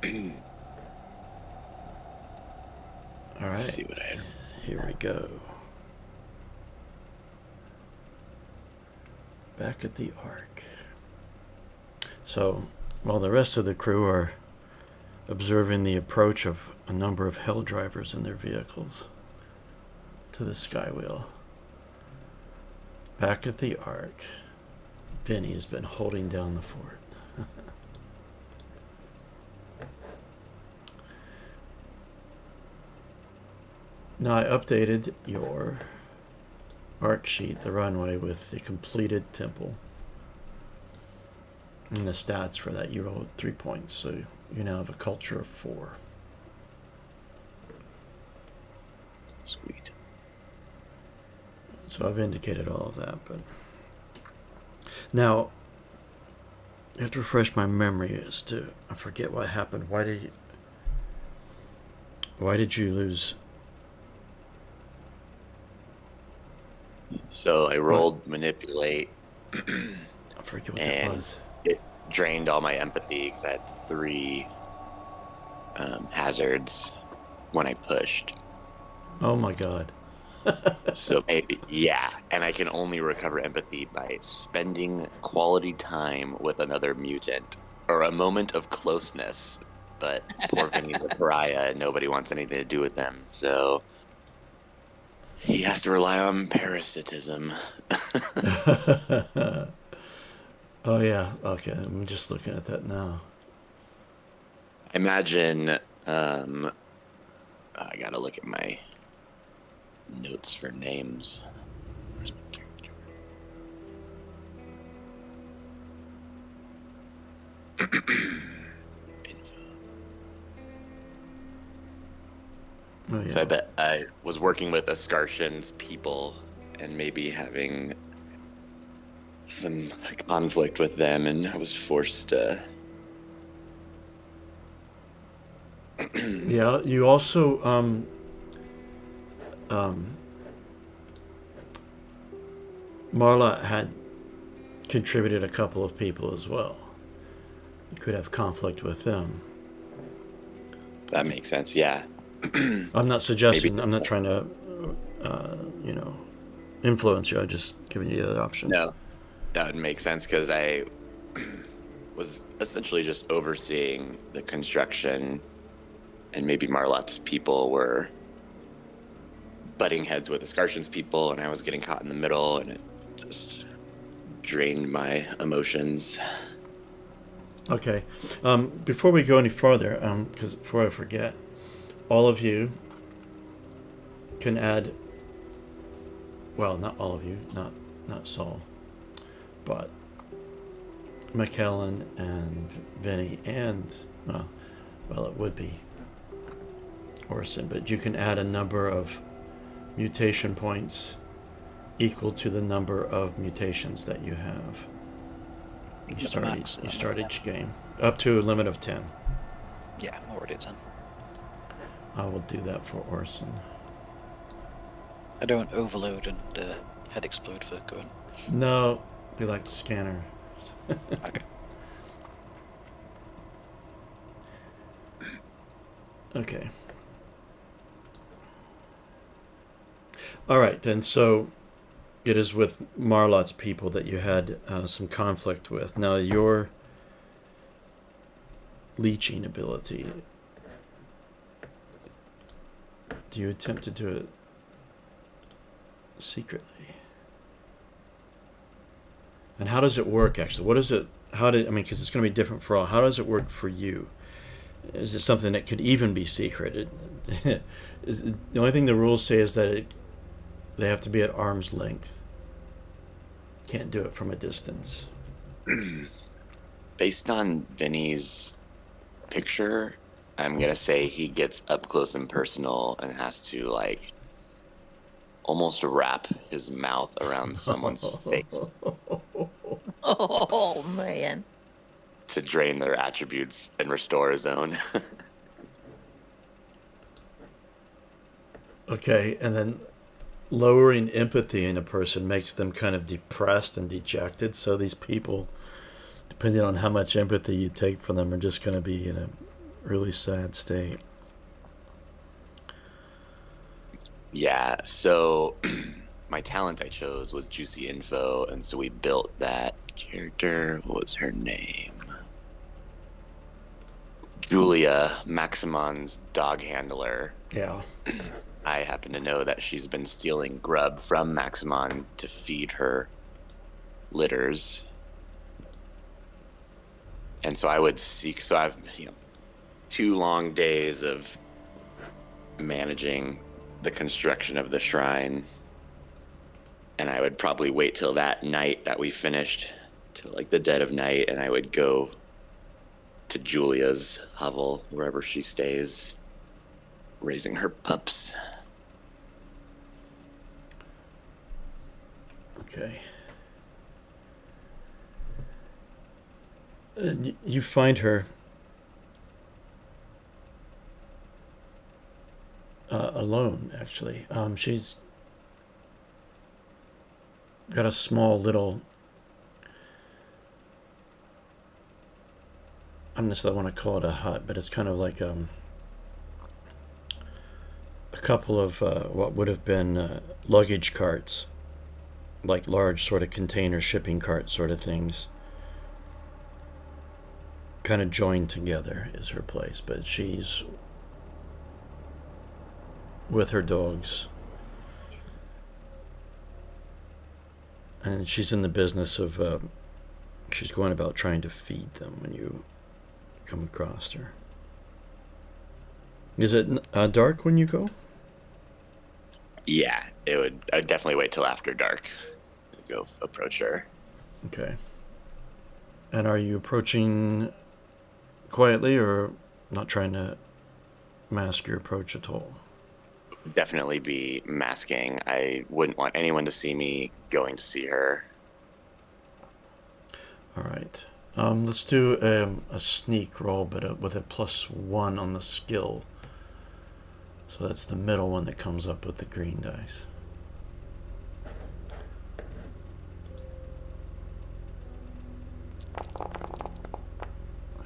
All Let's right, see what I had. here we go. Back at the Ark. So, while the rest of the crew are observing the approach of a number of hell drivers in their vehicles to the skywheel, back at the Ark, Vinny has been holding down the fort. Now I updated your arc sheet, the runway, with the completed temple. And the stats for that, you rolled 3 points, so you now have a culture of 4. Sweet. So I've indicated all of that, but now I have to refresh my memory as to, I forget what happened. Why did you lose? So I What? rolled manipulate, I forget what that and was. it drained all my empathy because I had 3 hazards when I pushed. Oh my god. So maybe, yeah. And I can only recover empathy by spending quality time with another mutant or a moment of closeness. But poor Vinny's a pariah and nobody wants anything to do with him. So he has to rely on parasitism. Oh yeah, okay. I'm just looking at that now. I imagine, I gotta look at my notes for names. Where's my character? Info. Oh So yeah. I bet I was working with Escartian's people and maybe having some conflict with them, and I was forced to. Yeah, you also Marla had contributed a couple of people as well. You could have conflict with them. That makes sense. Yeah, I'm not maybe. suggesting. I'm not trying to, you know, influence you. I'm just giving you the other option. No, that would make sense because I was essentially just overseeing the construction, and maybe Marlotte's people were butting heads with Escartian's people, and I was getting caught in the middle, and it just drained my emotions. Okay. Before we go any farther, because before I forget, all of you can add. Well, not all of you, not Saul, but McKellen and Vinny and well, it would be Orson, but you can add a number of mutation points equal to the number of mutations that you have. You start each game up to a limit of 10. Yeah, I'm already at 10. I will do that for Orson. I don't overload and head explode for going. No, be like the scanner. Okay. Okay. All right, then. So it is with Marlot's people that you had some conflict with. Now, your leeching ability, do you attempt to do it secretly? And how does it work, actually? What is it? How did, I mean, because it's going to be different for all. How does it work for you? Is it something that could even be secret? The only thing the rules say is that they have to be at arm's length. Can't do it from a distance. Based on Vinny's picture, I'm gonna say he gets up close and personal and has to like almost wrap his mouth around someone's face Oh man. to drain their attributes and restore his own. Okay, and then lowering empathy in a person makes them kind of depressed and dejected. So these people, depending on how much empathy you take from them, are just going to be in a really sad state. Yeah, so my talent I chose was Juicy Info, and so we built that character. What was her name? Julia, Maximon's dog handler. Yeah. I happen to know that she's been stealing grub from Maximon to feed her litters. And so I would seek, so I've, 2 long days of managing the construction of the shrine. And I would probably wait till that night that we finished, till like the dead of night, and I would go to Julia's hovel, wherever she stays, raising her pups. Okay. And you find her alone, actually. She's got a small little, I don't want to call it a hut, but it's kind of like a couple of what would have been luggage carts, like large sort of container shipping cart sort of things, kind of joined together is her place. But she's with her dogs, and she's in the business of she's going about trying to feed them when you come across her. Is it dark when you go? Yeah, I'd definitely wait till after dark to go approach her. Okay. And are you approaching quietly or not trying to mask your approach at all? Definitely be masking. I wouldn't want anyone to see me going to see her. All right. Let's do a sneak roll, but with a +1 on the skill. So that's the middle one that comes up with the green dice.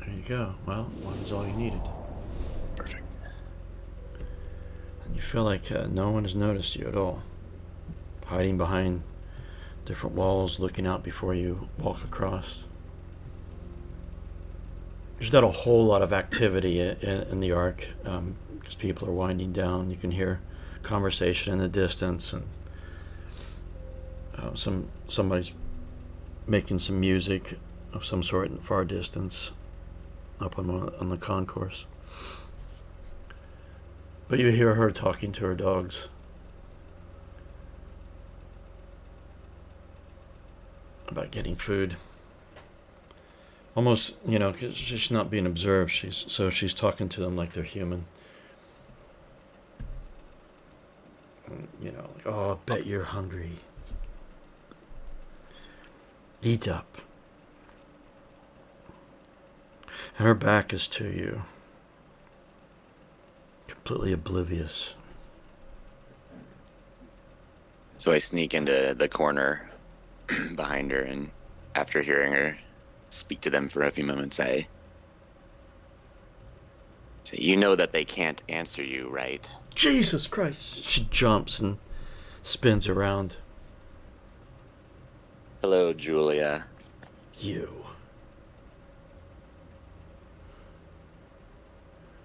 There you go. Well, 1 is all you needed. Perfect. And you feel like no one has noticed you at all. Hiding behind different walls, looking out before you walk across. There's not a whole lot of activity in the Ark, because people are winding down. You can hear conversation in the distance, and somebody's making some music of some sort in far distance, up on the concourse. But you hear her talking to her dogs. About getting food. Almost, 'cause she's not being observed. She's talking to them like they're human. And, like, oh, I bet you're hungry. Eat up. And her back is to you. Completely oblivious. So I sneak into the corner behind her, and after hearing her speak to them for a few moments, I say, "You know that they can't answer you, right?" Jesus Christ! She jumps and spins around. "Hello, Julia." You.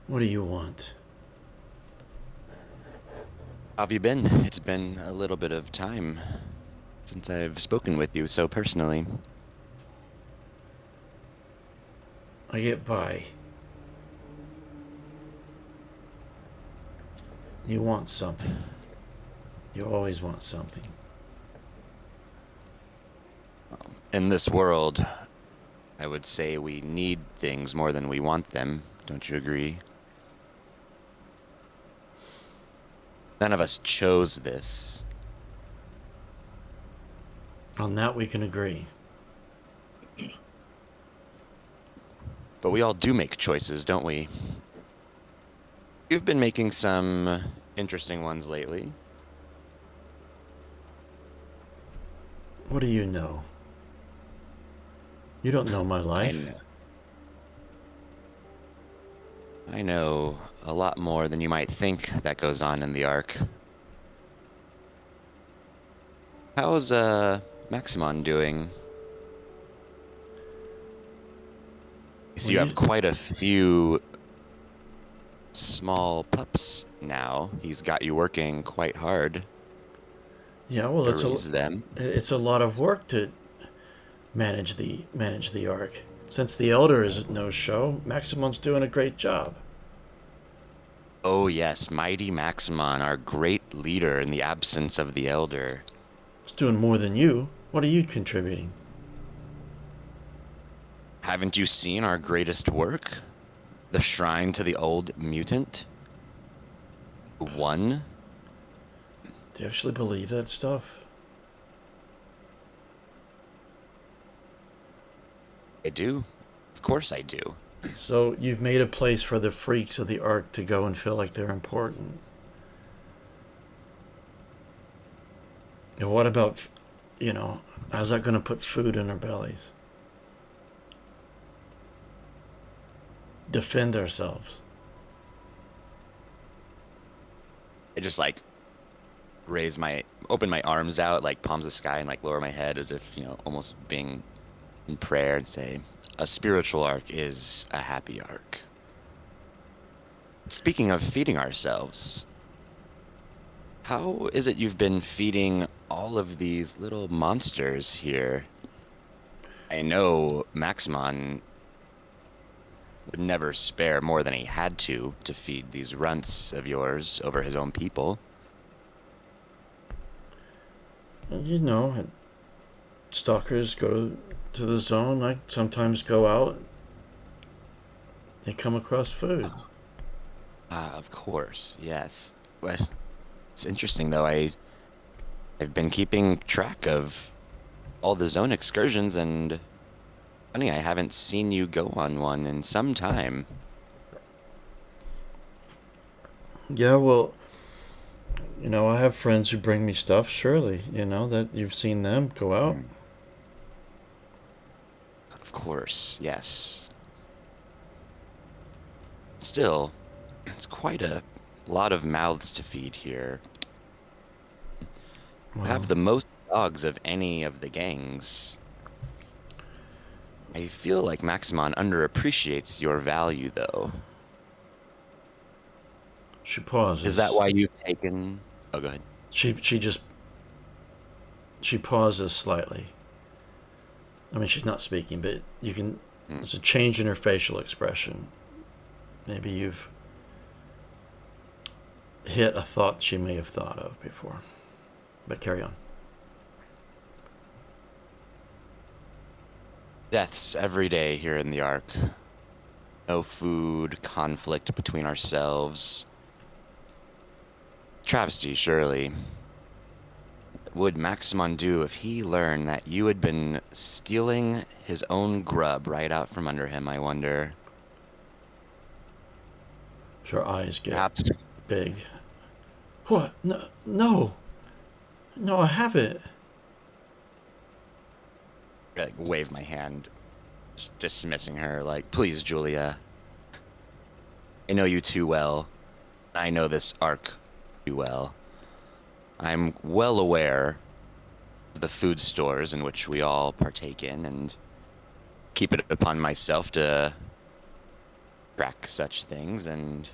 What do you want? How have you been? It's been a little bit of time since I've spoken with you so personally. I get by. You want something. You always want something. In this world, I would say we need things more than we want them. Don't you agree? None of us chose this. On that we can agree. But we all do make choices, don't we? You've been making some interesting ones lately. What do you know? You don't know my life. I know a lot more than you might think that goes on in the Ark. How's Maximon doing? So Well, you have quite a few small pups now. He's got you working quite hard yeah, well, to raise them. it's a lot of work to manage the Ark. Since the Elder is no show, Maximon's doing a great job. Oh yes, mighty Maximon, our great leader in the absence of the Elder. He's doing more than you. What are you contributing? Haven't you seen our greatest work? The shrine to the old mutant? One? Do you actually believe that stuff? I do. Of course I do. So you've made a place for the freaks of the Ark to go and feel like they're important. And what about, how's that going to put food in our bellies? Defend ourselves. I just open my arms out, like palms of the sky, and like lower my head as if, almost being in prayer and say, a spiritual ark is a happy ark. Speaking of feeding ourselves, how is it you've been feeding all of these little monsters here? I know Maximon would never spare more than he had to feed these runts of yours over his own people. Stalkers go to the zone. I sometimes go out. They come across food. Of course, yes. But it's interesting though. I've been keeping track of all the zone excursions, and funny, I haven't seen you go on one in some time. Yeah, well, I have friends who bring me stuff, surely, that you've seen them go out. Of course, yes. Still, it's quite a lot of mouths to feed here. Well, Have the most dogs of any of the gangs. I feel like Maximon underappreciates your value, though. she pauses. Is that why you've taken... Oh, go ahead. She pauses slightly. I mean, she's not speaking, but you can... There's a change in her facial expression. Maybe you've hit a thought she may have thought of before. But carry on. Deaths every day here in the Ark. No food, conflict between ourselves. Travesty, surely. What would Maximon do if he learned that you had been stealing his own grub right out from under him, I wonder? Her eyes get Perhaps... big. What? No, I haven't. I wave my hand, just dismissing her, like, please, Julia. I know you too well. I know this Ark too well. I'm well aware of the food stores in which we all partake in, and keep it upon myself to track such things, and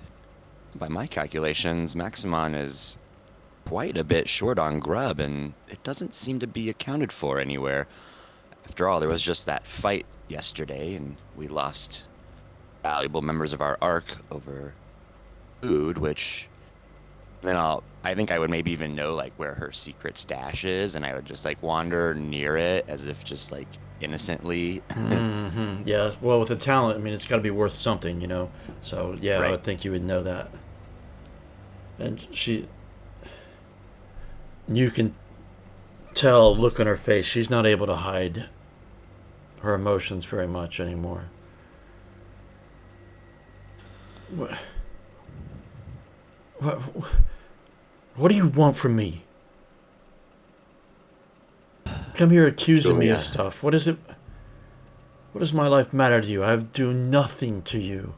by my calculations, Maximon is quite a bit short on grub, and it doesn't seem to be accounted for anywhere. After all, there was just that fight yesterday, and we lost valuable members of our Ark over food, which then I think I would maybe even know like where her secret stash is, and I would just like wander near it as if just like innocently. Mm-hmm. Yeah, well, with the talent, I mean, it's got to be worth something, So, yeah, Right. I would think you would know that. And you can tell, look on her face, she's not able to hide her emotions very much anymore. What do you want from me? Come here accusing me of stuff. What is it? What does my life matter to you? I do nothing to you.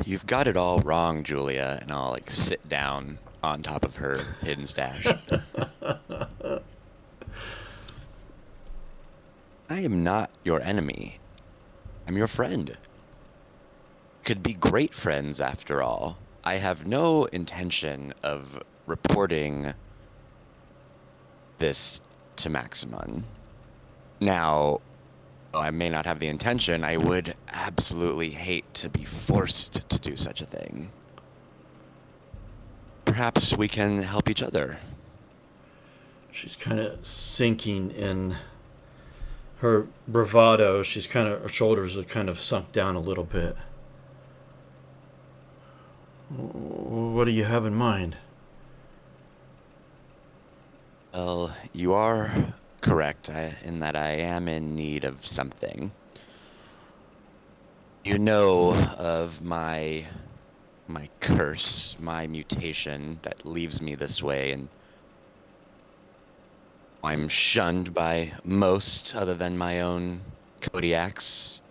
you've got it all wrong, Julia. And I'll like sit down on top of her hidden stash. I am not your enemy. I'm your friend. Could be great friends after all. I have no intention of reporting this to Maximum. Now, though I may not have the intention, I would absolutely hate to be forced to do such a thing. Perhaps we can help each other. She's kind of sinking in her bravado. Her shoulders are kind of sunk down a little bit. What do you have in mind? Well, you are correct in that I am in need of something. You know of my curse, my mutation that leaves me this way, and I'm shunned by most other than my own Kodiaks.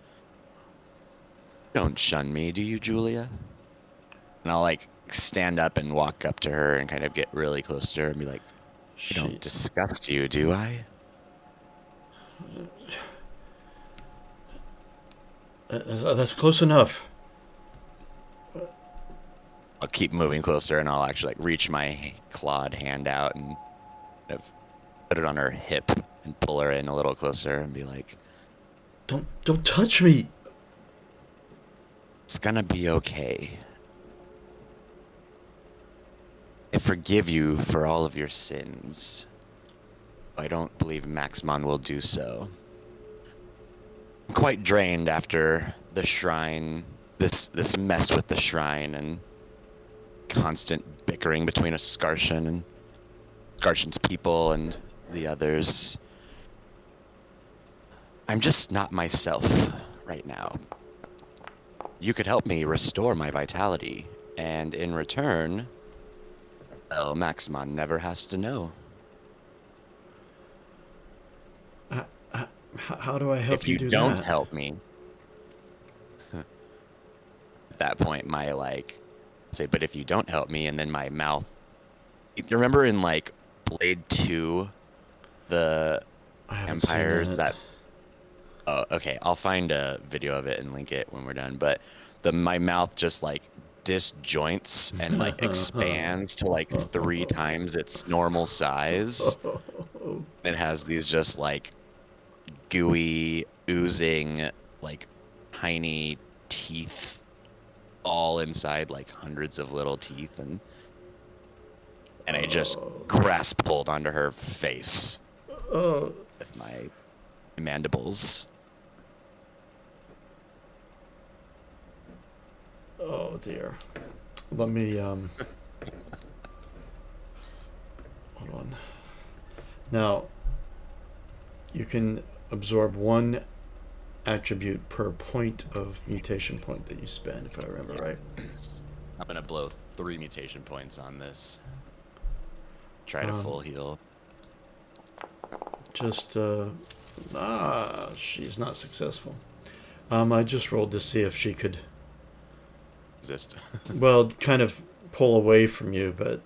Don't shun me, do you, Julia? And I'll like stand up and walk up to her and kind of get really close to her and be like, I don't disgust you, do I? That's close enough. I'll keep moving closer and I'll actually like reach my clawed hand out and kind of put it on her hip and pull her in a little closer and be like, Don't touch me. it's gonna be okay. I forgive you for all of your sins. I don't believe Maximon will do so. I'm quite drained after the shrine, this mess with the shrine and constant bickering between Skarshin and Skarshin's people and the others. I'm just not myself right now. You could help me restore my vitality, and in return, well, Maximon never has to know. How do I help If you do don't that? help me, at that point, my like, say, but if you don't help me, and then my mouth. You remember in like Blade 2, the I haven't seen empires that. that. Oh, okay. I'll find a video of it and link it when we're done. But my mouth just like disjoints and like expands to like 3 times its normal size. It has these just like gooey, oozing, like tiny teeth all inside, like hundreds of little teeth, and I just grasp hold onto her face with my mandibles. Oh dear. Let me hold on. Now you can absorb 1 attribute per point of mutation point that you spend, if I remember right. I'm gonna blow 3 mutation points on this. Try to full heal. Just she's not successful. I just rolled to see if she could Resist. well, kind of pull away from you, but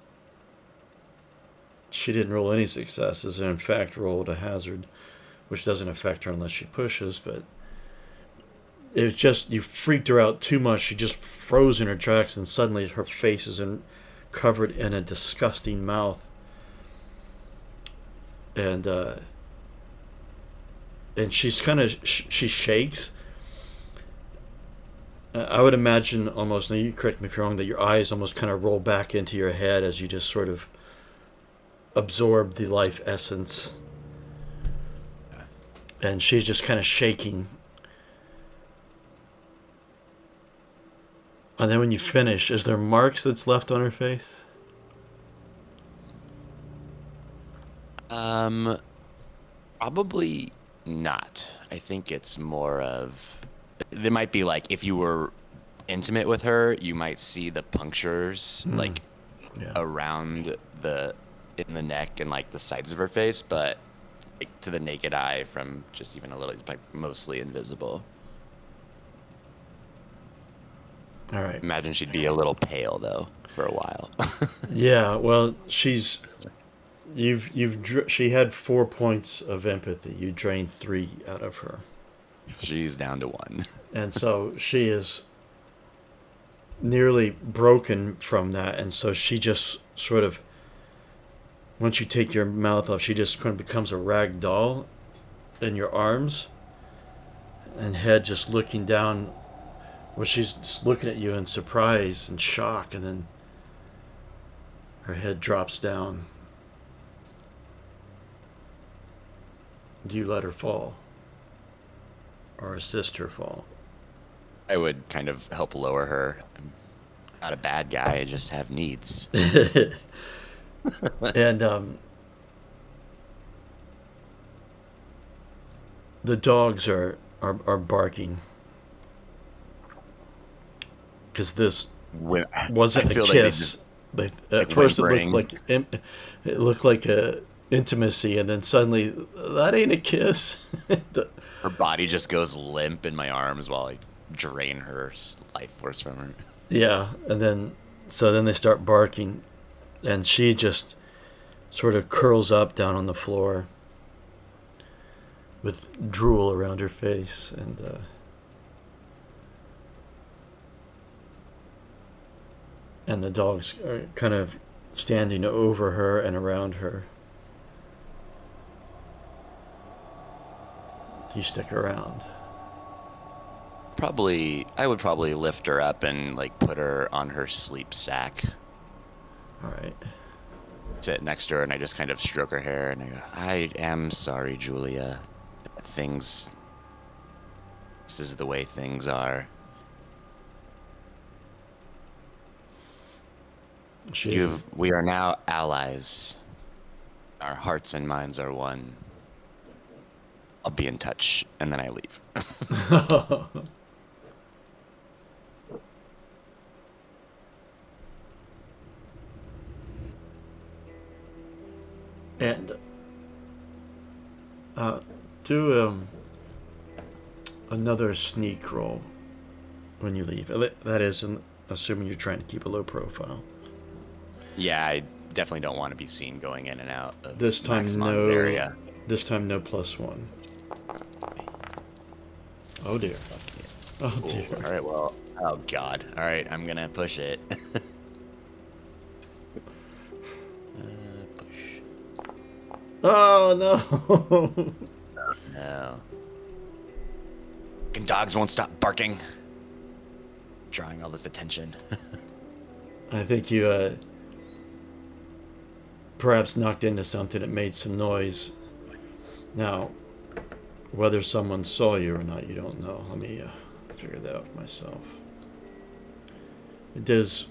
she didn't roll any successes and in fact rolled a hazard, which doesn't affect her unless she pushes, but it was just, you freaked her out too much. She just froze in her tracks and suddenly her face is covered in a disgusting mouth. And she's kind of, she shakes. I would imagine almost, now you correct me if you're wrong, that your eyes almost kind of roll back into your head as you just sort of absorb the life essence. And she's just kind of shaking. And then when you finish, is there marks that's left on her face? Probably not. I think it's more of, there might be like, if you were intimate with her, you might see the punctures like around in the neck and like the sides of her face, but like to the naked eye from just even a little, it's like mostly invisible. All right. Imagine she'd be a little pale though for a while. Yeah. Well, she had 4 points of empathy. You drained 3 out of her, She's down to 1. and so she is nearly broken from that, and so she just sort of, once you take your mouth off, she just kind of becomes a rag doll in your arms, and head just looking down. Well, she's just looking at you in surprise and shock, and then her head drops down. Do you let her fall? Or assist her fall? I would kind of help lower her. I'm not a bad guy. I just have needs. And the dogs are barking. Because this When, wasn't I a feel kiss. At first whimpering. it looked like a intimacy, and then suddenly that ain't a kiss. her body just goes limp in my arms while I drain her life force from her. Yeah, and then they start barking, and she just sort of curls up down on the floor with drool around her face, and the dogs are kind of standing over her and around her. Do you stick around? I would probably lift her up and like put her on her sleep sack. All right. Sit next to her and I just kind of stroke her hair and I go, I am sorry, Julia. This is the way things are. We are now allies. Our hearts and minds are one. I'll be in touch, and then I leave. And do another sneak roll when you leave. That is, assuming you're trying to keep a low profile. Yeah, I definitely don't want to be seen going in and out of This time, Maximum's area. This time, no +1. Oh dear. Oh dear. Ooh, all right, well, oh god. All right, I'm gonna push it. Push. Oh no. No. Fucking dogs won't stop barking. Drawing all this attention. I think you perhaps knocked into something that made some noise. Now, whether someone saw you or not, you don't know. Let me figure that out for myself. It is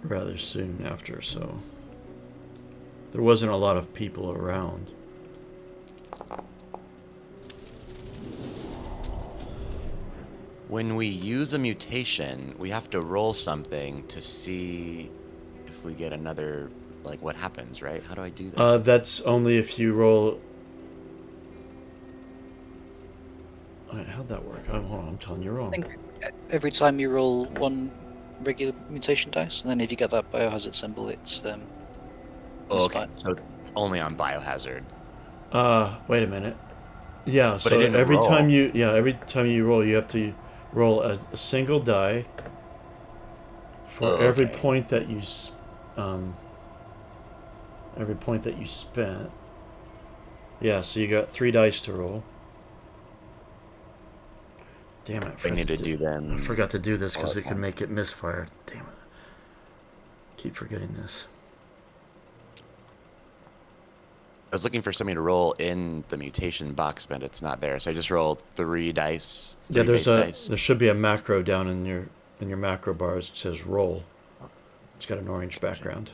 rather soon after, so there wasn't a lot of people around. When we use a mutation, we have to roll something to see if we get another, like, what happens, right? How do I do that? That's only if you roll... How'd that work? Hold on, I'm telling you wrong. I think every time you roll one regular mutation dice, and then if you get that biohazard symbol, it's okay, fine. so it's only on biohazard. Wait a minute. Yeah, But so I didn't every roll. time you roll, you have to roll a single die for every Okay. point that you spent. Yeah, so you got 3 dice to roll. Damn it! I need to do them. I forgot to do this all because at it could once. make it misfire. Damn it! Keep forgetting this. I was looking for somebody to roll in the mutation box, but it's not there. So I just rolled 3 dice. Yeah, Three base dice. there should be a macro down in your macro bars. It says roll. It's got an orange background.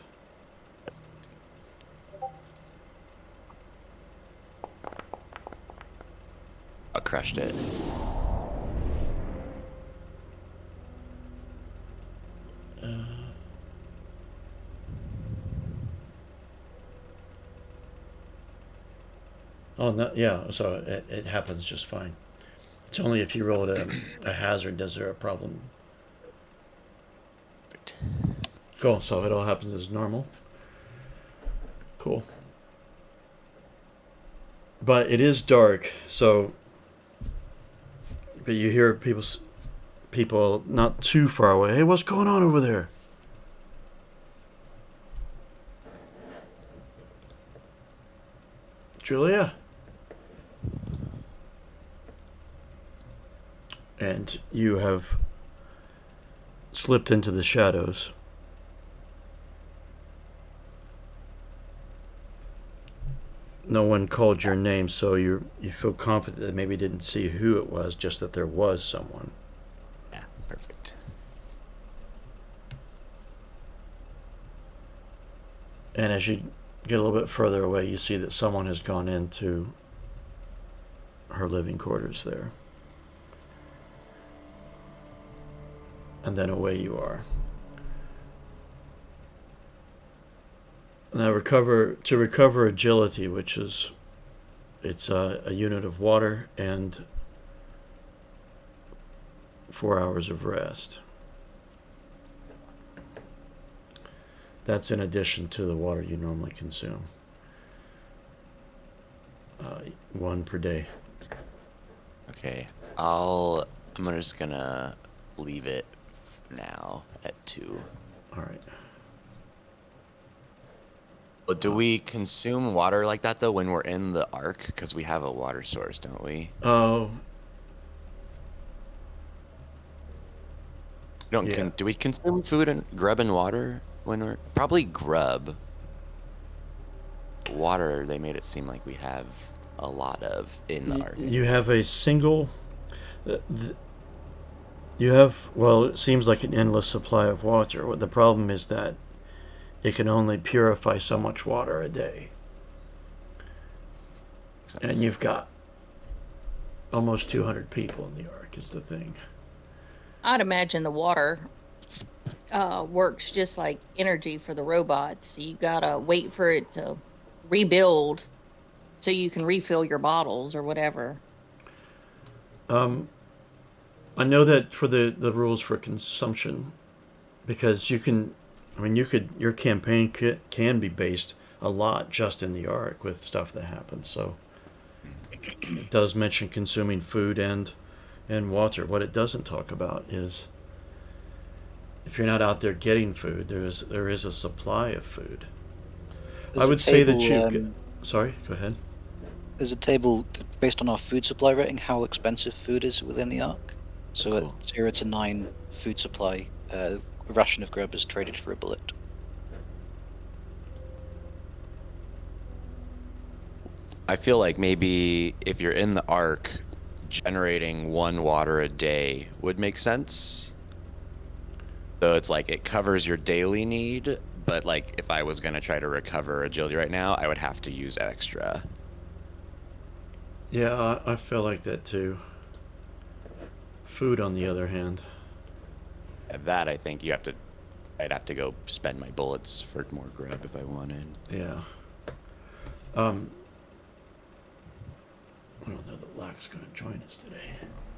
I crushed it. Oh no, yeah. So it happens just fine. It's only if you rolled a hazard does there a problem Perfect. Cool. So it all happens as normal. Cool. But it is dark, so. But you hear people not too far away. Hey, what's going on over there? Julia? And you have slipped into the shadows. No one called your name, so you feel confident that maybe didn't see who it was, just that there was someone. Yeah, perfect. And as you get a little bit further away, you see that someone has gone into her living quarters there. And then away you are. Now to recover agility, which is it's a unit of water and 4 hours of rest. That's in addition to the water you normally consume. 1 per day. Okay, I'm just gonna leave it for now at 2. All right. But do we consume water like that though when we're in the Ark? Because we have a water source, don't we? Oh, Don't Yeah. do we consume food and grub and water when we're probably grub? Water, they made it seem like we have a lot of in the Ark. you have a single. You have, well, it seems like an endless supply of water. Well, the problem is that it can only purify so much water a day. And you've got almost 200 people in the Ark, is the thing. I'd imagine the water works just like energy for the robots. You gotta wait for it to rebuild so you can refill your bottles or whatever. I know that for the rules for consumption, because you can, I mean, your campaign can be based a lot just in the Ark with stuff that happens. So it does mention consuming food and water. What it doesn't talk about is if you're not out there getting food, there is a supply of food. There's I a would say that table, you've sorry, go ahead. There's a table based on our food supply rating, how expensive food is within the Ark. So Cool. at 0 to 9 food supply, a ration of grub is traded for a bullet. I feel like maybe if you're in the Ark, generating 1 water a day would make sense. So it's like it covers your daily need, but like if I was gonna try to recover agility right now, I would have to use extra. Yeah, I feel like that too. Food, on the other hand. And that I think I'd have to go spend my bullets for more grub if I wanted. Yeah. I don't know that Locke's going to join us today.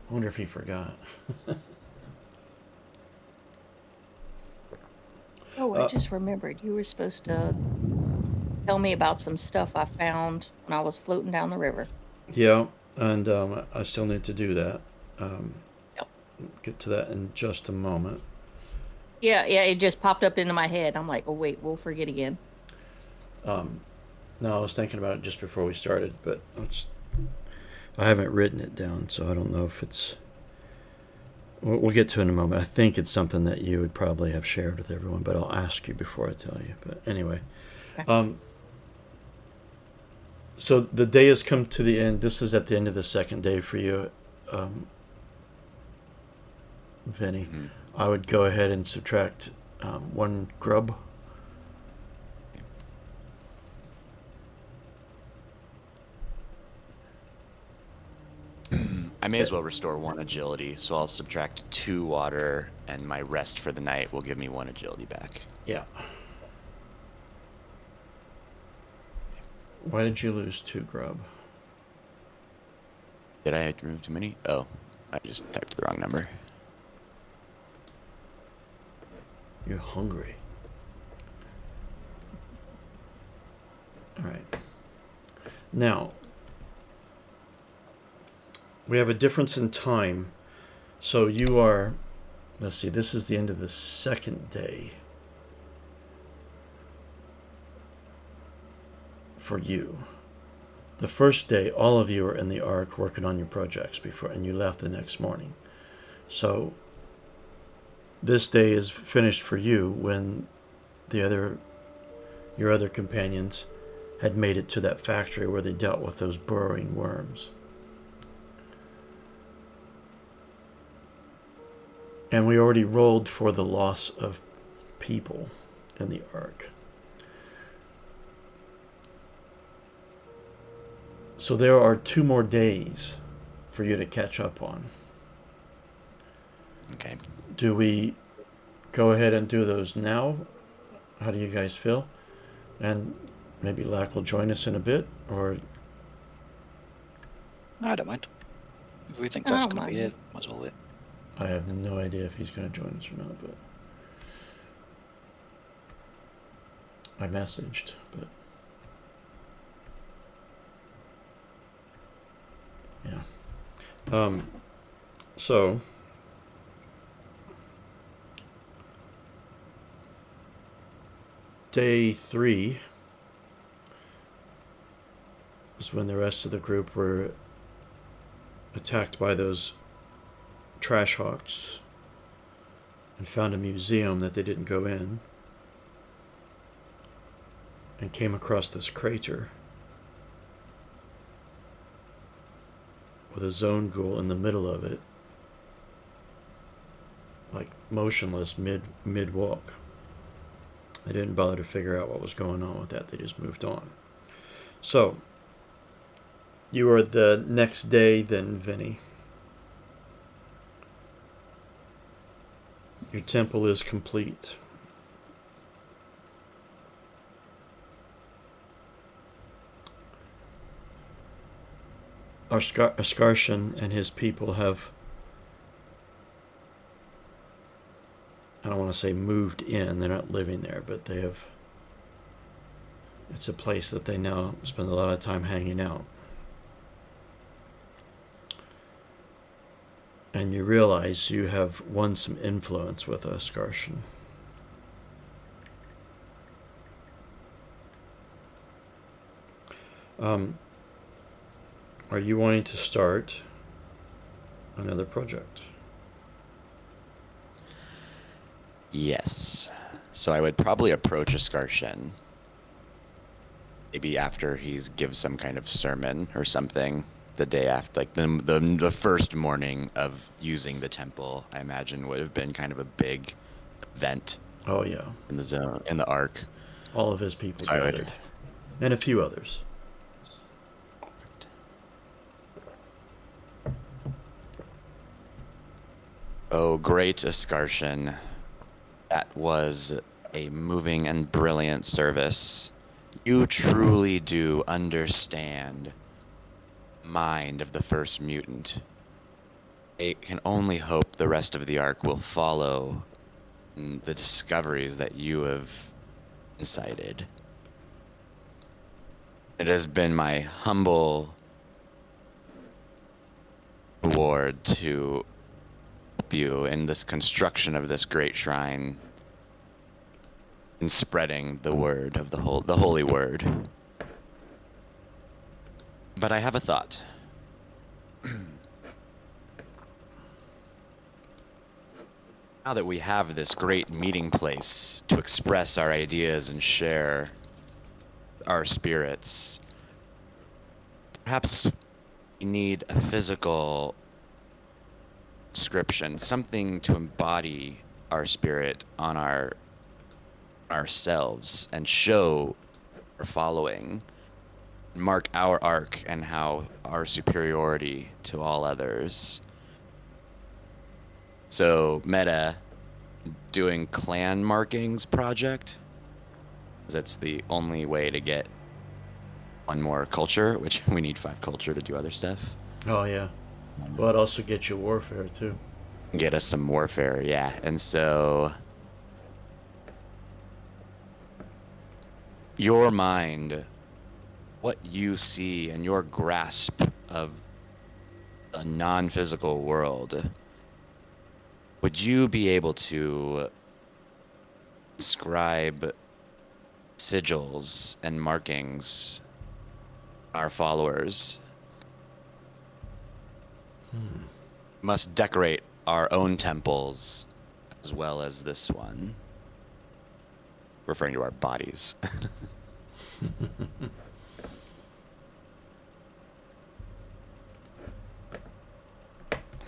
I wonder if he forgot. Oh, I just remembered you were supposed to tell me about some stuff I found when I was floating down the river. Yeah, and I still need to do that. Yep. Get to that in just a moment. Yeah, it just popped up into my head. I'm like, oh wait, we'll forget again. No, I was thinking about it just before we started, but I haven't written it down, so I don't know if it's. We'll get to it in a moment. I think it's something that you would probably have shared with everyone, but I'll ask you before I tell you. But anyway, Okay. So the day has come to the end. This is at the end of the second day for you, Vinny. Mhm. I would go ahead and subtract 1 grub. I may as well restore 1 agility, so I'll subtract 2 water, and my rest for the night will give me 1 agility back. Yeah. Why did you lose 2 grub? Did I remove too many? Oh, I just typed the wrong number. You're hungry. All right. Now, we have a difference in time. So you are, let's see, this is the end of the second day for you. The first day, all of you were in the Ark working on your projects before, and you left the next morning. So this day is finished for you when your other companions had made it to that factory where they dealt with those burrowing worms. And we already rolled for the loss of people in the Ark. So there are 2 more days for you to catch up on. Okay. Do we go ahead and do those now? How do you guys feel? And maybe Lack will join us in a bit, or No, I don't mind. If we think I that's don't going to be mind. it, might as well do it. I have no idea if he's going to join us or not, but I messaged, but yeah. So day 3 is when the rest of the group were attacked by those trash hawks and found a museum that they didn't go in and came across this crater with a zone ghoul in the middle of it, like motionless mid walk. They didn't bother to figure out what was going on with that. They just moved on. So you are the next day then, Vinny. Your temple is complete. Askarshan and his people have, I don't want to say moved in, they're not living there, but they have, it's a place that they now spend a lot of time hanging out. And you realize you have won some influence with Askarshan. Are you wanting to start another project? Yes. So I would probably approach Askarshan. Maybe after he's gives some kind of sermon or something. The day after, like the first morning of using the temple, I imagine would have been kind of a big event. Oh yeah, in the Ark. All of his people So I would- gathered, and a few others. Oh, great Askarshan. That was a moving and brilliant service. You truly do understand the mind of the first mutant. I can only hope the rest of the Ark will follow the discoveries that you have incited. It has been my humble reward to help you in this construction of this great shrine, in spreading the word of the holy word. But I have a thought. Now that we have this great meeting place to express our ideas and share our spirits, perhaps we need a physical description, something to embody our spirit on ourselves and show our following, mark our arc and how our superiority to all others. So meta doing clan markings project, that's the only way to get one more culture, which we need 5 culture to do other stuff. Oh yeah, well it also gets you warfare too. Get us some warfare, yeah. And so your mind, what you see and your grasp of a non-physical world, would you be able to describe sigils and markings on our followers? Must decorate our own temples as well as this one. Referring to our bodies.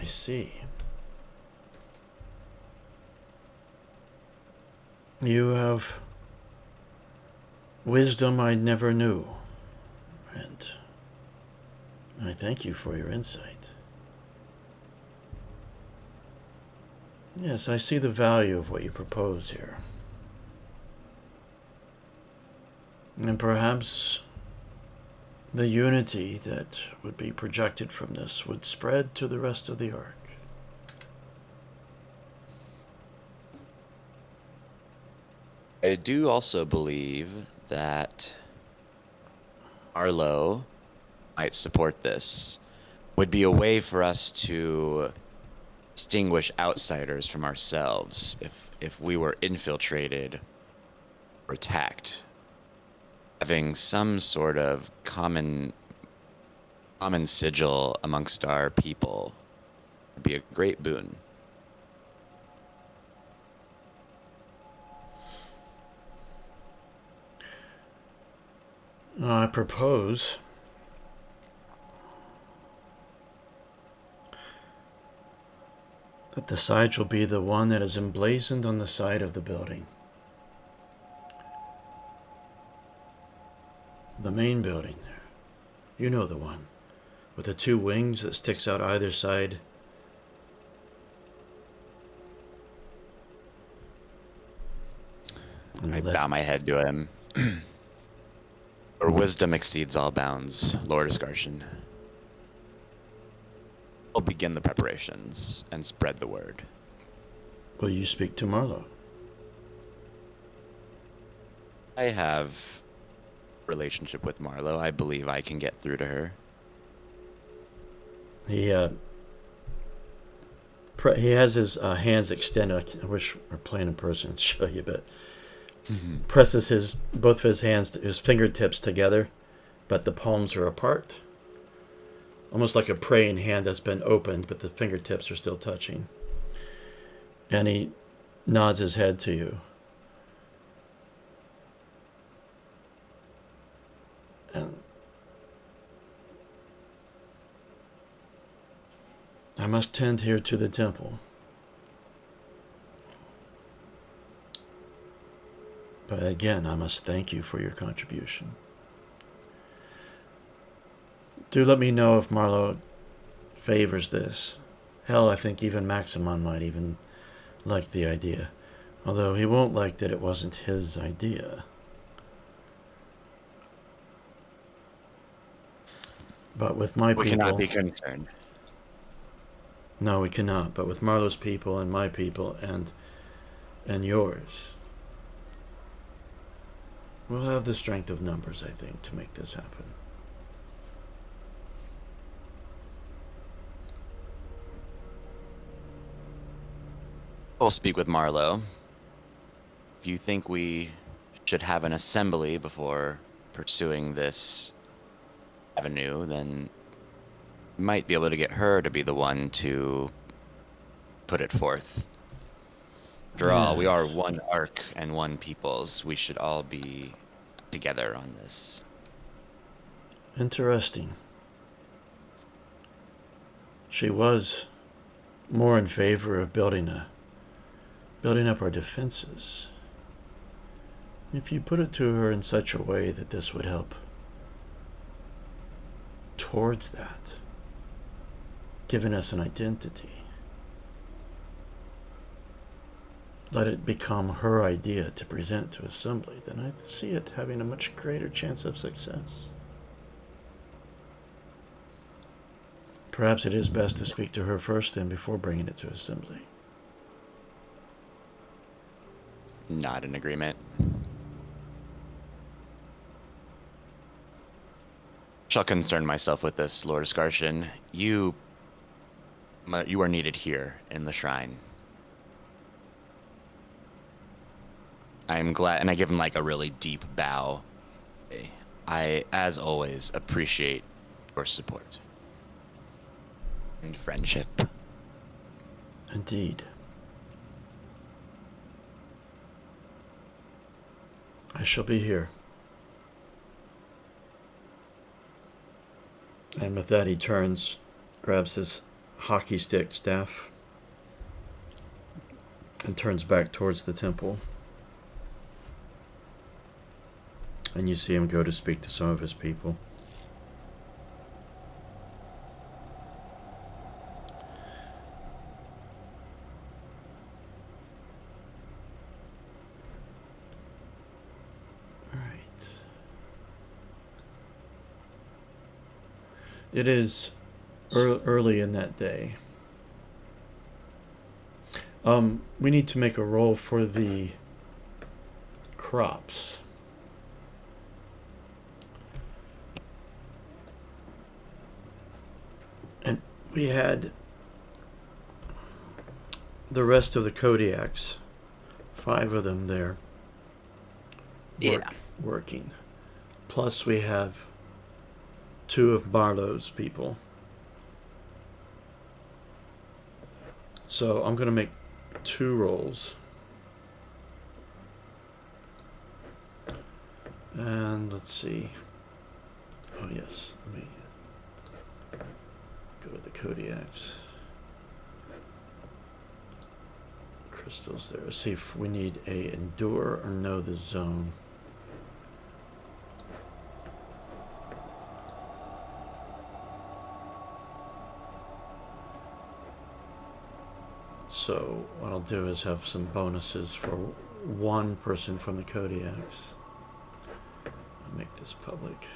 I see. You have wisdom I never knew, and I thank you for your insight. Yes, I see the value of what you propose here. And perhaps the unity that would be projected from this would spread to the rest of the Ark. I do also believe that Arlo might support this. Would be a way for us to distinguish outsiders from ourselves if we were infiltrated or attacked. Having some sort of common sigil amongst our people would be a great boon. I propose that the sigil be the one that is emblazoned on the side of the building. The main building there. You know the one. With the two wings that sticks out either side. I bow my head to him. Your wisdom exceeds all bounds, Lord Escartian. We'll begin the preparations and spread the word. Will you speak to Marlo? I have a relationship with Marlo. I believe I can get through to her. He has his hands extended. I wish we were playing in person to show you, but presses both of his hands, his fingertips together, but the palms are apart. Almost like a praying hand that's been opened, but the fingertips are still touching. And he nods his head to you. And I must tend here to the temple. But again, I must thank you for your contribution. Do let me know if Marlo favors this. Hell, I think even Maximon might even like the idea. Although he won't like that it wasn't his idea. But with my We people... cannot be concerned. No, we cannot. But with Marlo's people and my people and yours, we'll have the strength of numbers, I think, to make this happen. We'll speak with Marlo. If you think we should have an assembly before pursuing this avenue, then we might be able to get her to be the one to put it forth. After all, we are one Ark and one peoples. We should all be together on this. Interesting. She was more in favor of building up our defenses. If you put it to her in such a way that this would help towards that, giving us an identity, let it become her idea to present to Assembly, then I see it having a much greater chance of success. Perhaps it is best to speak to her first then before bringing it to Assembly. Not in agreement. Shall concern myself with this, Lord Scarshin. You are needed here in the shrine. I'm glad, and I give him like a really deep bow. I, as always, appreciate your support and friendship. Indeed. I shall be here. And with that, he turns, grabs his hockey stick staff, and turns back towards the temple. And you see him go to speak to some of his people. All right. It is early in that day. We need to make a roll for the crops. And we had the rest of the Kodiaks, 5 of them there, working. Plus we have 2 of Barlow's people. So I'm going to make 2 rolls. And let's see. Oh yes, let me go to the Kodiaks. Crystals there. Let's see if we need a endure or know the zone. So what I'll do is have some bonuses for 1 person from the Kodiaks. I'll make this public.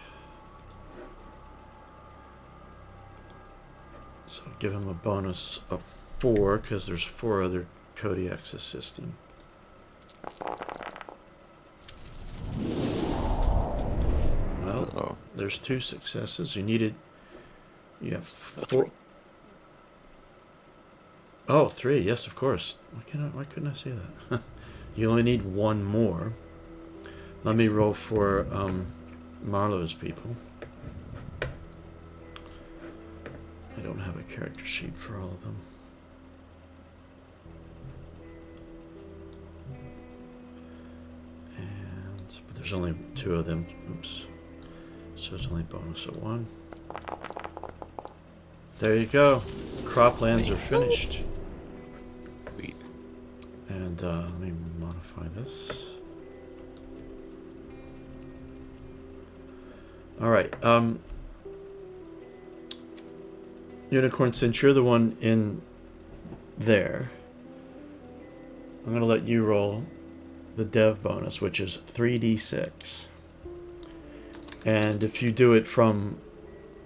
So I'll give him a bonus of 4 because there's 4 other Kodiaks assisting. Well, there's 2 successes. You have 4. Oh, 3. Yes, of course. Why couldn't I say that? You only need 1 more. Let me roll for Marlowe's people. I don't have a character sheet for all of them. But there's only 2 of them. Oops. So it's only bonus of 1. There you go. Croplands are finished. Sweet. And let me modify this. All right. Unicorn, since you're the one in there, I'm going to let you roll the dev bonus, which is 3d6. And if you do it from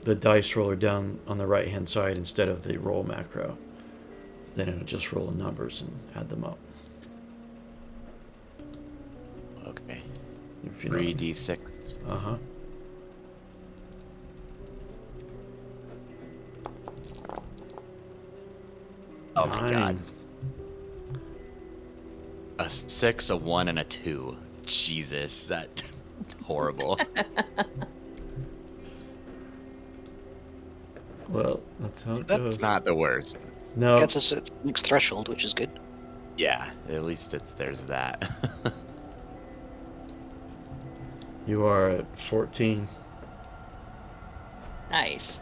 the dice roller down on the right hand side instead of the roll macro, then it'll just roll the numbers and add them up. Okay. If you know what I mean. 3d6. Uh-huh. Oh my 9. god. A 6, a 1, and a 2. Jesus, that horrible. Well, that's how it That's goes. It's not the worst. No, Gets us at the next threshold, which is good. Yeah, at least there's that. you are at 14. Nice.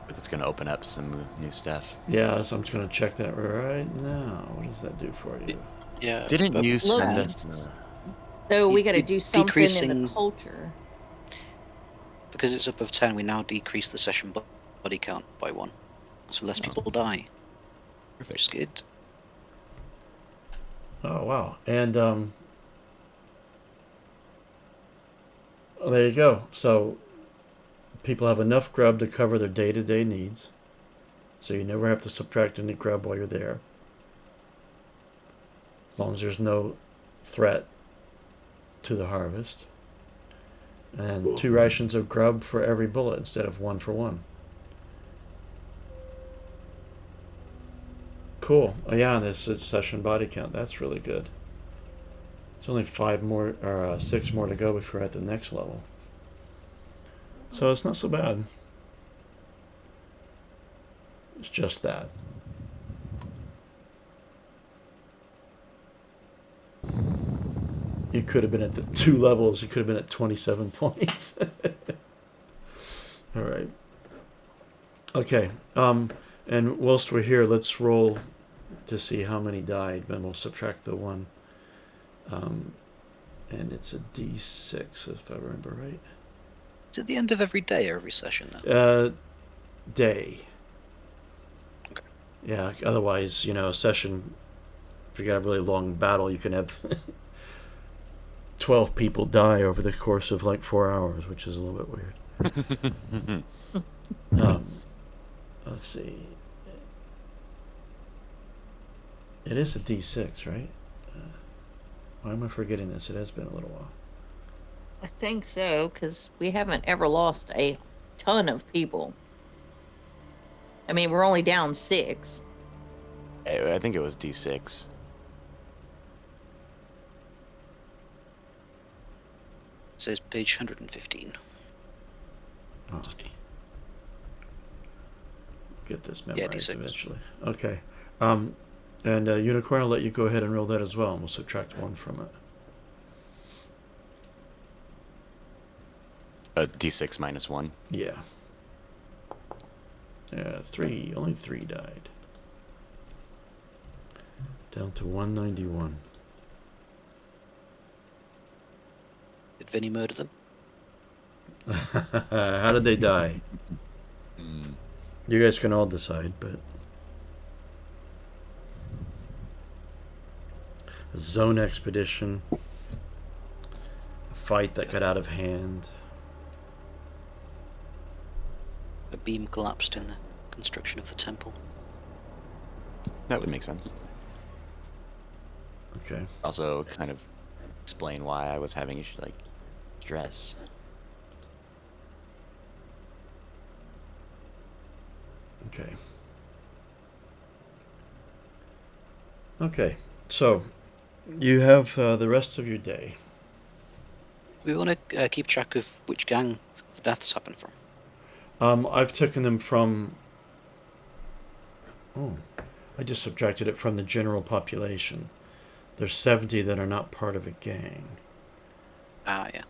But it's gonna open up some new stuff. Yeah, so I'm just going to check that right now. What does that do for you? Yeah. Didn't but you send looks- us? So we got to de- do something in decreasing- the culture. Because it's above 10, we now decrease the session body count by 1. So less people die, which is Perfect. good. Oh, wow. And well, there you go. So people have enough grub to cover their day-to-day needs. So you never have to subtract any grub while you're there. As long as there's no threat to the harvest. And 2 rations of grub for every bullet instead of 1 for 1. Cool. Oh yeah, this is session body count. That's really good. It's only 5 more or 6 more to go before we're at the next level. So it's not so bad. It's just that. You could have been at the 2 levels. You could have been at 27 points. All right. Okay. And whilst we're here, let's roll to see how many died. Then we'll subtract the 1. And it's a D6, if I remember right. Is it the end of every day or every session now? Day. Okay. Yeah. Otherwise, a session. If you got a really long battle, you can have 12 people die over the course of like 4 hours, which is a little bit weird. Let's see. It is a D6, right? Why am I forgetting this? It has been a little while. I think so, because we haven't ever lost a ton of people. I mean, we're only down 6. I think it was D6. It says page 115. Oh, get this Yeah, memorized D6. eventually. Okay. And Unicorn, I'll let you go ahead and roll that as well, and we'll subtract 1 from it. D6 minus 1. Yeah. Yeah, 3. Only 3 died. Down to 191. Did Vinny murder them? How did they die? You guys can all decide, but a zone expedition, a fight that got out of hand. A beam collapsed in the construction of the temple. That would make sense. Okay. Also, kind of explain why I was having issues like stress. Okay. Okay. So, you have the rest of your day. We want to keep track of which gang the deaths happen from. I've taken them from. Oh, I just subtracted it from the general population. There's 70 that are not part of a gang, Ah, yeah.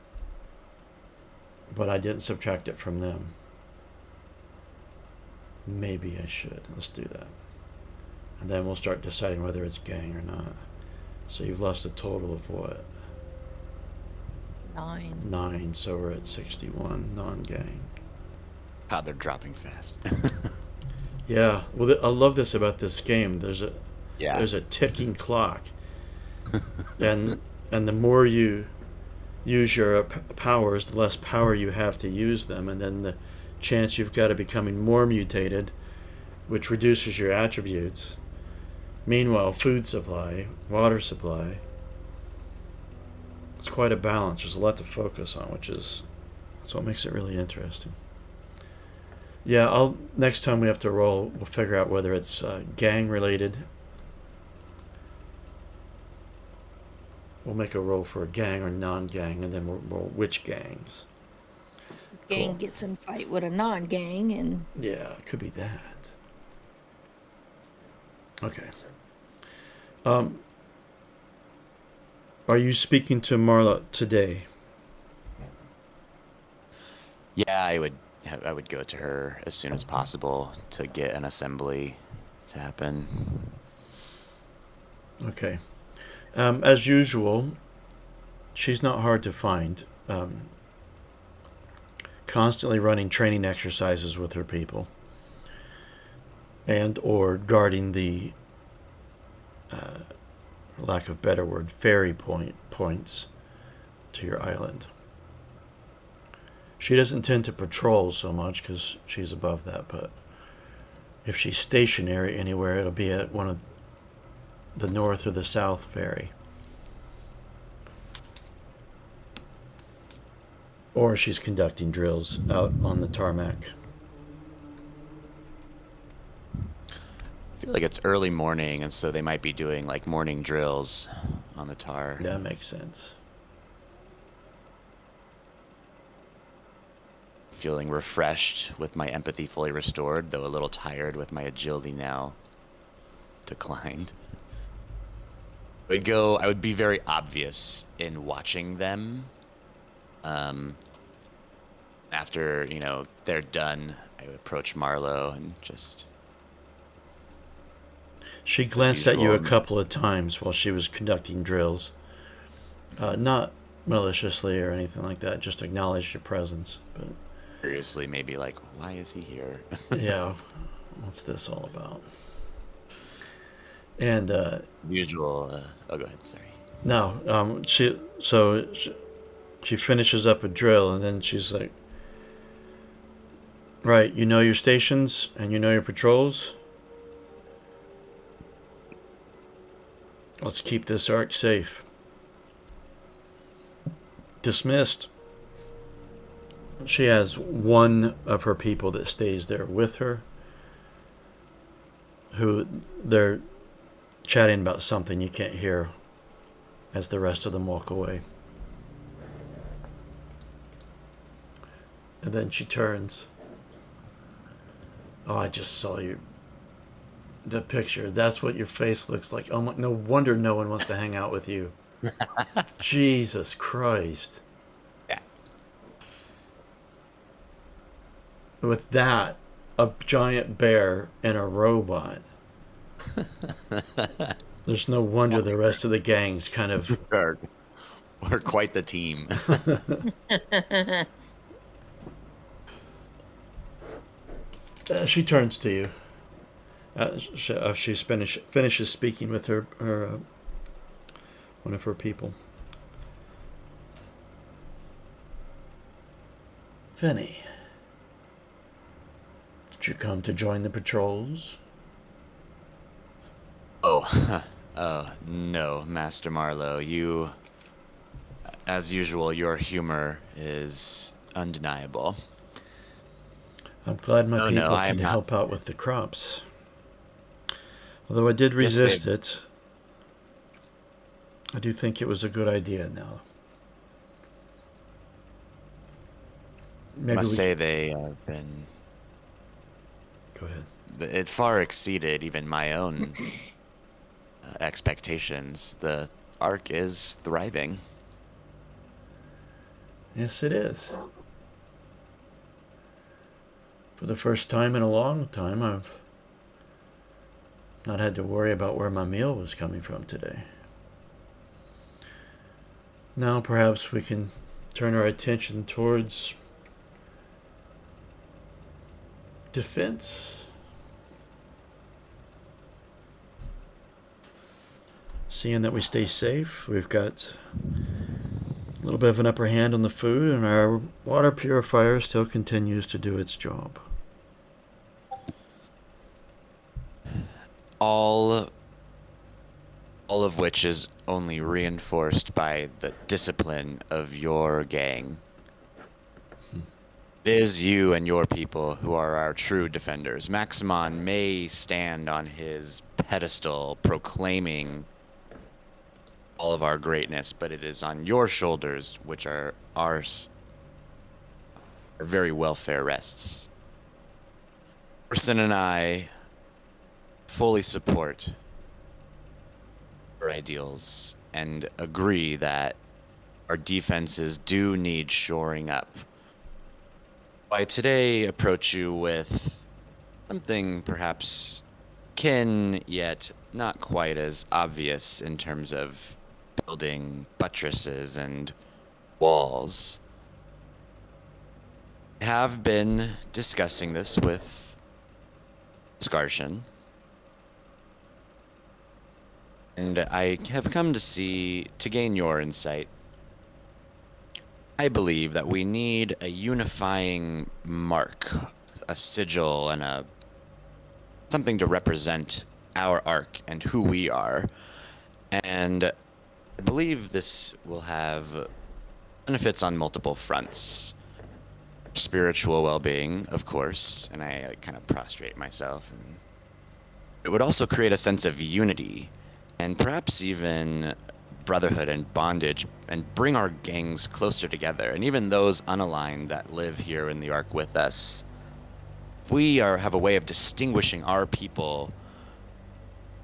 but I didn't subtract it from them. Maybe I should. Let's do that. And then we'll start deciding whether it's gang or not. So you've lost a total of what? 9. 9, so we're at 61 non-gang. God, they're dropping fast. Yeah, well, I love this about this game. There's a ticking clock, and the more you use your powers, the less power you have to use them, and then the chance you've got of becoming more mutated, which reduces your attributes. Meanwhile, food supply, water supply, it's quite a balance. There's a lot to focus on, that's what makes it really interesting. Yeah, next time we have to roll, we'll figure out whether it's gang related. We'll make a roll for a gang or non-gang, and then we'll roll which gangs. Gang Cool. gets in fight with a non-gang, and Yeah, it could be that. Okay. Are you speaking to Marla today? Yeah, I would go to her as soon as possible to get an assembly to happen. Okay. As usual, she's not hard to find. Constantly running training exercises with her people, and or guarding the, for lack of better word, ferry points to your island. She doesn't tend to patrol so much because she's above that, but if she's stationary anywhere, it'll be at one of the north or the south ferry. Or she's conducting drills out on the tarmac. I feel like it's early morning, and so they might be doing like morning drills on the tar. That makes sense. Feeling refreshed with my empathy fully restored, though a little tired with my agility now declined. I would be very obvious in watching them. After, they're done, I would approach Marlowe and just... She glanced at you a usual. couple of times while she was conducting drills. Not maliciously or anything like that, just acknowledged your presence. But Curiously, maybe like, why is he here? yeah, what's this all about? And Usual. Oh, go ahead. Sorry. no, she finishes up a drill and then she's like, right, you know your stations and you know your patrols. Let's keep this arc safe. Dismissed. She has one of her people that stays there with her, who they're chatting about something you can't hear as the rest of them walk away. And then she turns. Oh, I just saw the picture. That's what your face looks like. Oh my, no wonder no one wants to hang out with you. Jesus Christ. Yeah. With that, a giant bear and a robot. There's no wonder the rest of the gang's kind of... We're quite the team. She turns to you. She finishes speaking with her one of her people. Vinny, did you come to join the patrols? Oh, no, Master Marlowe. You, as usual, your humor is undeniable. I'm glad my people I am can not. help out with the crops. Although I did resist it, I do think it was a good idea now. I must say they have been... Go ahead. It far exceeded even my own expectations. The arc is thriving. Yes, it is. For the first time in a long time, I've not had to worry about where my meal was coming from today. Now perhaps we can turn our attention towards defense. Seeing that we stay safe, we've got a little bit of an upper hand on the food, and our water purifier still continues to do its job. All of which is only reinforced by the discipline of your gang. It is you and your people who are our true defenders. Maximon may stand on his pedestal proclaiming all of our greatness, but it is on your shoulders, which are ours, our very welfare rests. Orson and I fully support our ideals and agree that our defenses do need shoring up. I today approach you with something perhaps akin, yet not quite as obvious in terms of building buttresses and walls. I have been discussing this with Skarshin, and I have come to gain your insight. I believe that we need a unifying mark, a sigil, and something to represent our arc and who we are. And I believe this will have benefits on multiple fronts. Spiritual well-being, of course, and I kind of prostrate myself. And it would also create a sense of unity, and perhaps even brotherhood and bondage, and bring our gangs closer together. And even those unaligned that live here in the Ark with us, if we have a way of distinguishing our people,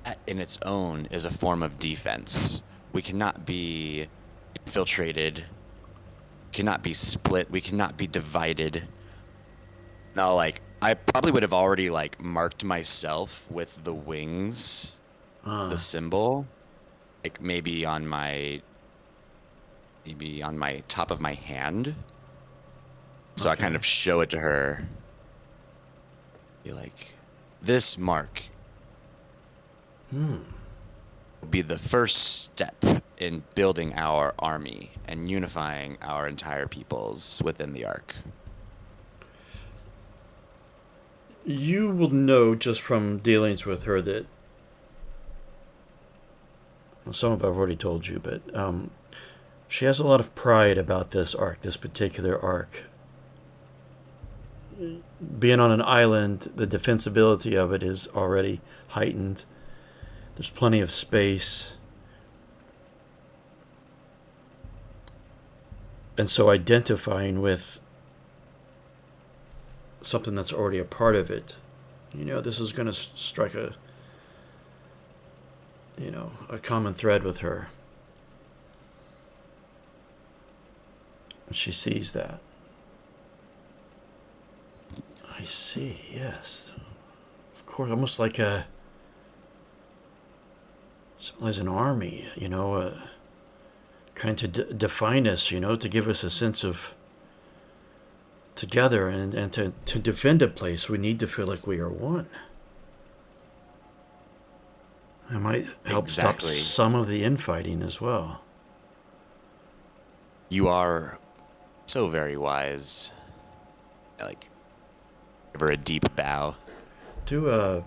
that in its own is a form of defense. We cannot be infiltrated, cannot be split, we cannot be divided. Now, like, I probably would have already, like, marked myself with the wings, the symbol, like, maybe on my top of my hand. So I kind of show it to her. Be like, this mark will be the first step in building our army and unifying our entire peoples within the Ark. You will know just from dealings with her that, well, some of I've already told you, but she has a lot of pride about this arc, this particular arc. Being on an island, the defensibility of it is already heightened. There's plenty of space. And so identifying with something that's already a part of it, this is going to strike a common thread with her. And she sees that. I see, yes. Of course, almost like something as an army, trying to define us, to give us a sense of together, and to defend a place, we need to feel like we are one. It might help stop some of the infighting as well. You are so very wise. Like, give her a deep bow. Do a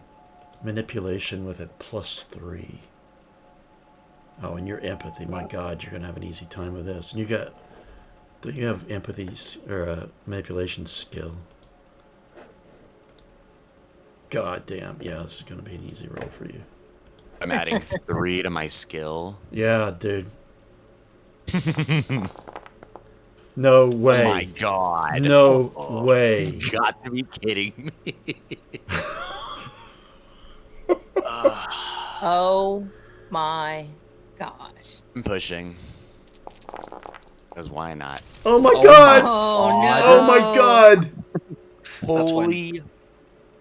manipulation with a +3. Oh, and your empathy. My God, you're going to have an easy time with this. And don't you have empathy or manipulation skill? God damn. Yeah, this is going to be an easy roll for you. I'm adding 3 to my skill. Yeah, dude. No way. Oh my God. No way. You got to be kidding me. Oh my gosh. I'm pushing. Because why not? Oh my God. Oh no. Oh my God. Holy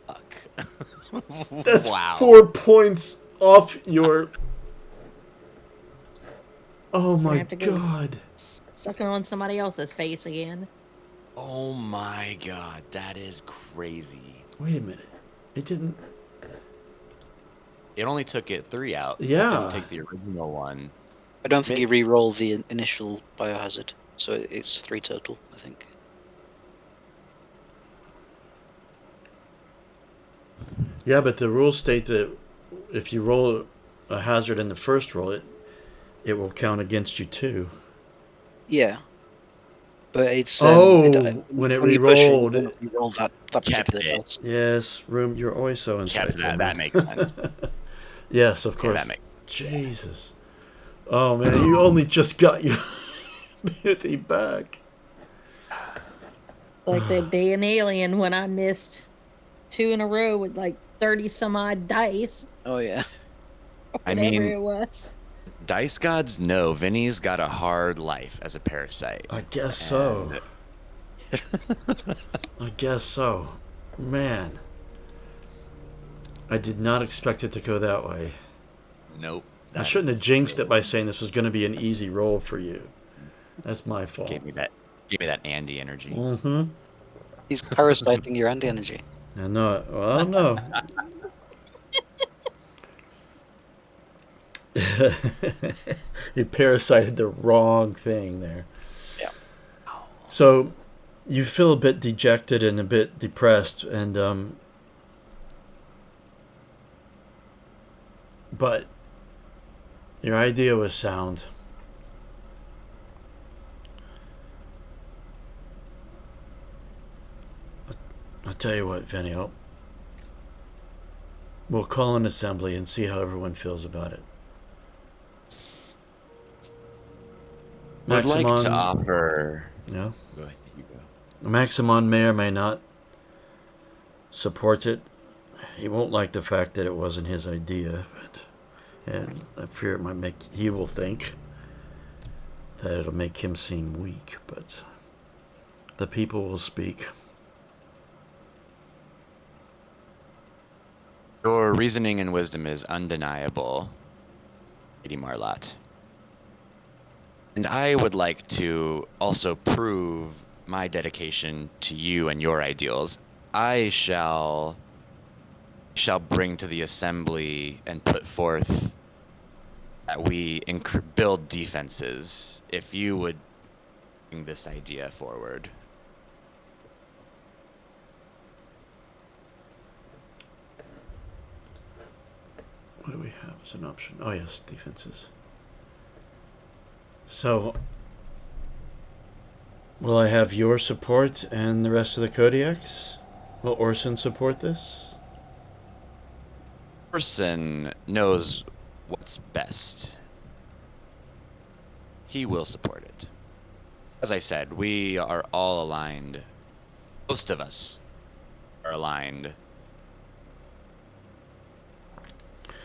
fuck. That's wow. 4 points off your... Oh my God. Sucking on somebody else's face again. Oh my God. That is crazy. Wait a minute. It didn't... It only took it 3 out. Yeah. It didn't take the original one. I don't think you re-roll the initial biohazard, so it's 3 total, I think. Yeah, but the rules state that if you roll a hazard in the first roll, it will count against you too. Yeah. But it's... when it re-rolled... You roll that particular dice. Yes, you're always so insightful. Kept that. That makes sense. Yes, of course. Yeah, that makes sense. Jesus. Oh, man, you only just got your ability back. Like that day in Alien when I missed 2 in a row with like 30 some odd dice. Oh, yeah. I Whatever mean, it was. Dice gods know Vinny's got a hard life as a parasite. I guess so. I guess so. Man. I did not expect it to go that way. Nope. I shouldn't have jinxed it by saying this was going to be an easy roll for you. That's my fault. Give me that Andy energy. Mm-hmm. He's parasiting your Andy energy. I know it. Well, I don't know. You parasited the wrong thing there. Yeah. So you feel a bit dejected and a bit depressed, and but your idea was sound. tell you what, Vinny. We'll call an assembly and see how everyone feels about it. I'd like to Maximon, offer. yeah, Go ahead, you go. Maximon may or may not support it. He won't like the fact that it wasn't his idea, and I fear he will think that it'll make him seem weak, but the people will speak. Your reasoning and wisdom is undeniable, Lady Marlot. And I would like to also prove my dedication to you and your ideals. I shall bring to the assembly and put forth that we build defenses if you would bring this idea forward. What do we have as an option? Oh yes, defenses. So, will I have your support and the rest of the Kodiaks? Will Orson support this? Person knows what's best. He will support it. As I said, we are all aligned. Most of us are aligned.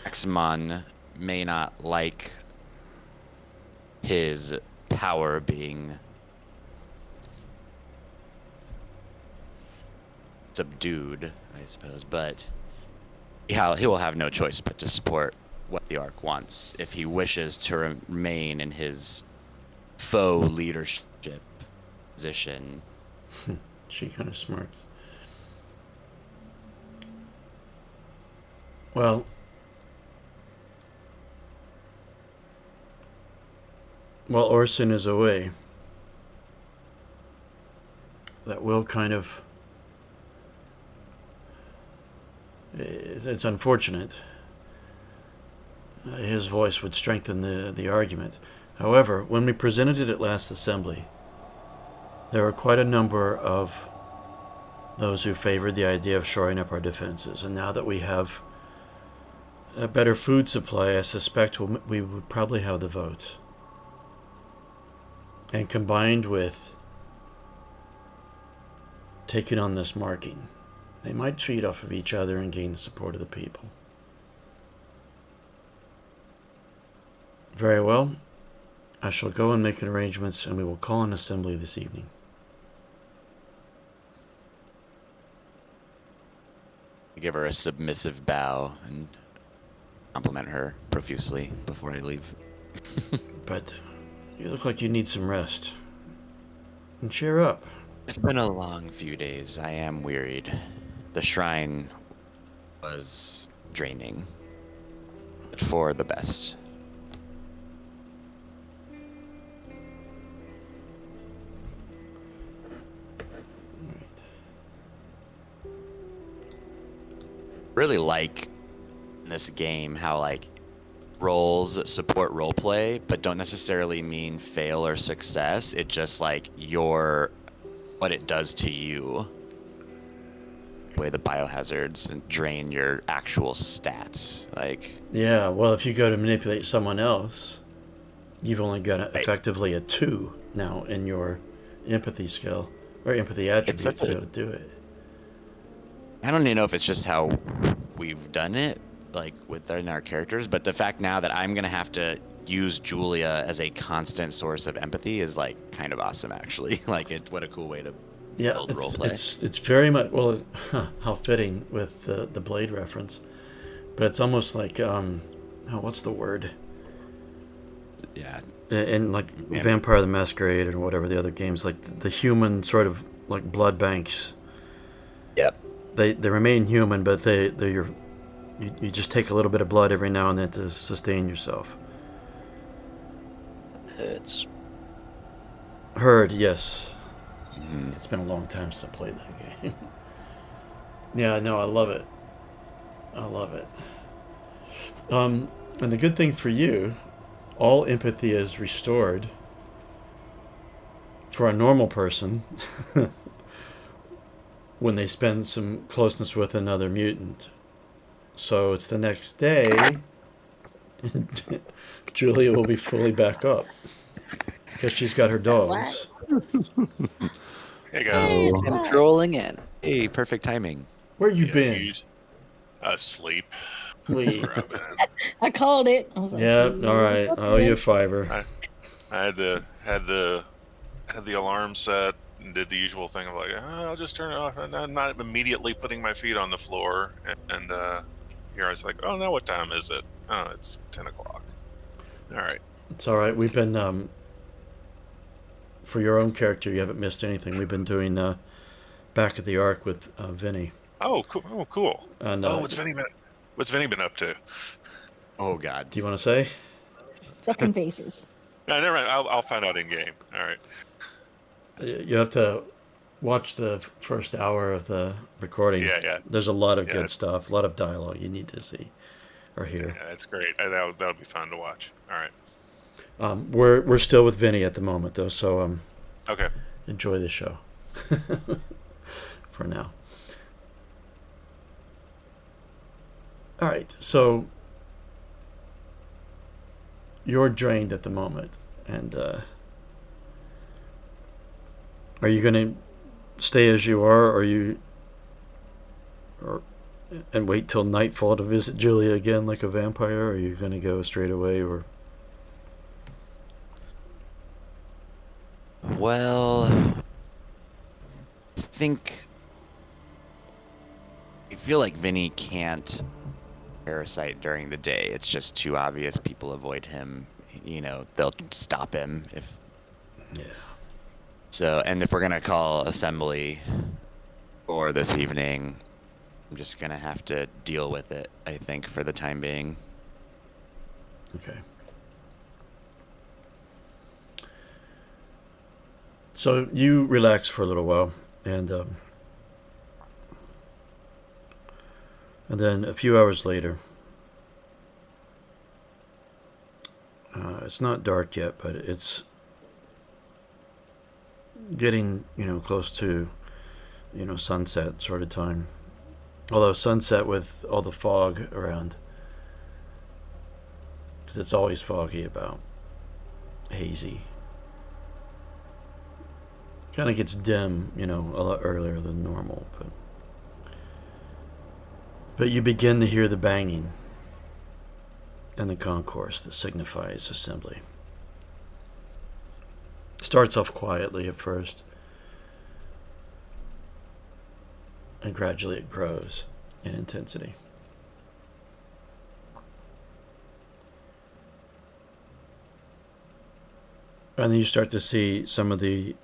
Maximon may not like his power being subdued, I suppose, but he will have no choice but to support what the Ark wants if he wishes to remain in his faux leadership position. She kind of smirks. Well, while Orson is away, that will kind of... It's unfortunate. His voice would strengthen the argument. However, when we presented it at last assembly, there were quite a number of those who favored the idea of shoring up our defenses. And now that we have a better food supply, I suspect we would probably have the votes. And combined with taking on this marking, they might feed off of each other and gain the support of the people. Very well. I shall go and make arrangements, and we will call an assembly this evening. I give her a submissive bow and compliment her profusely before I leave. But you look like you need some rest. And cheer up. It's been a long few days. I am wearied. The shrine was draining, but for the best. Really like in this game how like roles support roleplay, but don't necessarily mean fail or success. It just like what it does to you. Way the biohazards and drain your actual stats. Like, yeah, well, if you go to manipulate someone else, you've only got effectively a 2 now in your empathy skill or empathy attribute to be able to do it. I don't even know if it's just how we've done it, like within our characters, but the fact now that I'm gonna have to use Julia as a constant source of empathy is like kind of awesome, actually. Like, what a cool way to build roleplay. It's very much how fitting with the Blade reference, but it's almost like what's the word? Yeah. And like Vampire the Masquerade or whatever the other games, like the human sort of like blood banks. Yep. They remain human, but you just take a little bit of blood every now and then to sustain yourself. Hurts. Herd, yes. It's been a long time since I played that game. Yeah, no, I love it. I love it. And the good thing for you, all empathy is restored. For a normal person, when they spend some closeness with another mutant. So it's the next day, and Julia will be fully back up because she's got her dogs. Hey guys. Hey, it's I'm Black. crawling in. Hey, perfect timing. Where you Yeah, been? Sleep. Wait. Where I've been. I called it. I was like, Yeah, "Mm, all right. it's up Oh, you a again." fiver. I had the alarm set and did the usual thing of like, I'll just turn it off. And I'm not immediately putting my feet on the floor. And here I was like, oh, now what time is it? Oh, it's 10 o'clock. All right. It's all right. We've been for your own character, you haven't missed anything. We've been doing Back at the Ark with Vinny. Oh, cool. Oh, cool. And What's Vinny been up to? Oh God. do you want to say? Ducking faces. No, never mind. I'll find out in game. All right. You have to watch the first hour of the recording. Yeah. There's a lot of Yeah. good stuff, a lot of dialogue you need to see or hear. Yeah, that's great. That'll be fun to watch. All right. We're still with Vinny at the moment though, so Okay. enjoy the show for now. All right, so you're drained at the moment, and are you going to stay as you are, and wait till nightfall to visit Julia again like a vampire? Or are you going to go straight away, or? Well, I feel like Vinny can't parasite during the day. It's just too obvious. People avoid him. They'll stop him if. Yeah. So, and if we're gonna call assembly for this evening, I'm just gonna have to deal with it, I think, for the time being. Okay. So you relax for a little while, and then a few hours later, it's not dark yet, but it's getting, close to, sunset sort of time. Although sunset with all the fog around, because it's always foggy about, hazy. Kind of gets dim, a lot earlier than normal, but you begin to hear the banging and the concourse that signifies assembly. Starts off quietly at first, and gradually it grows in intensity. And then you start to see some of the...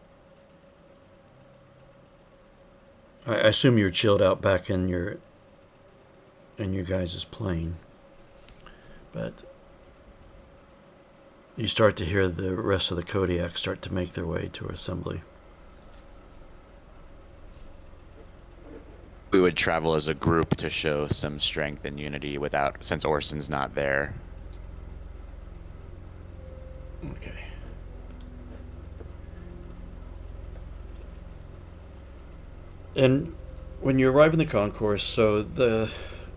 I assume you're chilled out back in your guys' plane. But you start to hear the rest of the Kodiaks start to make their way to assembly. We would travel as a group to show some strength and unity since Orson's not there. Okay. And when you arrive in the concourse, so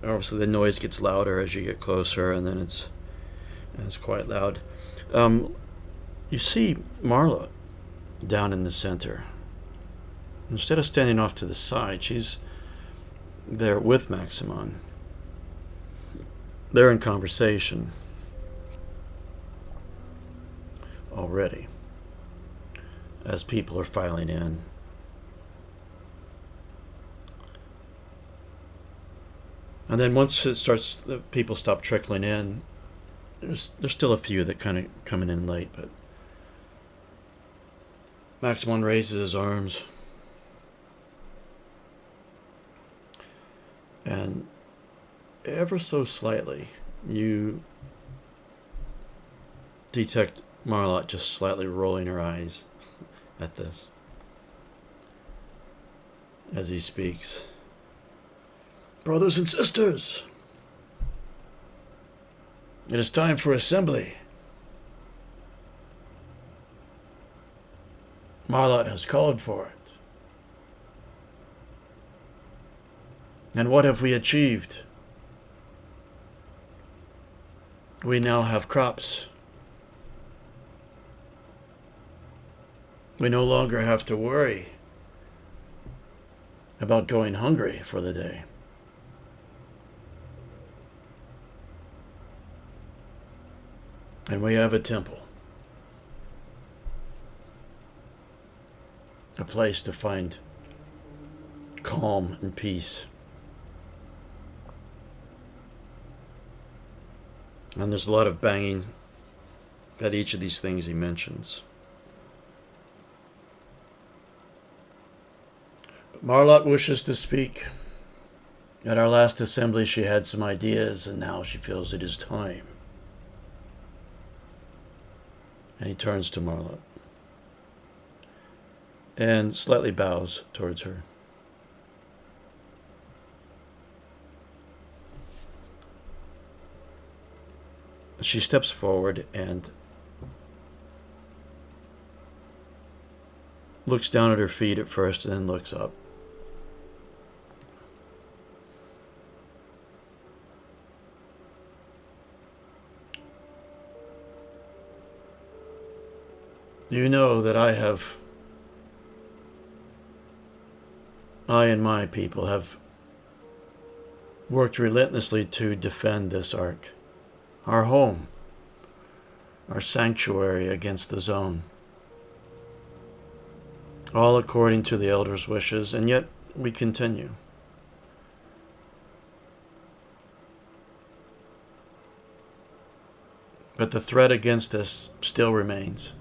obviously the noise gets louder as you get closer, and then it's quite loud. You see Marla down in the center. Instead of standing off to the side, she's there with Maximon. They're in conversation already as people are filing in. And then once the people stop trickling in, there's still a few that kind of coming in late, but Maximon raises his arms, and ever so slightly, you detect Marlot just slightly rolling her eyes at this as he speaks. Brothers and sisters, it is time for assembly. Marlot has called for it. And what have we achieved? We now have crops. We no longer have to worry about going hungry for the day. And we have a temple. A place to find calm and peace. And there's a lot of banging at each of these things he mentions. But Marlot wishes to speak. At our last assembly, she had some ideas, and now she feels it is time. And he turns to Marlot and slightly bows towards her. She steps forward and looks down at her feet at first and then looks up. You know that I and my people have worked relentlessly to defend this ark, our home, our sanctuary against the zone, all according to the elders' wishes, and yet we continue. But the threat against us still remains.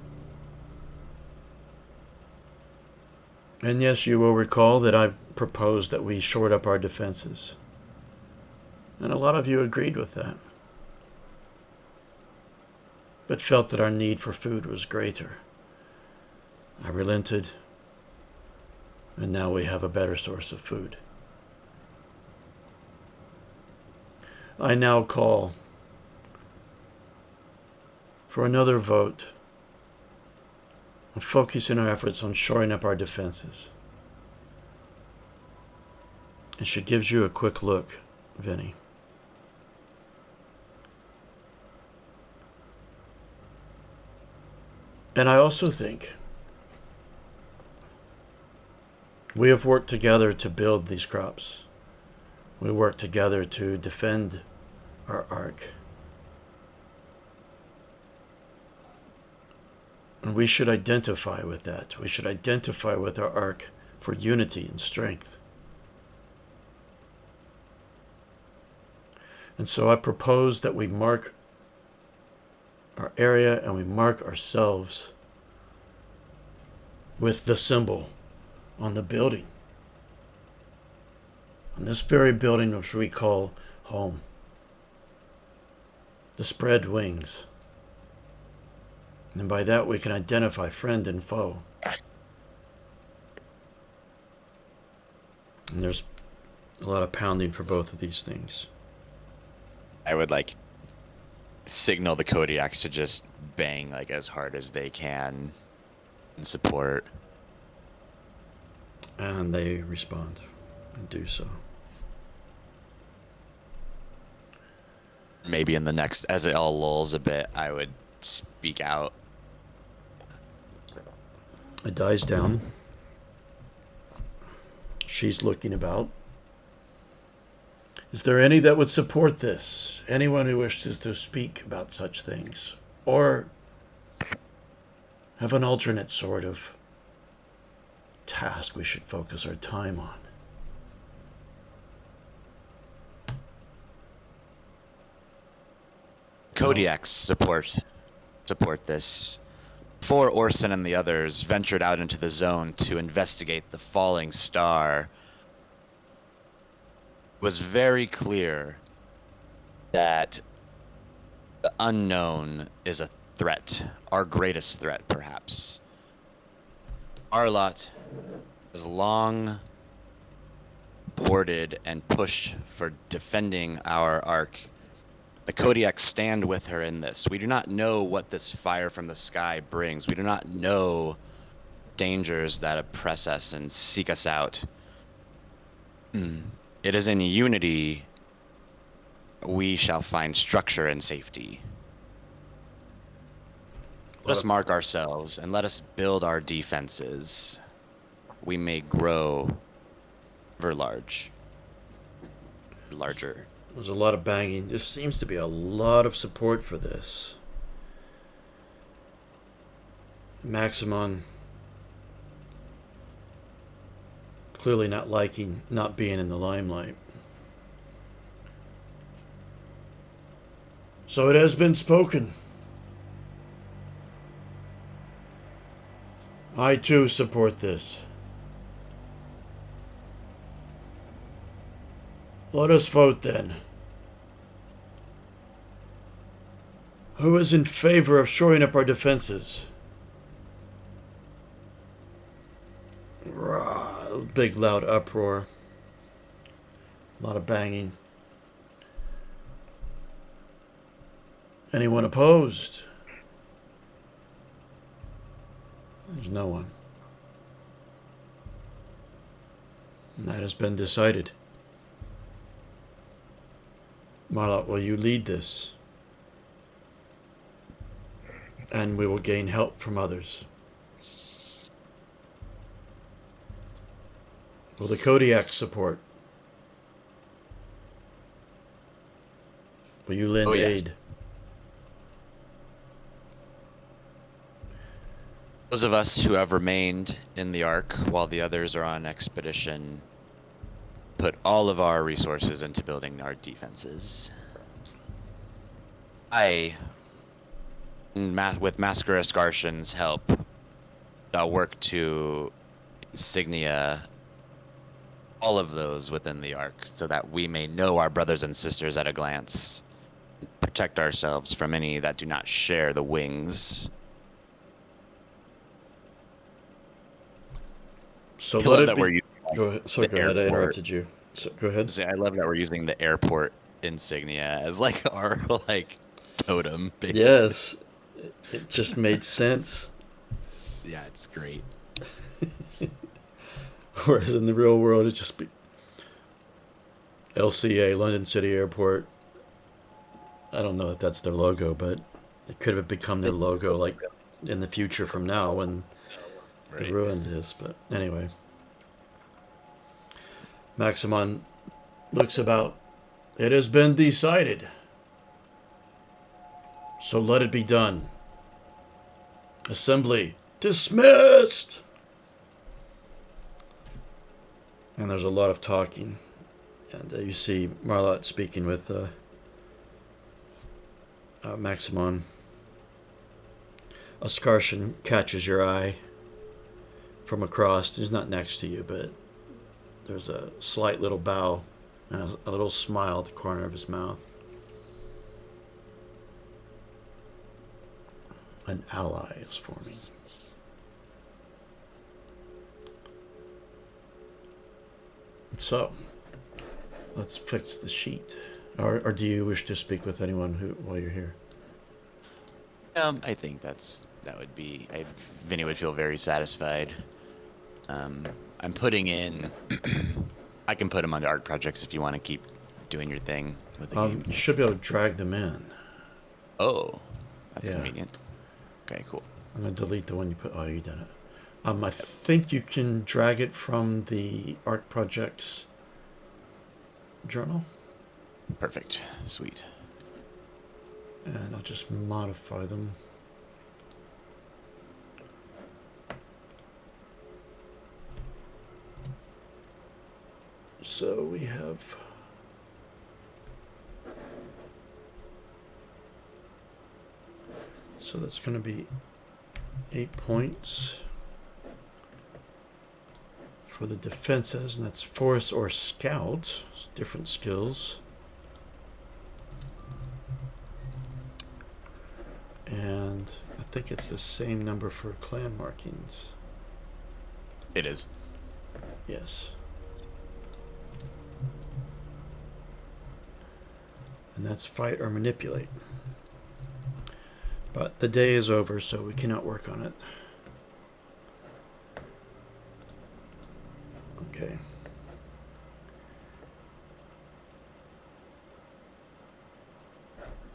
And yes, you will recall that I proposed that we shore up our defenses. And a lot of you agreed with that, but felt that our need for food was greater. I relented, and now we have a better source of food. I now call for another vote and focusing our efforts on shoring up our defenses. And she gives you a quick look, Vinny. And I also think we have worked together to build these crops. We work together to defend our ark. And we should identify with that. We should identify with our ark for unity and strength. And so I propose that we mark our area and we mark ourselves with the symbol on the building. On this very building which we call home. The spread wings. And by that we can identify friend and foe. And there's a lot of pounding for both of these things. I would signal the Kodiaks to just bang as hard as they can in support. And they respond and do so. Maybe in the next, as it all lulls a bit, I would speak out. It dies down. She's looking about. Is there any that would support this? Anyone who wishes to speak about such things? Or have an alternate sort of task we should focus our time on? Kodiaks support this. Before Orson and the others ventured out into the zone to investigate the falling star, it was very clear that the unknown is a threat, our greatest threat, perhaps. Arlot has long supported and pushed for defending our ark. The Kodiaks stand with her in this. We do not know what this fire from the sky brings. We do not know dangers that oppress us and seek us out. It is in unity we shall find structure and safety. Let us mark ourselves and let us build our defenses. We may grow ever larger. There's a lot of banging. There seems to be a lot of support for this. Maximon clearly not liking not being in the limelight. So it has been spoken. I too support this. Let us vote then. Who is in favor of shoring up our defenses? Rah, big loud uproar. A lot of banging. Anyone opposed? There's no one. And that has been decided. Marlot, will you lead this? And we will gain help from others. Will the Kodiak support? Will you lend yes. aid? Those of us who have remained in the Ark while the others are on expedition put all of our resources into building our defenses. I, with Massacre Escartian's help, I'll work to insignia all of those within the Ark so that we may know our brothers and sisters at a glance, protect ourselves from any that do not share the wings. So I let love it that be. we're using Go ahead. Sorry, the go ahead. I airport. interrupted you. So, go ahead. I love that we're using the airport insignia as like our like totem, basically. Yes, it just made sense. Yeah, it's great. Whereas in the real world, it'd just be LCA, London City Airport. I don't know if that's their logo, but it could have become their logo like in the future from now when the ruined is. But anyway, Maximon looks about. It has been decided. So let it be done. Assembly dismissed. And there's a lot of talking. And you see Marlot speaking with Maximon. Escartian catches your eye from across. He's not next to you, but there's a slight little bow and a little smile at the corner of his mouth. An ally is forming. So, let's fix the sheet. Or do you wish to speak with anyone while you're here? I think that would be. Vinny would feel very satisfied. I'm putting in. I can put him under art projects if you want to keep doing your thing with the game. You should be able to drag them in. Oh, that's Yeah. convenient. Okay, cool. I'm gonna delete the one you put. Oh, you did it. I think you can drag it from the art projects journal, Perfect. Sweet. and I'll just modify them. So we have so that's going to be 8 points for the defenses, and that's force or scout. It's different skills. And I think it's the same number for clan markings. It is. Yes. And that's fight or manipulate. But the day is over, so we cannot work on it. Okay.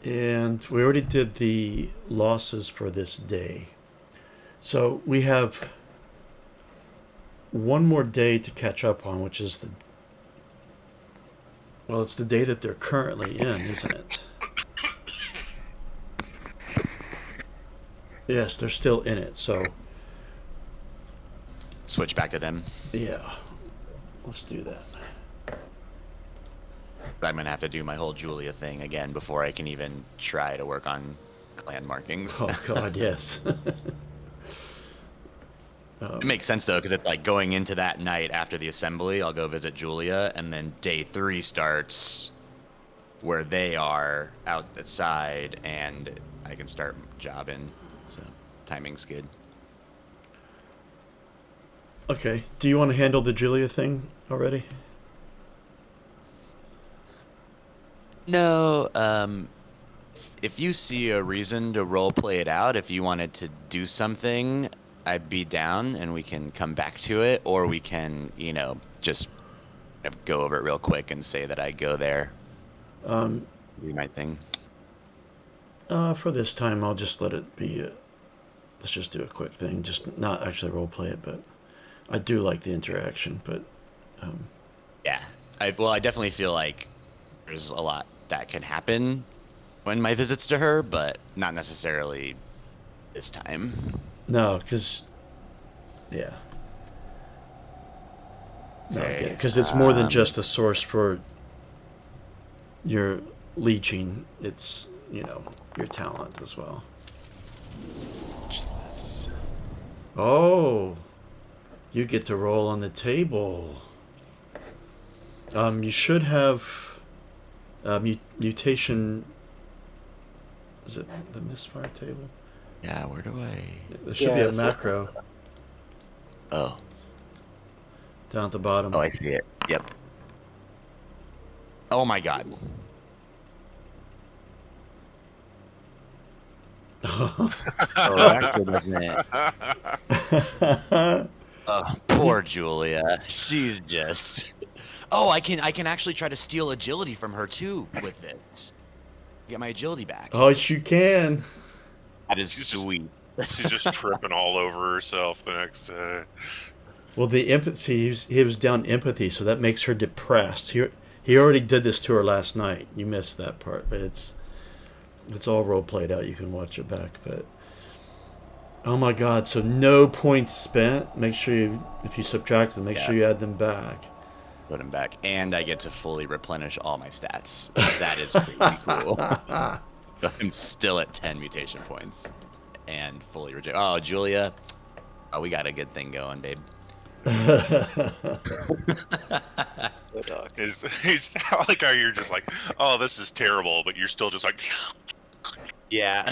And we already did the losses for this day. So we have one more day to catch up on, which is it's the day that they're currently in, isn't it? Yes, they're still in it. So Switch back to them. yeah, let's do that. I'm gonna have to do my whole Julia thing again before I can even try to work on clan markings. Oh God, yes. It makes sense though, because it's like going into that night after the assembly, I'll go visit Julia, and then day 3 starts where they are outside, and I can start jobbing. So timing's good. Okay. Do you want to handle the Julia thing already? No, if you see a reason to role play it out, if you wanted to do something, I'd be down and we can come back to it, or we can, just go over it real quick and say that I go there. Do my thing. For this time, I'll just let it be. Let's just do a quick thing. Just not actually role play it, but I do like the interaction. But Yeah, I definitely feel like there's a lot that can happen when my visits to her, but not necessarily this time. no, because yeah, no, I get it. Because it's more than just a source for your leeching. It's your talent as well. Jesus. Oh, you get to roll on the table. You should have mutation. Is it the misfire table? Yeah, where do I? There should be a Yeah, macro Oh, down at the bottom. I see it. Yep. Oh my God. Oh, that good, wasn't it? Oh, poor Julia. She's just. Oh, I can actually try to steal agility from her too with this. Get my agility back. Oh, you can. That is She's- sweet. She's just tripping all over herself the next day. Well, the empathy, he was down empathy, so that makes her depressed. He already did this to her last night. You missed that part, but it's all role played out. You can watch it back, but oh my God! So no points spent. Make sure if you subtract them, make sure you add them back. Put him back, and I get to fully replenish all my stats. That is pretty cool. I'm still at 10 mutation points, and fully reject. Oh, Julia, we got a good thing going, babe. Good dog. He's I like how you're just like, oh, this is terrible, but you're still just like, Yeah.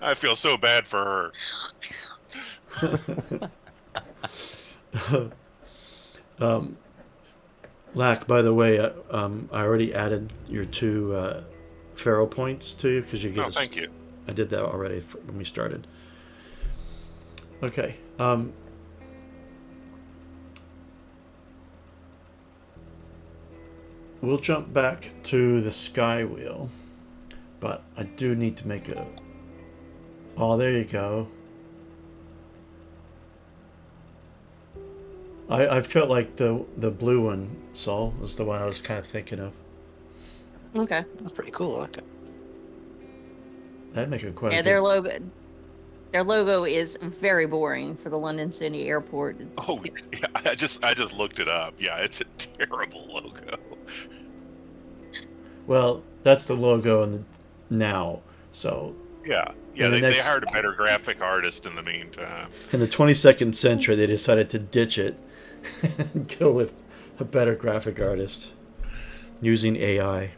I feel so bad for her. Lack, by the way, I already added your 2 Pharaoh points to you because you get. Oh, thank you. I did that already when we started. Okay. We'll jump back to the sky wheel, but I do need to make a. Oh, there you go. I felt like the blue one, Saul, was the one I was kind of thinking of. Okay. That's pretty cool. I like it. That'd make it quite. Yeah, a their good... logo is very boring for the London City Airport. It's, Oh, yeah, I just looked it up. Yeah, it's a terrible logo. Well, that's the logo in the now. So Yeah, In the they next- hired a better graphic artist in the meantime. in the 22nd century, they decided to ditch it and go with a better graphic artist using AI.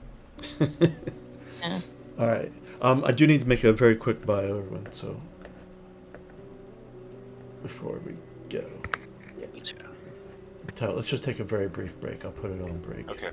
yeah. All right. I do need to make a very quick bio, everyone. So before we go, Yeah, me too. let's just take a very brief break. I'll put it on break. Okay.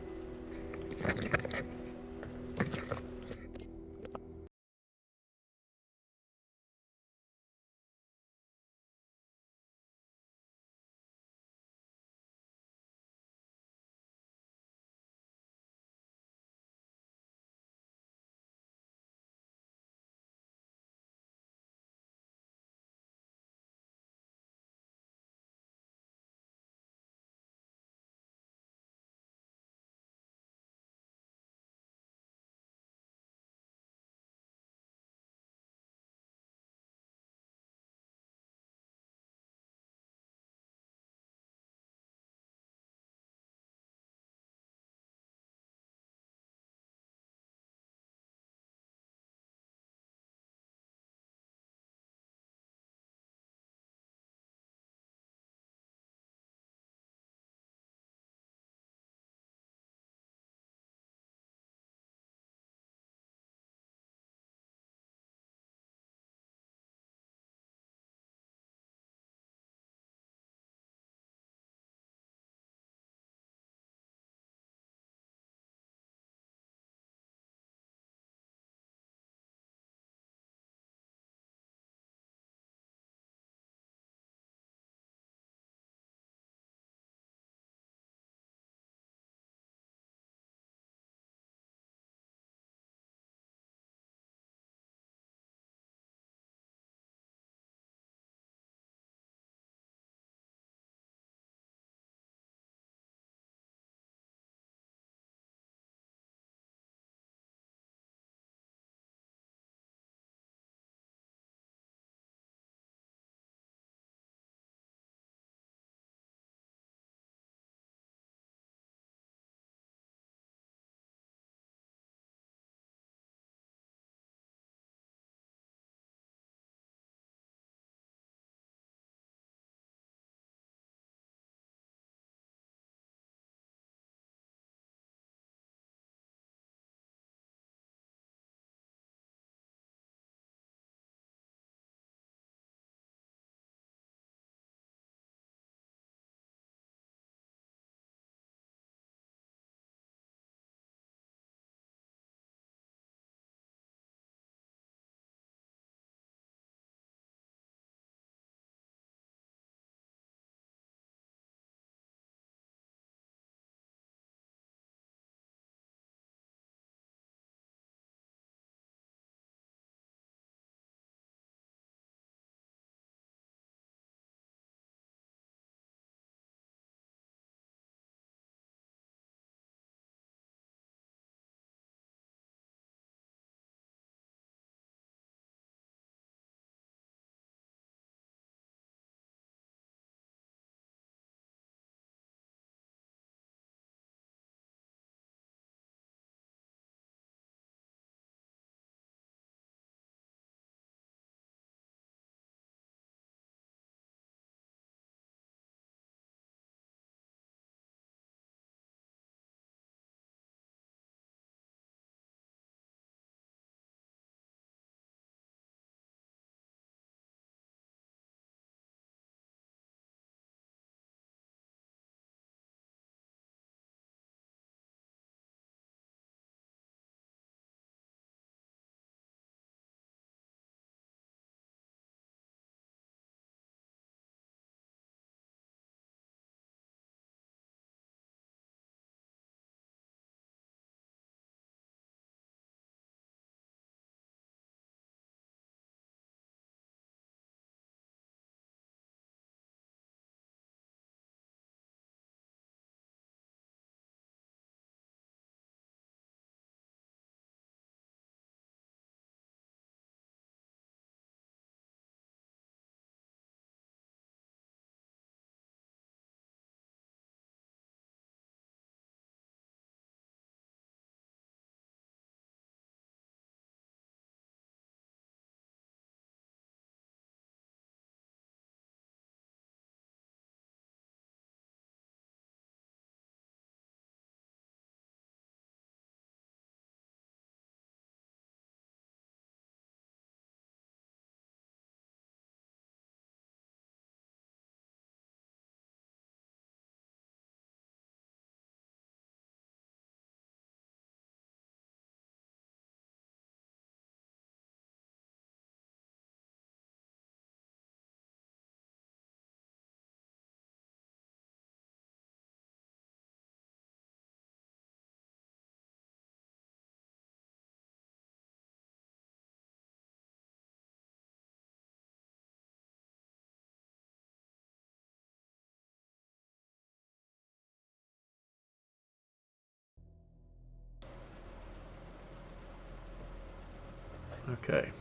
Okay.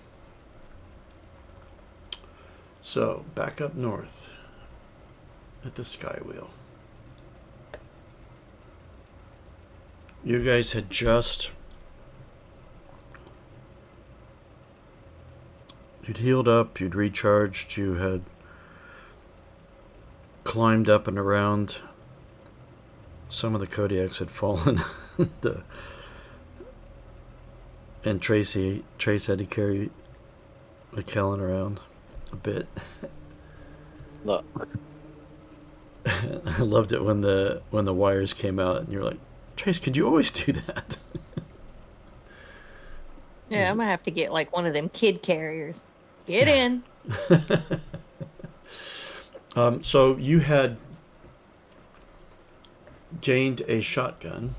So, back up north at the Skywheel. You guys had just... You'd healed up, you'd recharged, you had climbed up and around. Some of the Kodiaks had fallen. And Trace had to carry McKellen around a bit. Look, I loved it when the wires came out and you're like, Trace, could you always do that? Yeah, I'm gonna have to get like one of them kid carriers. Get in. So you had gained a shotgun.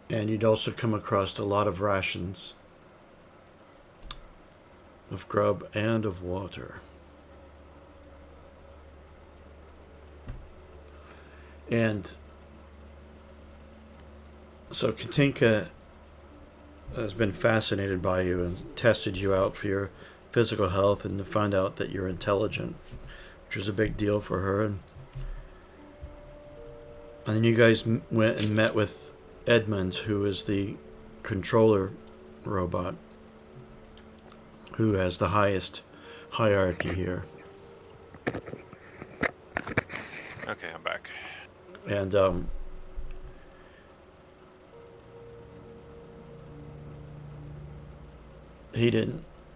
And you'd also come across a lot of rations of grub and of water. And so Katinka has been fascinated by you and tested you out for your physical health and to find out that you're intelligent, which was a big deal for her. And then you guys went and met with Edmund, who is the controller robot, who has the highest hierarchy here. Okay, I'm back. And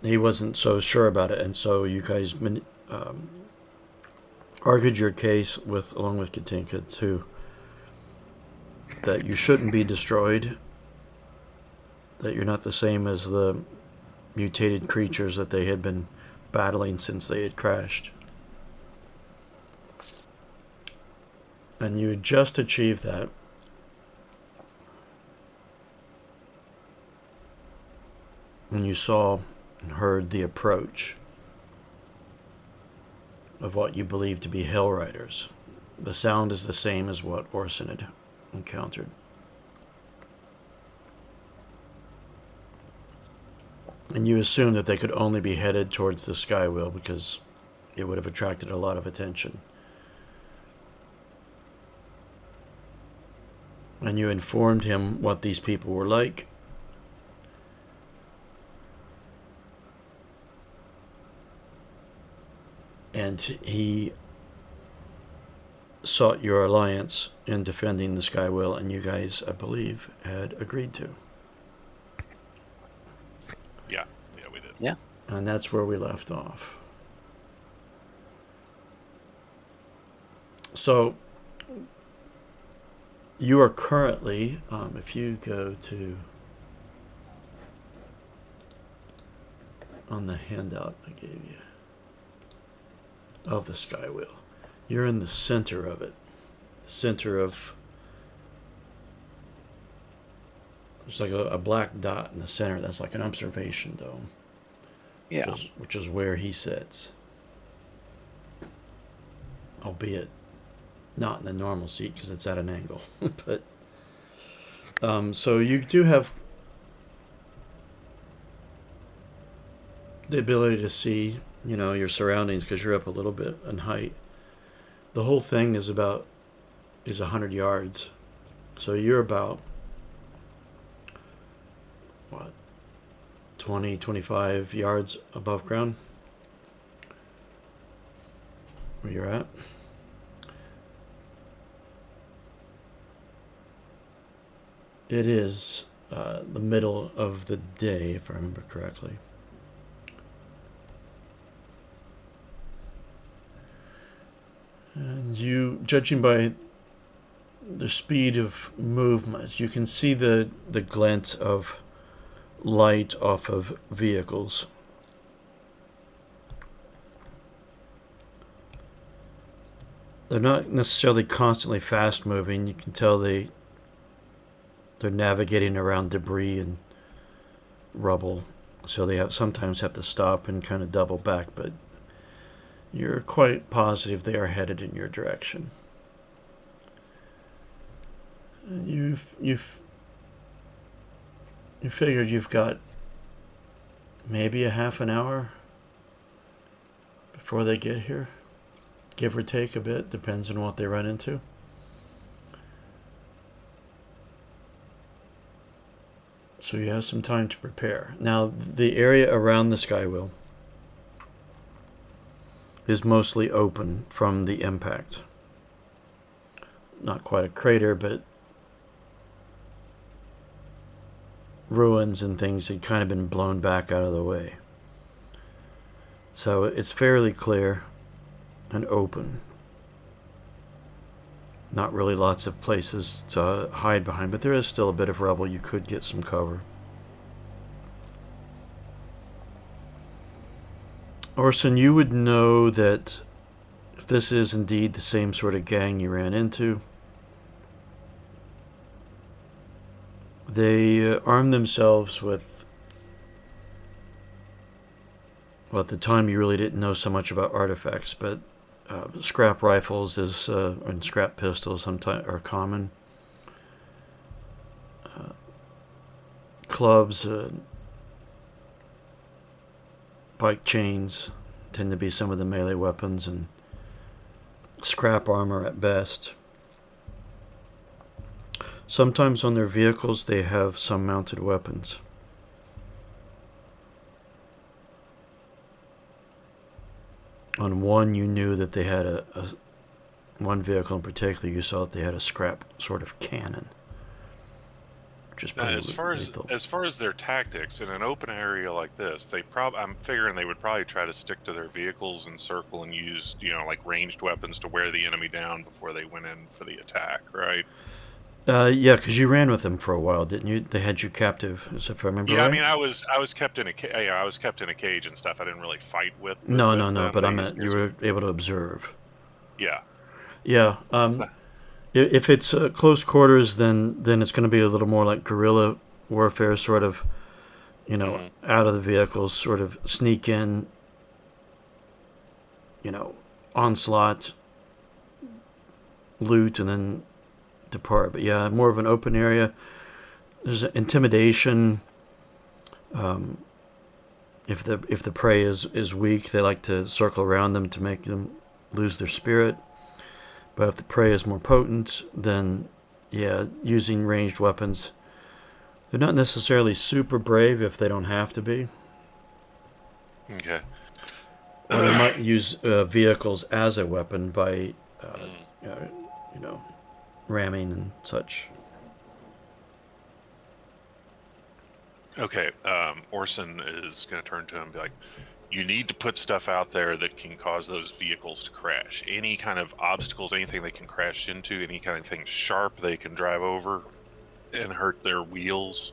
he wasn't so sure about it, and so you guys argued your case along with Katinka too, that you shouldn't be destroyed, that you're not the same as the mutated creatures that they had been battling since they had crashed. And you had just achieved that. When you saw and heard the approach of what you believe to be Hell Riders. The sound is the same as what Orson had encountered. And you assumed that they could only be headed towards the Skywheel because it would have attracted a lot of attention. And you informed him what these people were like. And he sought your alliance in defending the Skywheel, and you guys, I believe, had agreed to. Yeah, we did. yeah. And that's where we left off. So, you are currently, if you go to, on the handout I gave you, of the Skywheel, you're in the center of it. The center of, there's like a black dot in the center. That's like an observation dome. Yeah. Which is where he sits. Albeit not in the normal seat because it's at an angle. But so you do have the ability to see, your surroundings because you're up a little bit in height. The whole thing is 100 yards. So you're about, 20, 25 yards above ground where you're at. It is the middle of the day, if I remember correctly. And you, judging by the speed of movement, you can see the glint of light off of vehicles. They're not necessarily constantly fast moving. You can tell they're navigating around debris and rubble, so they sometimes have to stop and kind of double back, but you're quite positive they are headed in your direction. You figured you've got maybe a half an hour before they get here, give or take a bit, depends on what they run into. So you have some time to prepare. Now, the area around the Skywheel is mostly open from the impact. Not quite a crater, but ruins and things had kind of been blown back out of the way. So it's fairly clear and open. Not really lots of places to hide behind, but there is still a bit of rubble. You could get some cover. Orson, you would know that if this is indeed the same sort of gang you ran into, they armed themselves with, well, at the time you really didn't know so much about artifacts, but scrap rifles and scrap pistols sometimes are common. Clubs, bike chains tend to be some of the melee weapons, and scrap armor at best. Sometimes on their vehicles they have some mounted weapons. On one, you knew that they had one vehicle in particular, you saw that they had a scrap sort of cannon. Which is pretty lethal. As far as their tactics in an open area like this, I'm figuring they would probably try to stick to their vehicles and circle and use, like ranged weapons to wear the enemy down before they went in for the attack, right? Yeah, because you ran with them for a while, didn't you? They had you captive, as if I remember right. Yeah, I mean, I was kept in a cage and stuff. I didn't really fight with. No, them. but I meant you were able to observe. Yeah. Yeah. If it's close quarters, then it's going to be a little more like guerrilla warfare, sort of, out of the vehicles, sort of sneak in, onslaught, loot, and then depart. But yeah, more of an open area. There's intimidation. If the prey is weak, they like to circle around them to make them lose their spirit. But if the prey is more potent, then yeah, using ranged weapons. They're not necessarily super brave if they don't have to be. Okay. Or they might use vehicles as a weapon by, ramming and such. Okay, Orson is going to turn to him and be like, you need to put stuff out there that can cause those vehicles to crash. Any kind of obstacles, anything they can crash into, any kind of thing sharp they can drive over and hurt their wheels.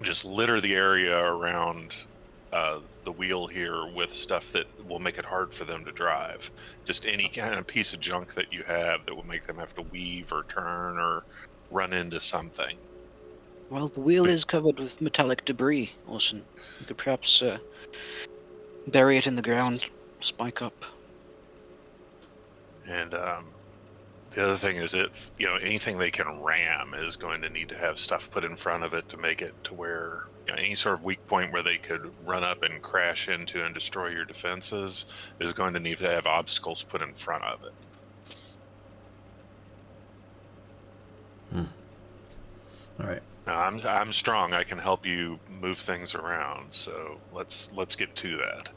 Just litter the area around the wheel here with stuff that will make it hard for them to drive. Just any kind of piece of junk that you have that will make them have to weave or turn or run into something. Well, the wheel is covered with metallic debris, Orson. You could perhaps bury it in the ground, spike up. And the other thing is that, anything they can ram is going to need to have stuff put in front of it to make it to where, any sort of weak point where they could run up and crash into and destroy your defenses is going to need to have obstacles put in front of it. All right. Now, I'm strong. I can help you move things around. So let's get to that.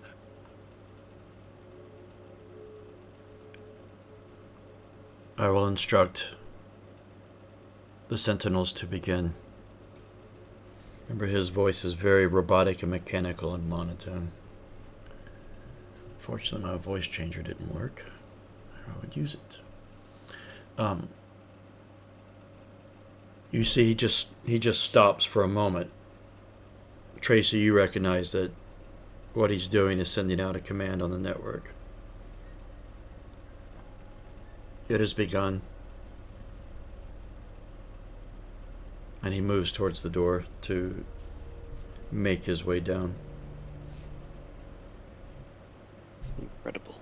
I will instruct the sentinels to begin. Remember, his voice is very robotic and mechanical and monotone. Fortunately, my voice changer didn't work. I would use it. You see, he just stops for a moment. Tracy, you recognize that what he's doing is sending out a command on the network. It has begun. And he moves towards the door to make his way down. Incredible.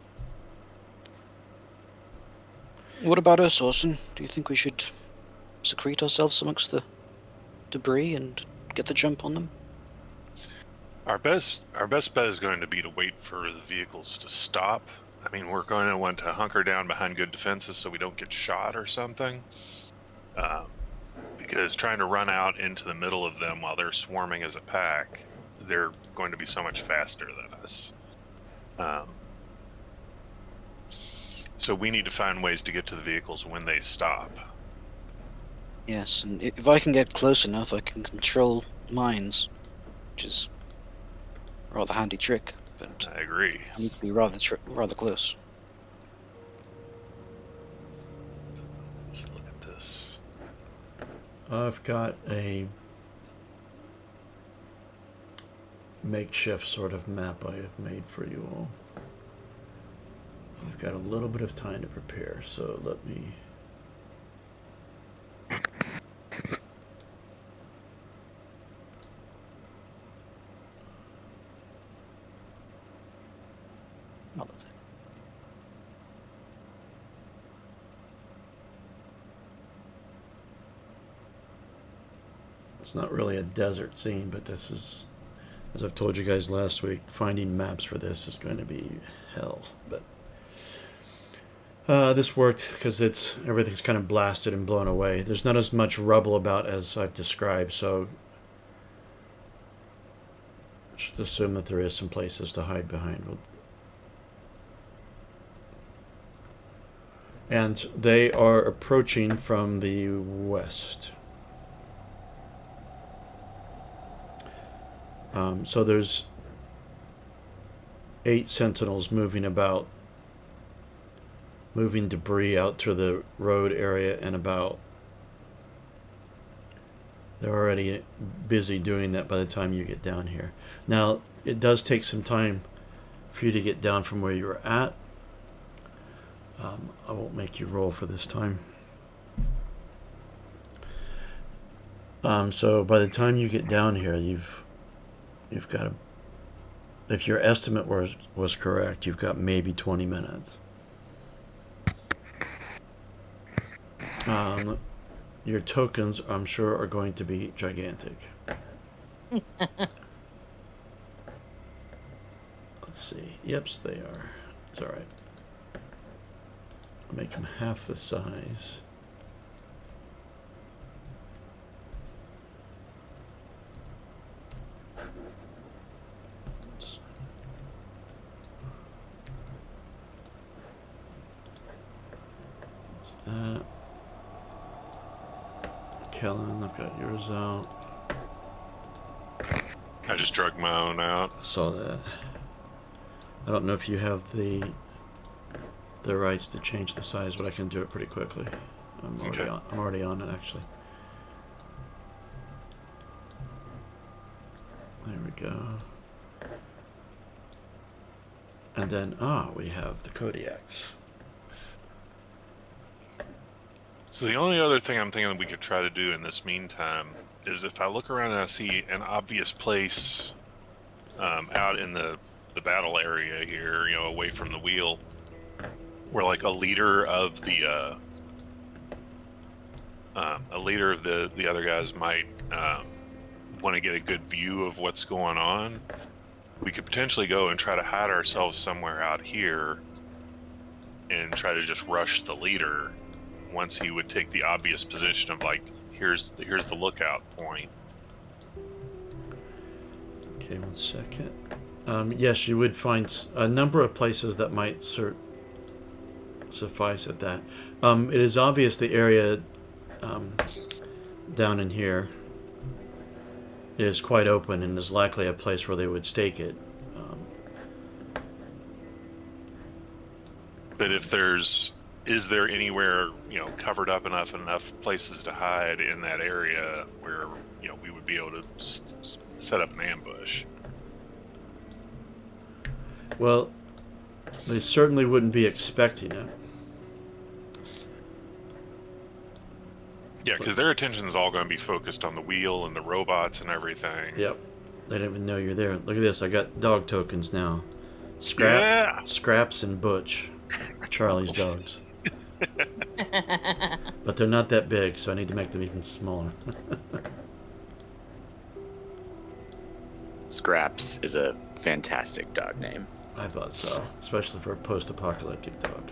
What about us, Orson? Do you think we should secrete ourselves amongst the debris and get the jump on them? Our best bet is going to be to wait for the vehicles to stop. I mean, we're going to want to hunker down behind good defenses so we don't get shot or something. Because trying to run out into the middle of them while they're swarming as a pack, they're going to be so much faster than us. So we need to find ways to get to the vehicles when they stop. Yes, and if I can get close enough, I can control mines, which is a rather handy trick, but I agree. I need to be rather close. Let's look at this. I've got a makeshift sort of map I have made for you all. I've got a little bit of time to prepare, so let me... It's not really a desert scene, but this is, as I've told you guys last week, finding maps for this is going to be hell. But this worked because everything's kind of blasted and blown away. There's not as much rubble about as I've described, so just assume that there is some places to hide behind. And they are approaching from the west. So there's 8 sentinels moving about, moving debris out to the road area and about. They're already busy doing that by the time you get down here. Now, it does take some time for you to get down from where you're at. I won't make you roll for this time. So by the time you get down here, you've got a, if your estimate was correct, you've got maybe 20 minutes. Your tokens, I'm sure, are going to be gigantic. Let's see. Yeps, they are. It's all right. I'll make them half the size. That. Kellen, I've got yours out. I just drug my own out. I saw that. I don't know if you have the rights to change the size, but I can do it pretty quickly. I'm already on it, actually. There we go. And then, we have the Kodiaks. So the only other thing I'm thinking we could try to do in this meantime is if I look around and I see an obvious place out in the battle area here, away from the wheel, where like a leader of the other guys might want to get a good view of what's going on, we could potentially go and try to hide ourselves somewhere out here and try to just rush the leader once he would take the obvious position of like, here's the lookout point. Okay, 1 second. Yes, you would find a number of places that might suffice at that. It is obvious the area down in here is quite open and is likely a place where they would stake it. But is there anywhere, covered up enough places to hide in that area where, we would be able to set up an ambush? Well, they certainly wouldn't be expecting it. Yeah, because their attention is all going to be focused on the wheel and the robots and everything. Yep. They don't even know you're there. Look at this. I got dog tokens now. Yeah. Scraps and Butch. Charlie's dogs. But they're not that big, so I need to make them even smaller. Scraps is a fantastic dog name. I thought so, especially for a post-apocalyptic dog.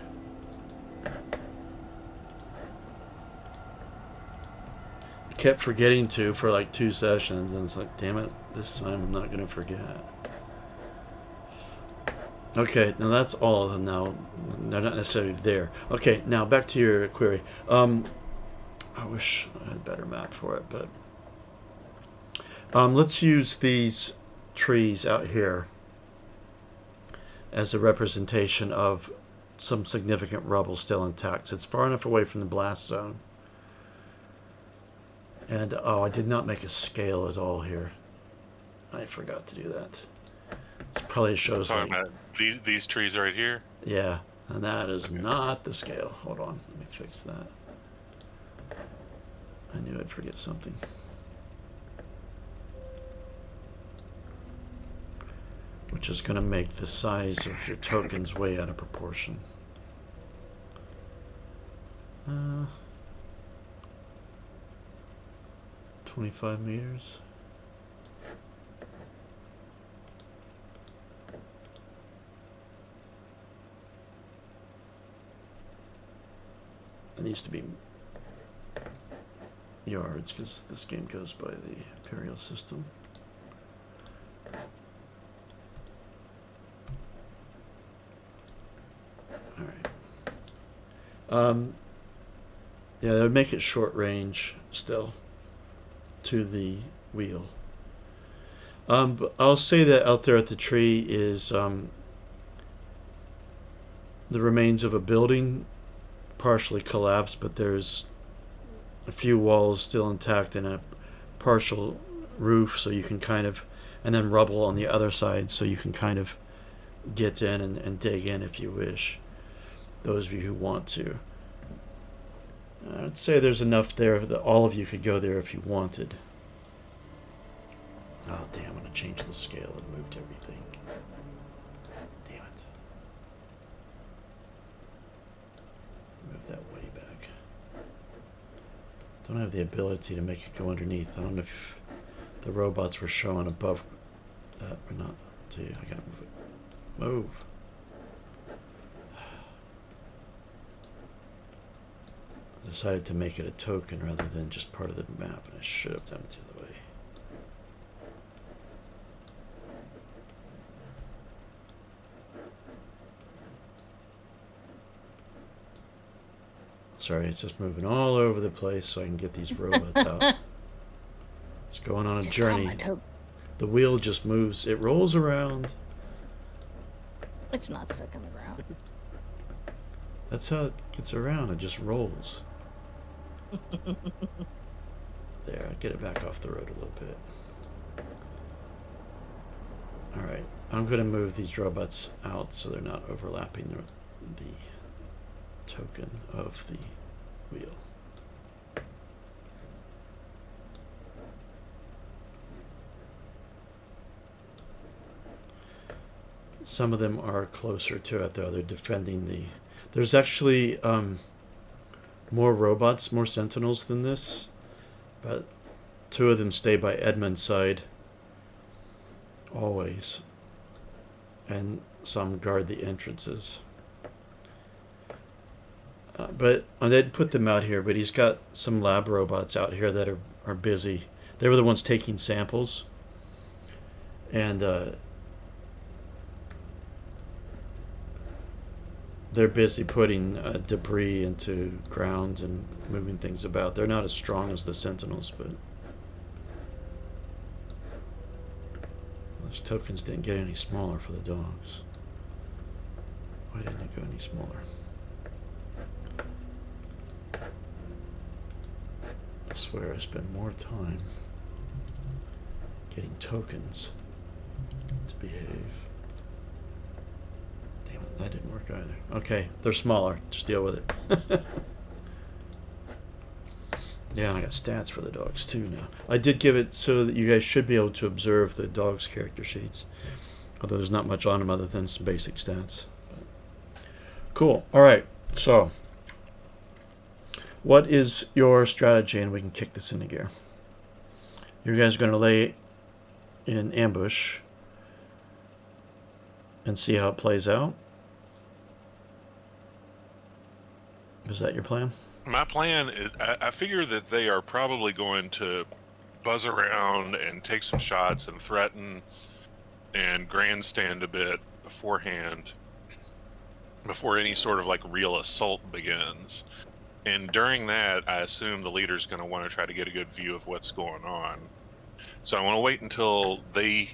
I kept forgetting to for like 2 sessions, and it's like, damn it, this time I'm not going to forget. Okay, now that's all of them now. They're not necessarily there. Okay, now back to your query. I wish I had a better map for it, but let's use these trees out here as a representation of some significant rubble still intact. So it's far enough away from the blast zone. And, oh, I did not make a scale at all here. I forgot to do that. This probably shows Talking like, about these trees right here. yeah, and that is not the scale. Hold on, let me fix that. I knew I'd forget something. Which is going to make the size of your tokens way out of proportion. 25 meters. It needs to be yards because this game goes by the imperial system. All right. Yeah, that would make it short range still to the wheel. But I'll say that out there at the tree is the remains of a building partially collapsed, but there's a few walls still intact and a partial roof, so you can kind of, and then rubble on the other side, so you can kind of get in and dig in if you wish. Those of you who want to. I'd say there's enough there that all of you could go there if you wanted. Oh, damn, I'm going to change the scale. It moved everything. Damn it. Move that way back. Don't have the ability to make it go underneath. I don't know if the robots were showing above that or not. To you. I gotta move it. Move. I decided to make it a token rather than just part of the map, and I should have done it the other way. Sorry, it's just moving all over the place so I can get these robots out. It's going on a journey. The wheel just moves. It rolls around. It's not stuck in the ground. That's how it gets around. It just rolls. There, I'll get it back off the road a little bit. Alright, I'm going to move these robots out so they're not overlapping the token of the wheel. Some of them are closer to it, though. They're defending the... There's actually more robots, more sentinels than this, but 2 of them stay by Edmund's side always, and some guard the entrances. But I didn't put them out here, but he's got some lab robots out here that are busy. They were the ones taking samples, and they're busy putting debris into ground and moving things about. They're not as strong as the sentinels, but those tokens didn't get any smaller for the dogs. Why didn't it go any smaller? I swear I spend more time getting tokens to behave. Damn it, that didn't work either. Okay, they're smaller. Just deal with it. Yeah, and I got stats for the dogs too now. I did give it so that you guys should be able to observe the dog's character sheets. Although there's not much on them other than some basic stats. Cool. All right, so What is your strategy? And we can kick this into gear. You guys are going to lay in ambush and see how it plays out. Is that your plan? My plan is I figure that they are probably going to buzz around and take some shots and threaten and grandstand a bit beforehand, before any sort of like real assault begins. And during that, I assume the leader's going to want to try to get a good view of what's going on. So I want to wait until they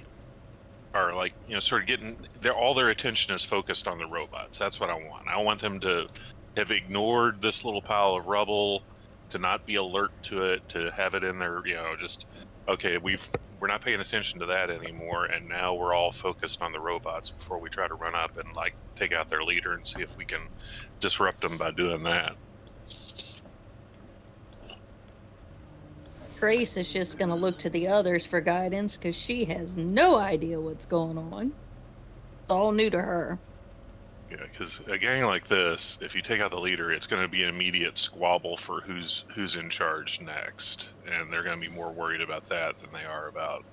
are like, sort of getting all their attention is focused on the robots. That's what I want. I want them to have ignored this little pile of rubble, to not be alert to it, to have it in their, just, okay, we're not paying attention to that anymore, and now we're all focused on the robots before we try to run up and like take out their leader and see if we can disrupt them by doing that. Grace is just going to look to the others for guidance because she has no idea what's going on. It's all new to her. Yeah, because a gang like this, if you take out the leader, it's going to be an immediate squabble for who's in charge next, and they're going to be more worried about that than they are about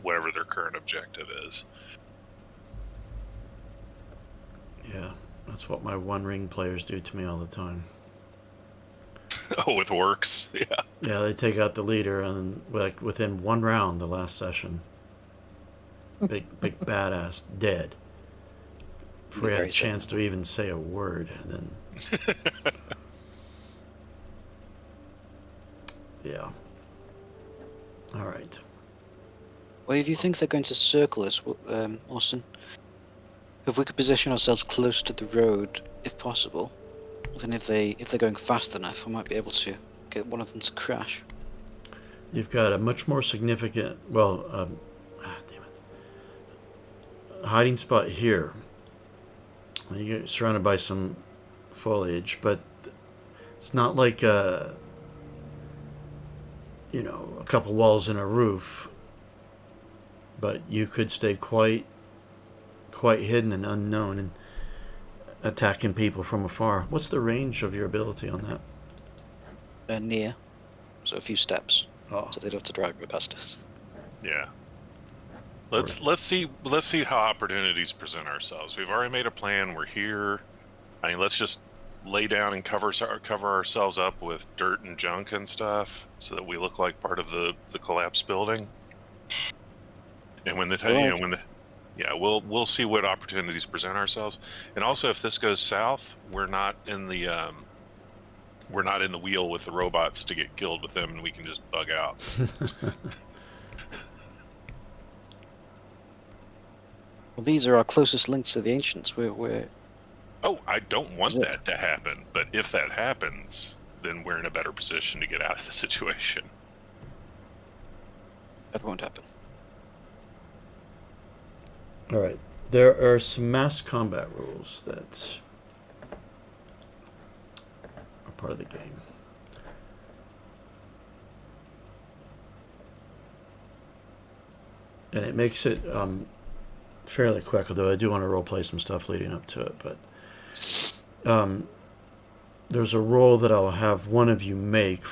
whatever their current objective is. Yeah, that's what my One Ring players do to me all the time. Oh, with works, yeah. Yeah, they take out the leader, and like within one round, the last session, big badass dead. Before he had a chance to even say a word, and then yeah. All right. Well, if you think they're going to circle us, Austin, if we could position ourselves close to the road, if possible, then if they're going fast enough, I might be able to get one of them to crash. You've got a much more significant, damn it, hiding spot here. You're surrounded by some foliage, but it's not like a couple walls and a roof. But you could stay quite hidden and unknown and attacking people from afar. What's the range of your ability on that? Near, so a few steps, Oh, so they'd have to drive right past us. Yeah. Let's see how opportunities present ourselves. We've already made a plan. We're here. I mean, let's just lay down and cover ourselves up with dirt and junk and stuff, so that we look like part of the collapsed building. And when we'll see what opportunities present ourselves. And also, if this goes south, we're not in the wheel with the robots to get killed with them, and we can just bug out. Well, these are our closest links to the ancients. We're Oh, I don't want that to happen, but if that happens, then we're in a better position to get out of the situation. That won't happen. all right. There are some mass combat rules that are part of the game. And it makes it fairly quick, although I do want to roleplay some stuff leading up to it. But there's a roll that I'll have one of you make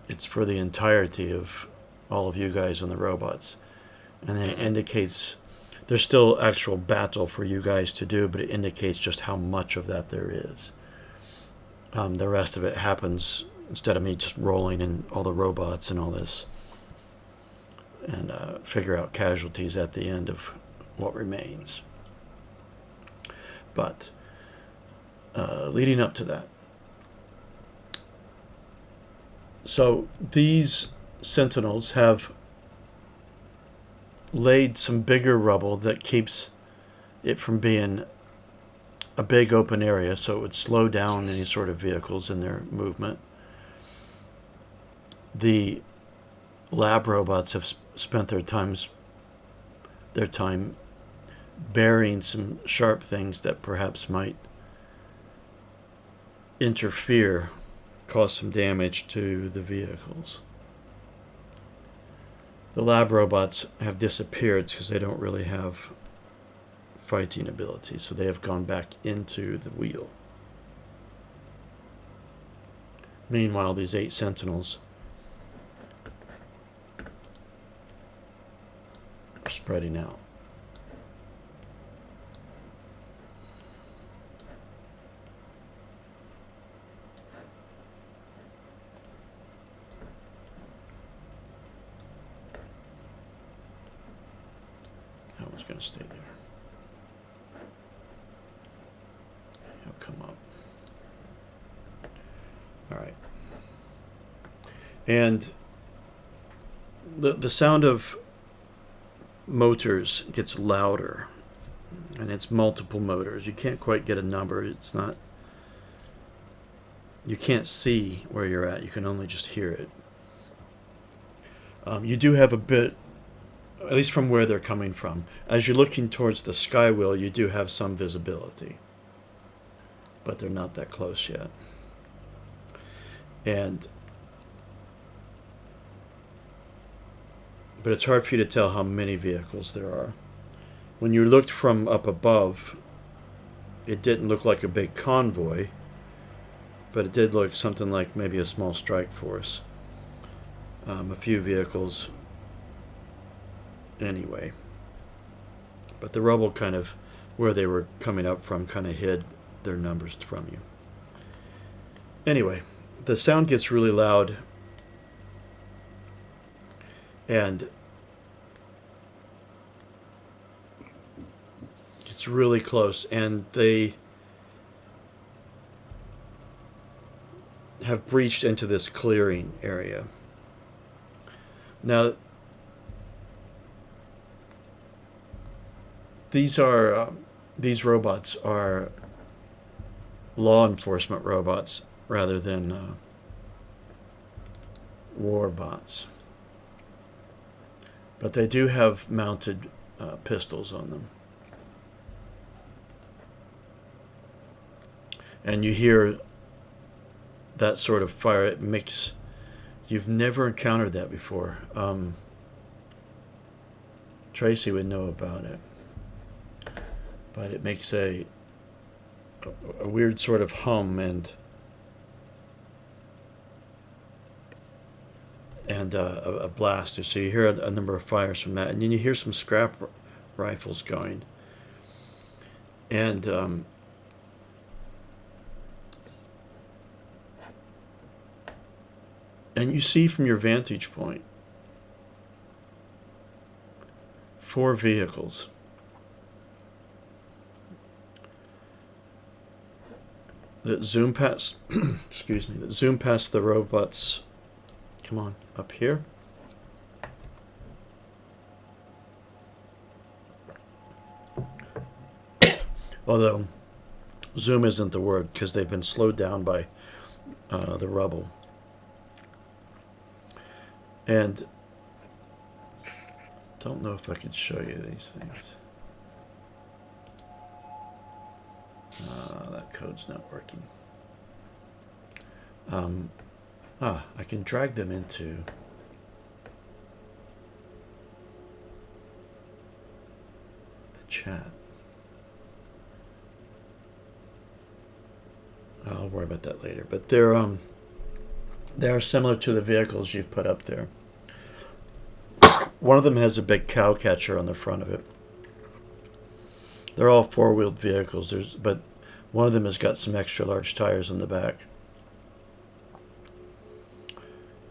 it's for the entirety of all of you guys and the robots. And then it indicates there's still actual battle for you guys to do, but it indicates just how much of that there is. The rest of it happens instead of me just rolling in all the robots and all this, and figure out casualties at the end of what remains. But leading up to that, so these sentinels have laid some bigger rubble that keeps it from being a big open area, so it would slow down any sort of vehicles in their movement. The lab robots have spent their time burying some sharp things that perhaps might interfere, cause some damage to the vehicles. The lab robots have disappeared because they don't really have fighting ability, so they have gone back into the wheel. Meanwhile, these 8 sentinels are spreading out. That one's going to stay there. He'll come up. All right. And the sound of motors gets louder, and it's multiple motors. You can't quite get a number. It's not, you can't see where you're at. You can only just hear it. You do have a bit, at least from where they're coming from. As you're looking towards the sky wheel, you do have some visibility, but they're not that close yet. But it's hard for you to tell how many vehicles there are. When you looked from up above, it didn't look like a big convoy, but it did look something like maybe a small strike force. A few vehicles anyway. But the rubble kind of, where they were coming up from, kind of hid their numbers from you. Anyway, the sound gets really loud, and it's really close, and they have breached into this clearing area. Now, these robots are law enforcement robots rather than war bots. But they do have mounted pistols on them. And you hear that sort of fire. It makes, you've never encountered that before. Tracy would know about it. But it makes a weird sort of hum and a blast. So you hear a number of fires from that, and then you hear some scrap rifles going, and you see from your vantage point 4 vehicles. That zoom past, excuse me, that zoom past the robots. Come on, up here. Although, zoom isn't the word, because they've been slowed down by the rubble. And don't know if I could show you these things. That code's not working. I can drag them into the chat. I'll worry about that later. But they're similar to the vehicles you've put up there. One of them has a big cow catcher on the front of it. They're all 4-wheeled vehicles. But one of them has got some extra large tires on the back.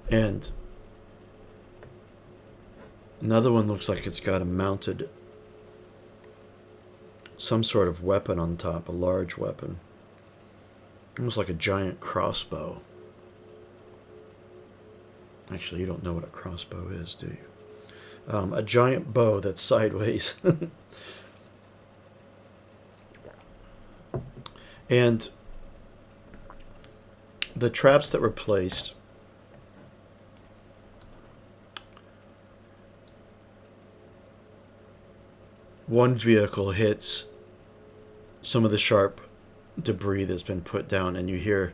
And another one looks like it's got a mounted, some sort of weapon on top, a large weapon. Almost like a giant crossbow. Actually, you don't know what a crossbow is, do you? A giant bow that's sideways. And the traps that were placed, one vehicle hits some of the sharp debris that's been put down, and you hear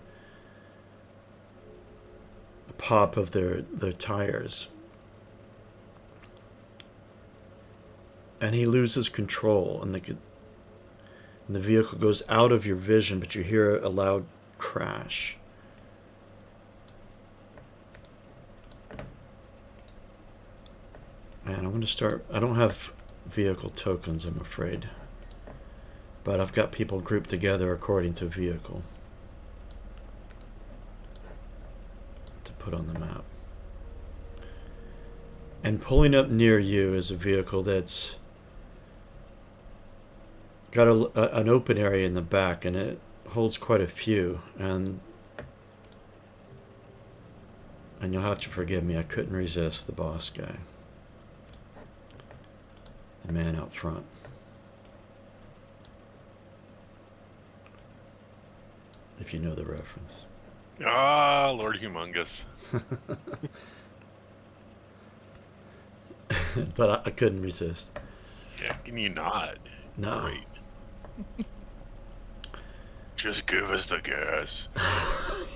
a pop of their tires. And he loses control, and the vehicle goes out of your vision, but you hear a loud crash. And I'm going to start. I don't have vehicle tokens, I'm afraid. But I've got people grouped together according to vehicle to put on the map. And pulling up near you is a vehicle that's got an open area in the back, and it holds quite a few. And you'll have to forgive me, I couldn't resist the boss guy. The man out front. If you know the reference. Ah, Lord Humongous. But I couldn't resist. Yeah, can you not? No. Great. Just give us the gas.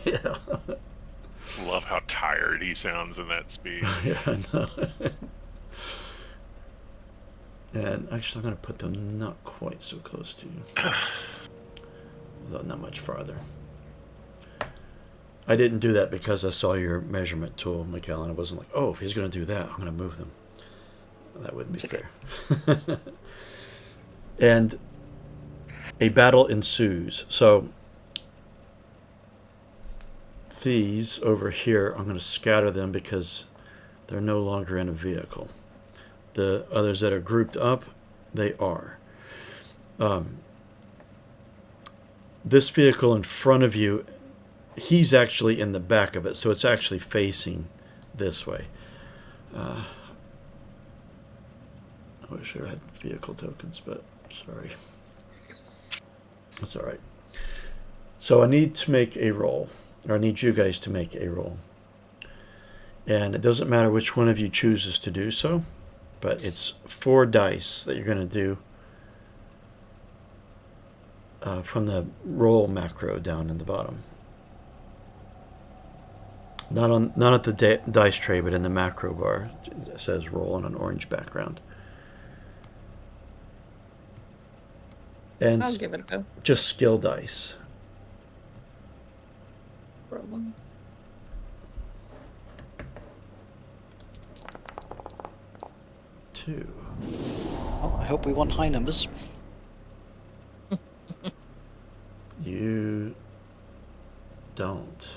Yeah. Love how tired he sounds in that speech. Yeah, I know. And actually, I'm going to put them not quite so close to you. Although not much farther. I didn't do that because I saw your measurement tool, Mikhail, and I wasn't like, oh, if he's going to do that, I'm going to move them. That wouldn't be fair. And a battle ensues. So these over here, I'm going to scatter them because they're no longer in a vehicle. The others that are grouped up, they are. This vehicle in front of you, he's actually in the back of it, so it's actually facing this way. I wish I had vehicle tokens, but sorry. That's all right. So I need to make a roll, or I need you guys to make a roll. And it doesn't matter which one of you chooses to do so, but it's 4 dice that you're going to do from the roll macro down in the bottom. Not at the dice tray, but in the macro bar. It says roll on an orange background. And I'll give it a go. just skill dice. Rolling. Two. Oh, I hope we want high numbers. You don't.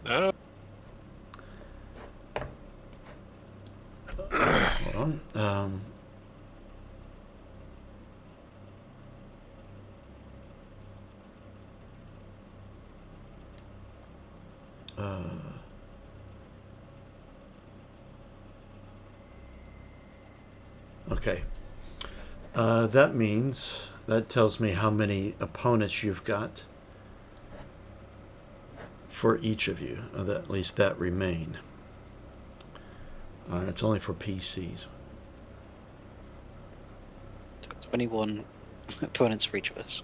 No. Hold on. Okay. That means, that tells me how many opponents you've got for each of you, or at least that remain. And it's only for PCs. 21 opponents for each of us.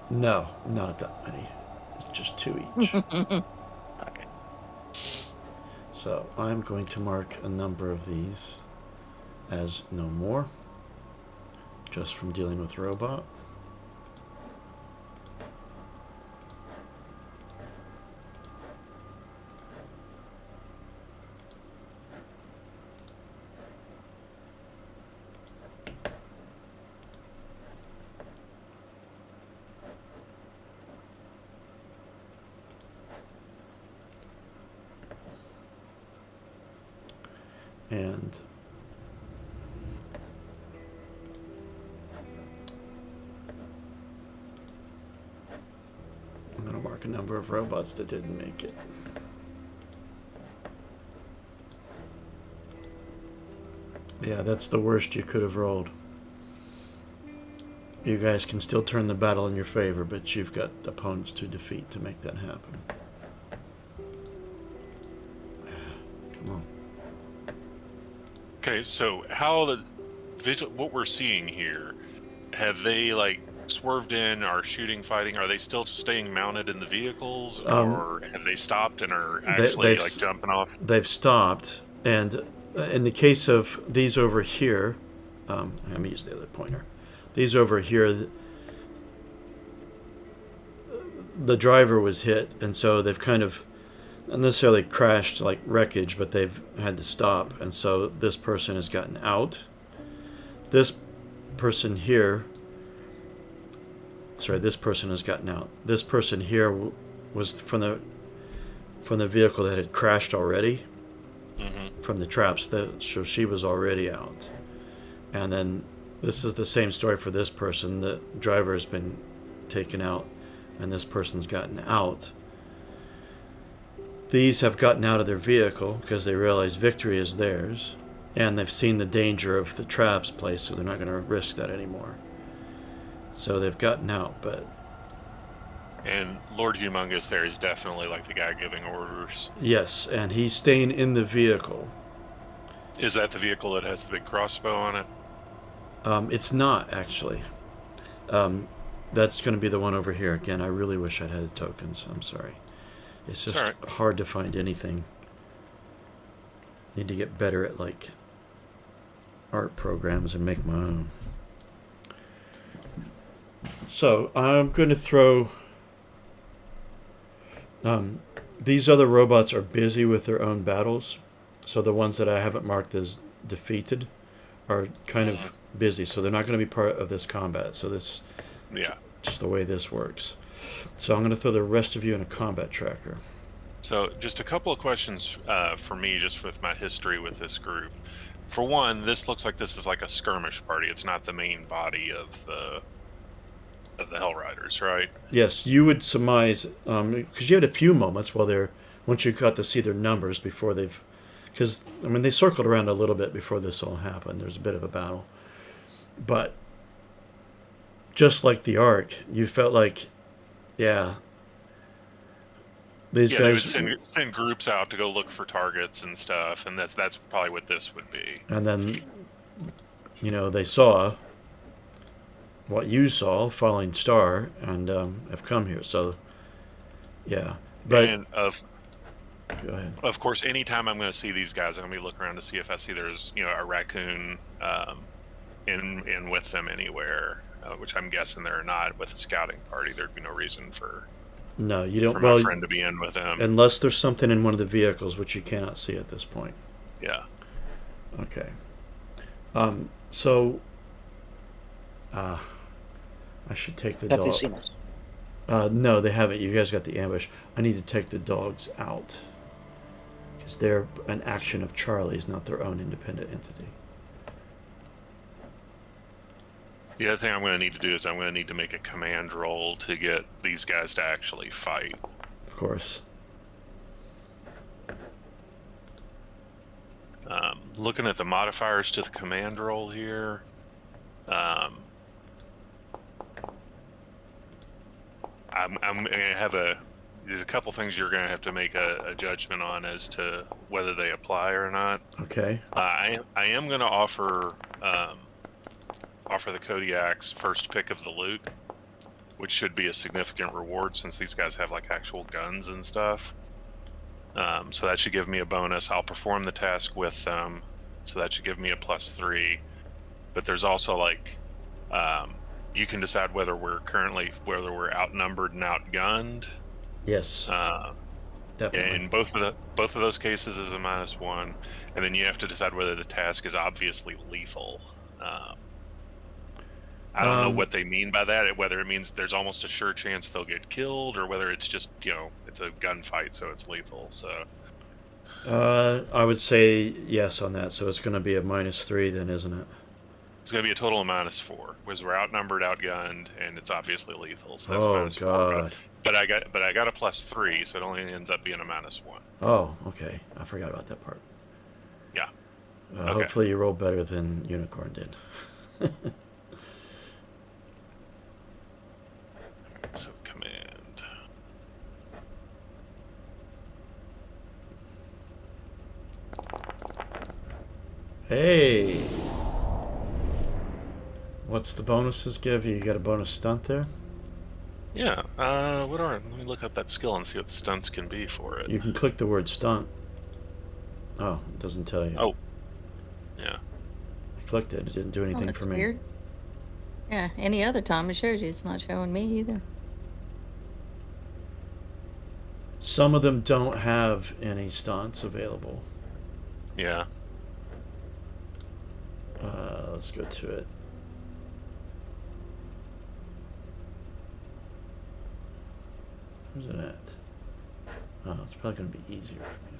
No, not that many. It's just 2 each. Okay. So I'm going to mark a number of these as no more, just from dealing with robot. And I'm going to mark a number of robots that didn't make it. Yeah, that's the worst you could have rolled. You guys can still turn the battle in your favor, but you've got opponents to defeat to make that happen. Come on. Okay, so how the what we're seeing here, have they like swerved in, are shooting, fighting? Are they still staying mounted in the vehicles, or have they stopped and are actually like jumping off? They've stopped, and in the case of these over here, I'm gonna use the other pointer. These over here, the driver was hit, and so they've kind of necessarily crashed like wreckage, but they've had to stop, and so this person has gotten out. This person here, sorry, this person has gotten out. This person here was from the vehicle that had crashed already, from the traps. So she was already out, and then this is the same story for this person. The driver has been taken out, and this person's gotten out. These have gotten out of their vehicle because they realize victory is theirs, and they've seen the danger of the traps placed, so they're not going to risk that anymore. So they've gotten out, but... And Lord Humongous there is definitely like the guy giving orders. Yes, and he's staying in the vehicle. Is that the vehicle that has the big crossbow on it? It's not, actually. That's going to be the one over here. Again, I really wish I'd had the tokens. I'm sorry. It's just hard to find anything. Need to get better at, like, art programs and make my own. So, I'm going to throw... these other robots are busy with their own battles. So the ones that I haven't marked as defeated are kind of busy. So they're not going to be part of this combat. So this... Yeah. Just the way this works. So I'm going to throw the rest of you in a combat tracker. So just a couple of questions for me, just with my history with this group. For one, this looks like this is like a skirmish party. It's not the main body of the Hell Riders, right? Yes, you would surmise, because you had a few moments once you got to see their numbers before because, I mean, they circled around a little bit before this all happened. There's a bit of a battle. But just like the Ark, you felt like, yeah, these guys... they would send groups out to go look for targets and stuff, and that's probably what this would be. And then, they saw what you saw, Falling Star, and have come here. So, yeah. But And go ahead. of course, anytime I'm going to see these guys, I'm going to be looking around to see if I see there's a raccoon in with them anywhere, which I'm guessing they're not. With a scouting party, there'd be no reason for No, you don't. for my friend to be in with them. Unless there's something in one of the vehicles, which you cannot see at this point. Yeah. Okay. So, I should take the Have dog. they seen us? No, they haven't. You guys got the ambush. I need to take the dogs out because they're an action of Charlie's, not their own independent entity. The other thing I'm going to need to do is I'm going to need to make a command roll to get these guys to actually fight. Of course. Looking at the modifiers to the command roll here, I'm going to have there's a couple things you're going to have to make a judgment on as to whether they apply or not. Okay. I am going to offer the Kodiak's first pick of the loot, which should be a significant reward since these guys have like actual guns and stuff. So that should give me a bonus. I'll perform the task with them, so that should give me a +3. But there's also like, you can decide whether we're outnumbered and outgunned. Yes. Definitely. In both of those cases is a -1, and then you have to decide whether the task is obviously lethal. I don't know what they mean by that. Whether it means there's almost a sure chance they'll get killed, or whether it's just it's a gunfight, so it's lethal. So I would say yes on that. So it's going to be a -3 then, isn't it? it's going to be a total of -4 because we're outnumbered, outgunned, and it's obviously lethal. So that's Oh, -4. God. But I got a +3, so it only ends up being a -1. Oh, okay. I forgot about that part. Yeah. Okay. Hopefully you roll better than Unicorn did. So command. Hey. What's the bonuses give you? You got a bonus stunt there? Yeah. Let me look up that skill and see what the stunts can be for it. You can click the word stunt. Oh, it doesn't tell you. Oh. Yeah. I clicked it. It didn't do anything that's for me. weird. Yeah, any other time it shows you. It's not showing me either. Some of them don't have any stunts available. Yeah. Let's go to it. Where's it at? Oh, it's probably going to be easier for me to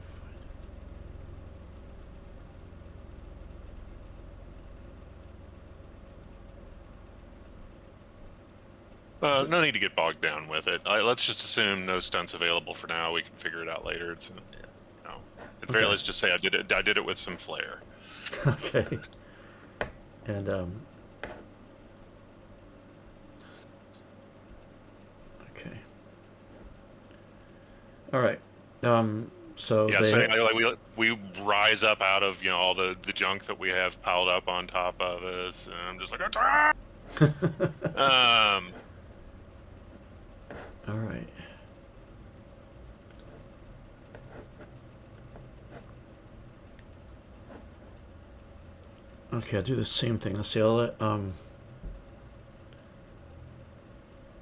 find it. No need to get bogged down with it. Let's just assume no stunts available for now. We can figure it out later. It's, you know, at the very Okay. least, just say I did it. I did it with some flair. Okay. And okay. All right. So Yeah, they so like we rise up out of all the junk that we have piled up on top of us, and I'm just like, attack! All right. Okay, I'll do the same thing. Let's see. I'll let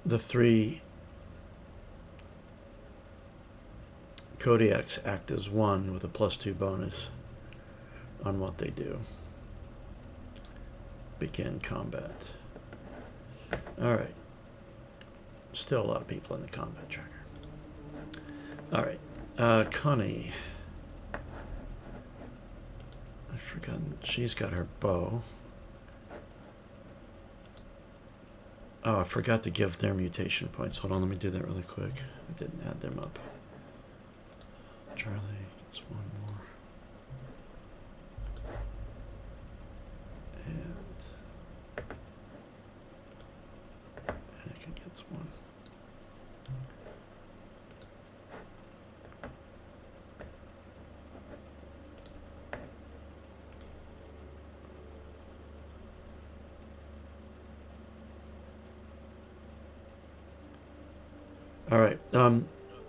the 3 Kodiaks act as 1 with a +2 bonus on what they do. Begin combat. All right. Still a lot of people in the combat tracker. All right. Connie. I've forgotten. She's got her bow. Oh, I forgot to give their mutation points. Hold on, let me do that really quick. I didn't add them up. Charlie gets 1 more. And Anakin gets 1. All right.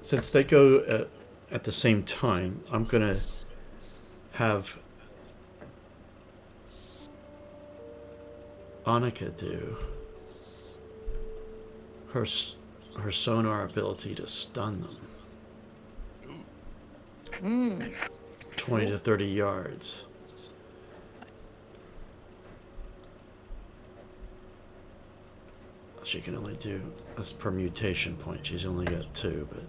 Since they go at the same time, I'm gonna have Annika do her sonar ability to stun them. 20 to 30 yards. She can only do as per mutation point. She's only got 2, but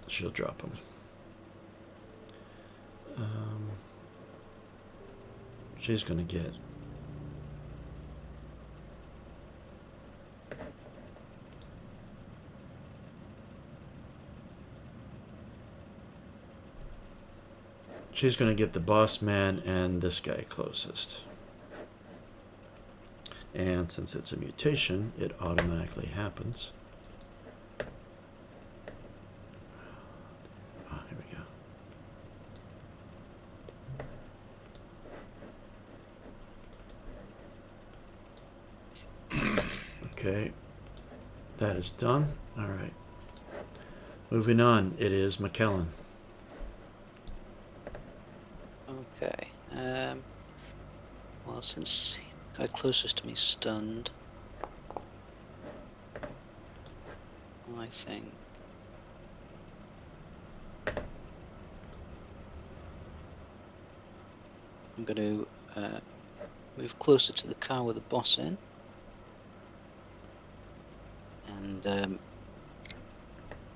she'll drop them. She's gonna get the boss man and this guy closest. And since it's a mutation, it automatically happens. Ah, here we go. Okay. That is done. All right. Moving on, it is McKellen. Okay. Well, since the guy closest to me stunned, I think I'm going to move closer to the car with the boss in, and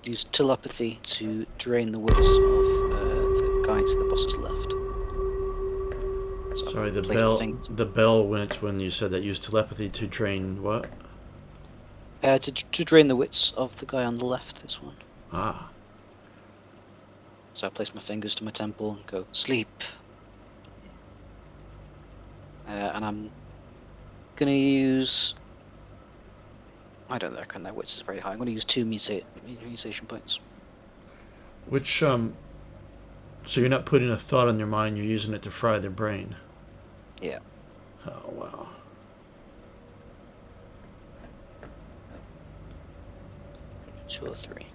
use telepathy to drain the wits of the guy to the boss's left. So Sorry, I'll place my fingers- the bell went when you said that. Use telepathy to drain what? to drain the wits of the guy on the left, this one. Ah. So I place my fingers to my temple and go, sleep. And I'm going to use... I don't reckon their wits is very high. I'm going to use 2 mutation points. Which, so you're not putting a thought in their mind, you're using it to fry their brain. Yeah. Oh, wow. Two or 3.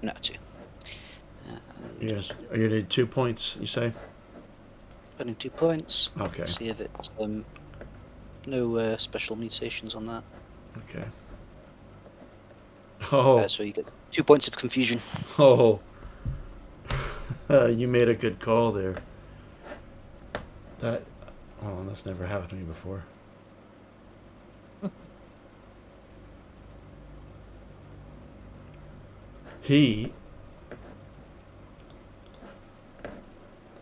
No, 2. Are you gonna do 2 points, you say? Spending 2 points. Okay. See if it's no special mutations on that. Okay. Oh, So you get 2 points of confusion. oh. You made a good call there. That, oh, that's never happened to me before. He,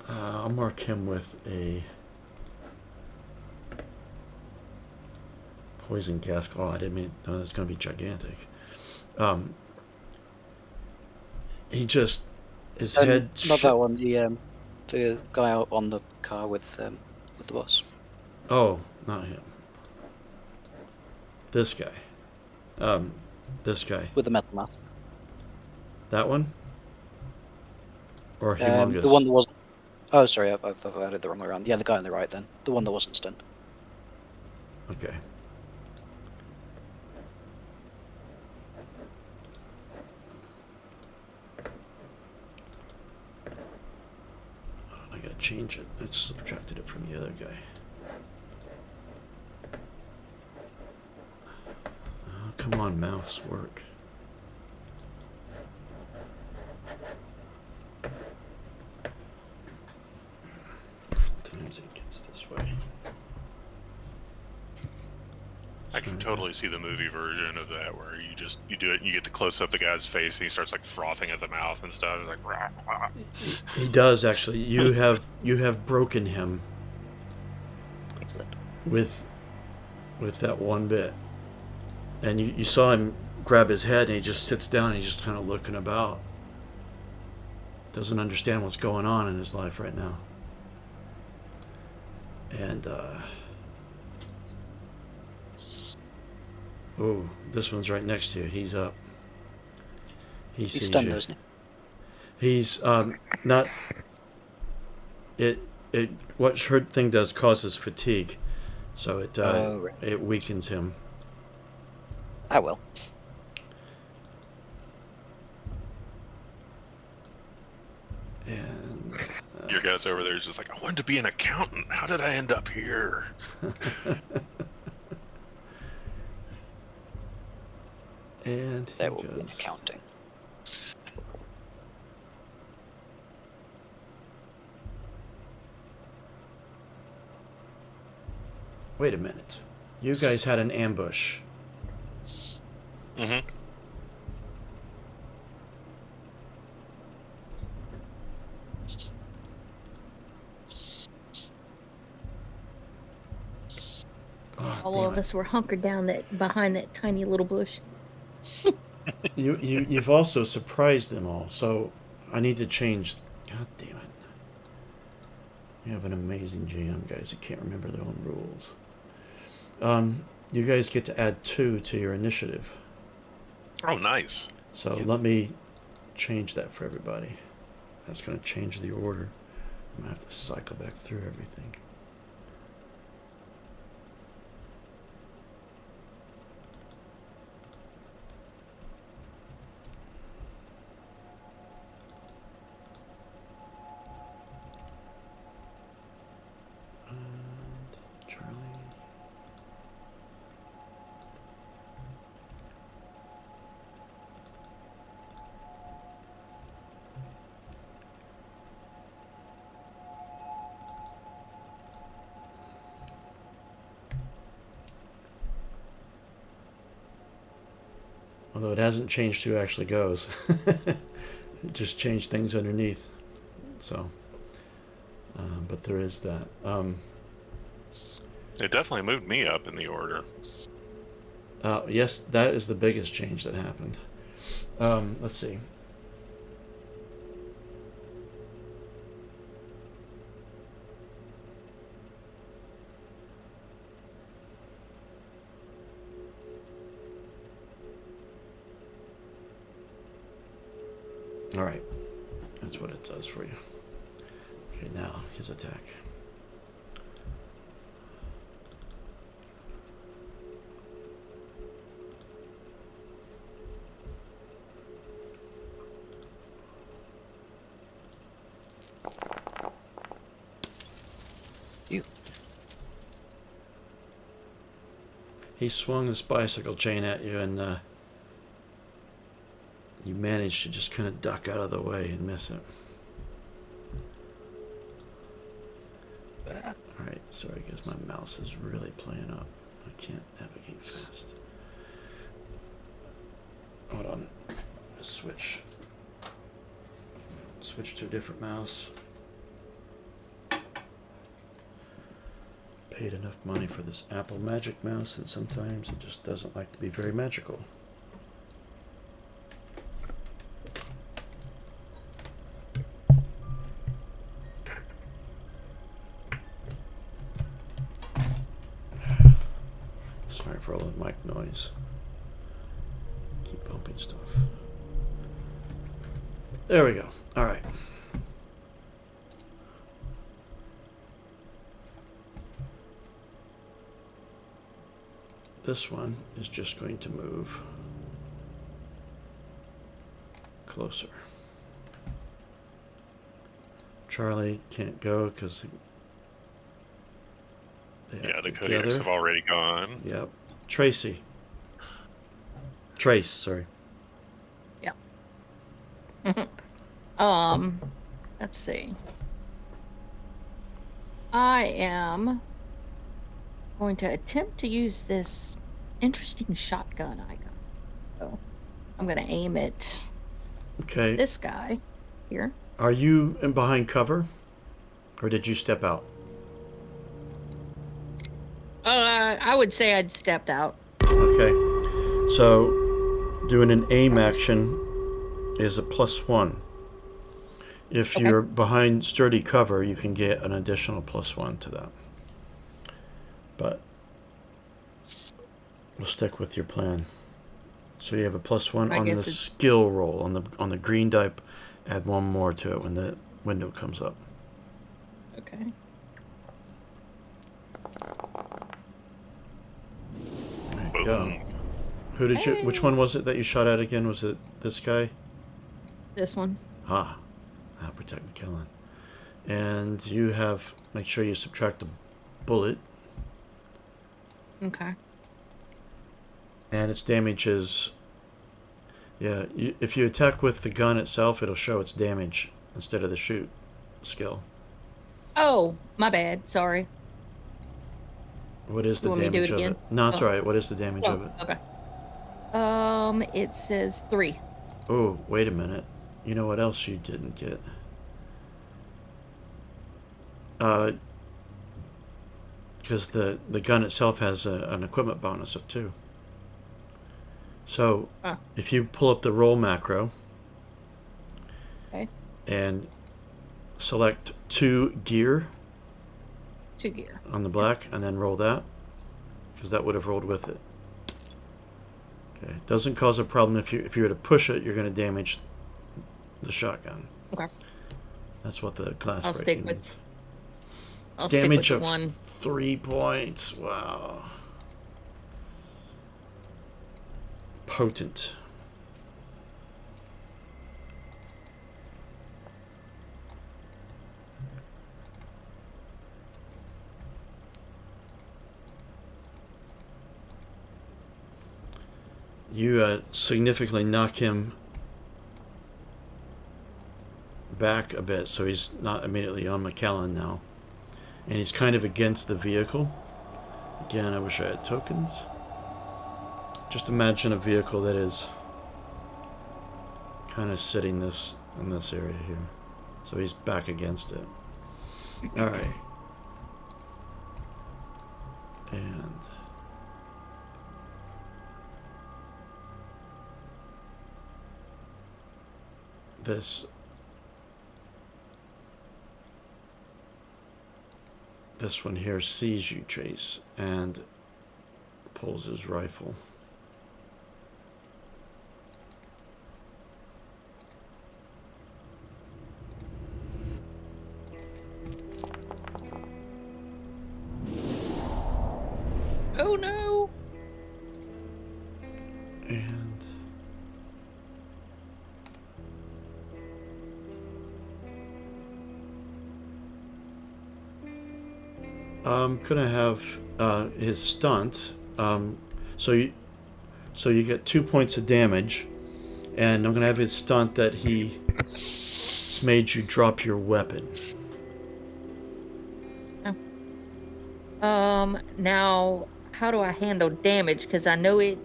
I'll mark him with a poison gas. Oh, I didn't mean, no, that's going to be gigantic. He just, his head. Not that one. The guy out on the car with the boss. Oh, not him. This guy. This guy. With the metal mask. That one? Or humongous? The one that wasn't. Oh, sorry, I've had it the wrong way around. Yeah, the guy on the right then. The one that wasn't stunned. Okay. I gotta change it. I just subtracted it from the other guy. Oh, come on, mouse, work. Times it gets this way. I can totally see the movie version of that where you do it and you get the close up the guy's face and he starts like frothing at the mouth and stuff. It's like rah, rah. He does actually. You have broken him with that one bit, and you saw him grab his head and he just sits down and he's just kind of looking about. Doesn't understand what's going on in his life right now. And oh, this one's right next to you. He's up. He's stunned, though, isn't he? He's not. It what her thing does causes fatigue, so it Right. it weakens him. I will. And Your guy's over there is just like, I wanted to be an accountant. How did I end up here? and he There will be goes. accounting. Wait a minute. You guys had an ambush. Mm-hmm. Oh, All damn of it. us were hunkered down behind that tiny little bush. You've also surprised them all, so I need to change. God damn it! You have an amazing GM, guys. Who can't remember their own rules. You guys get to add 2 to your initiative. Oh, nice. So let me change that for everybody. That's going to change the order. I'm going to have to cycle back through everything. And Charlie. Although it hasn't changed who actually goes. It just changed things underneath. So, but there is that. It definitely moved me up in the order. Yes, that is the biggest change that happened. Let's see. All right. That's what it does for you. Okay, now his attack. You. He swung this bicycle chain at you, and You manage to just kind of duck out of the way and miss it. Alright, sorry guys, my mouse is really playing up. I can't navigate fast. Hold on. I'm gonna switch to a different mouse. Paid enough money for this Apple Magic Mouse, and sometimes it just doesn't like to be very magical. Sorry for all the mic noise. Keep bumping stuff. There we go. All right. This one is just going to move closer. Charlie can't go because Yeah, the Kodiaks have already gone. Yep. Trace, sorry. Yeah. Let's see. I am going to attempt to use this interesting shotgun I got. So I'm going to aim at Okay. this guy here. Are you in behind cover, or did you step out? I would say I'd stepped out. Okay. So doing an aim action is a +1. If Okay. you're behind sturdy cover, you can get an additional +1 to that. But we'll stick with your plan. So you have a +1 I on the guess it's- skill roll on the green die. Add one more to it when the window comes up. Okay. There you Boom. go. Who did you? Which one was it that you shot at again? Was it this guy? This one. Ah, protect McKellen. And you have, make sure you subtract a bullet. Okay. And its damage is, yeah, if you attack with the gun itself, it'll show its damage instead of the shoot skill. Oh, my bad. Sorry. What is the You want me to do damage it of again? it? No, it's Oh. alright. What is the damage of it? Okay. It says 3. Oh, wait a minute. You know what else you didn't get? Because the gun itself has an equipment bonus of 2. So, Huh. if you pull up the roll macro Okay. and select 2 gear 2 gear. on the black, and then roll that, because that would have rolled with it. Okay, doesn't cause a problem if you were to push it, you're going to damage the shotgun. Okay. That's what the class I'll stick breaking with- means. I'll Damage stick of with 1. 3 points. Wow. Potent. You significantly knock him back a bit, so he's not immediately on McKellen now. And he's kind of against the vehicle. Again, I wish I had tokens. Just imagine a vehicle that is kind of sitting in this area here. So he's back against it. Alright. And this one here sees you, Trace, and pulls his rifle. Oh no! And I'm gonna have his stunt. So you get 2 points of damage, And I'm going to have his stunt that he made you drop your weapon. Now, how do I handle damage? Because I know it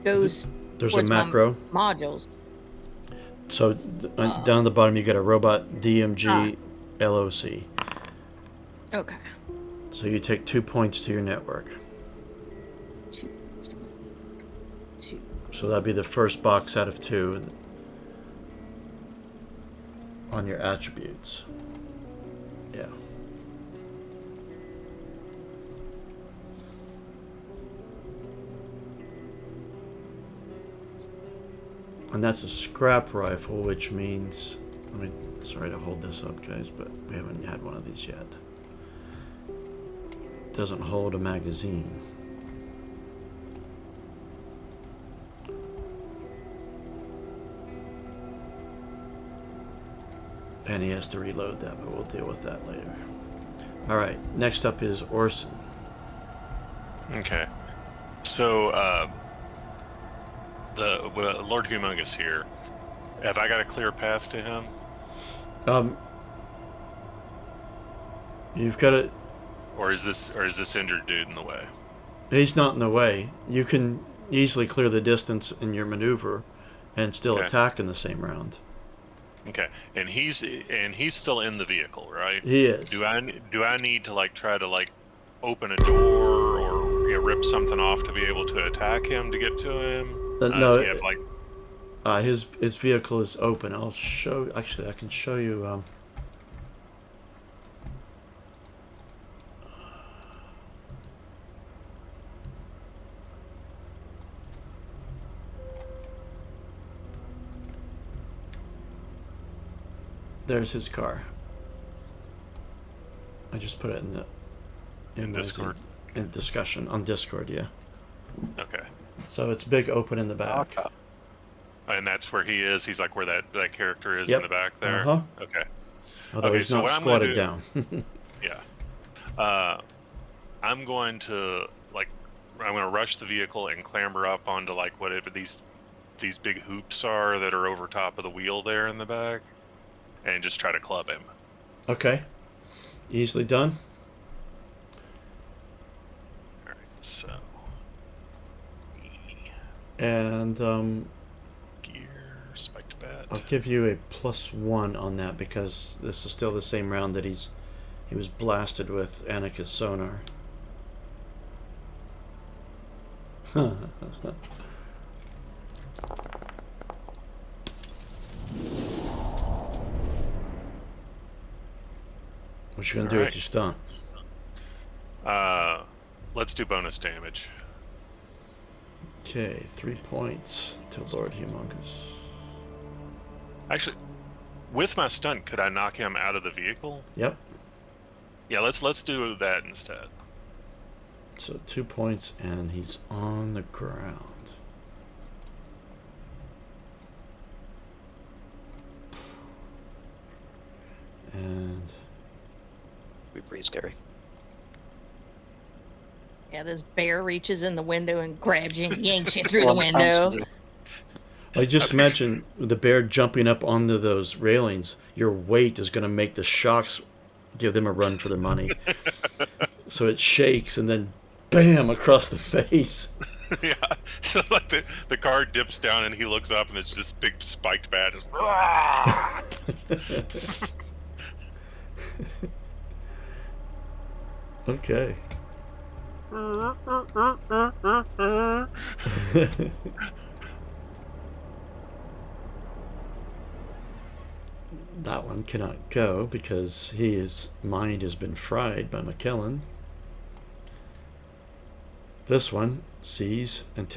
goes There's a towards my macro. modules. So down at the bottom, you got a robot DMG LOC. Okay. So you take 2 points to your network. Two. So that'd be the first box out of 2 on your attributes. Yeah. And that's a scrap rifle, which means, sorry to hold this up, guys, but we haven't had one of these yet. It doesn't hold a magazine. And he has to reload that, but we'll deal with that later. All right, next up is Orson. Okay. So, Lord Humongous here. Have I got a clear path to him? You've got to. Or is this injured dude in the way? He's not in the way. You can easily clear the distance in your maneuver, and still Okay. attack in the same round. Okay, and he's still in the vehicle, right? He is. Do I need to try to open a door or rip something off to be able to attack him to get to him? No. Does he have His vehicle is open. I'll show. Actually, I can show you. There's his car. I just put it in Discord? In discussion on Discord, yeah. Okay. So it's big open in the back. Okay. And that's where he is. He's where that character is Yep. in the back there. Uh-huh. Okay. Although Okay, he's so not what I'm squatted gonna down. Yeah. I'm going to rush the vehicle and clamber up onto whatever these big hoops are that are over top of the wheel there in the back, and just try to club him. Okay. Easily done. All right. So. And Gear, spiked bat. I'll give you a +1 on that because this is still the same round that he was blasted with Anika's sonar. What you gonna do with Alright. your stunt? Let's do bonus damage. Okay, 3 points to Lord Humongous. Actually, with my stunt, could I knock him out of the vehicle? Yep. Yeah, let's do that instead. So 2 points, and he's on the ground. And Be pretty scary. Yeah, this bear reaches in the window and grabs you and yanks you through the Well, window. I just imagine the bear jumping up onto those railings. Your weight is going to make the shocks give them a run for their money. So it shakes and then bam across the face. Yeah. So the car dips down and he looks up and it's this big spiked bat. Just, Okay. That one cannot go because his mind has been fried by McKellen. This one sees and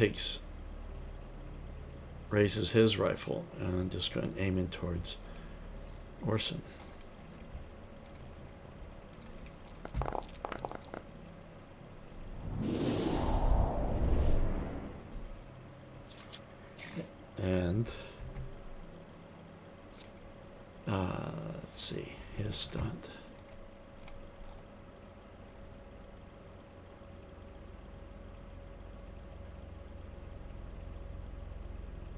raises his rifle and just going aiming towards Orson. And let's see his stunt.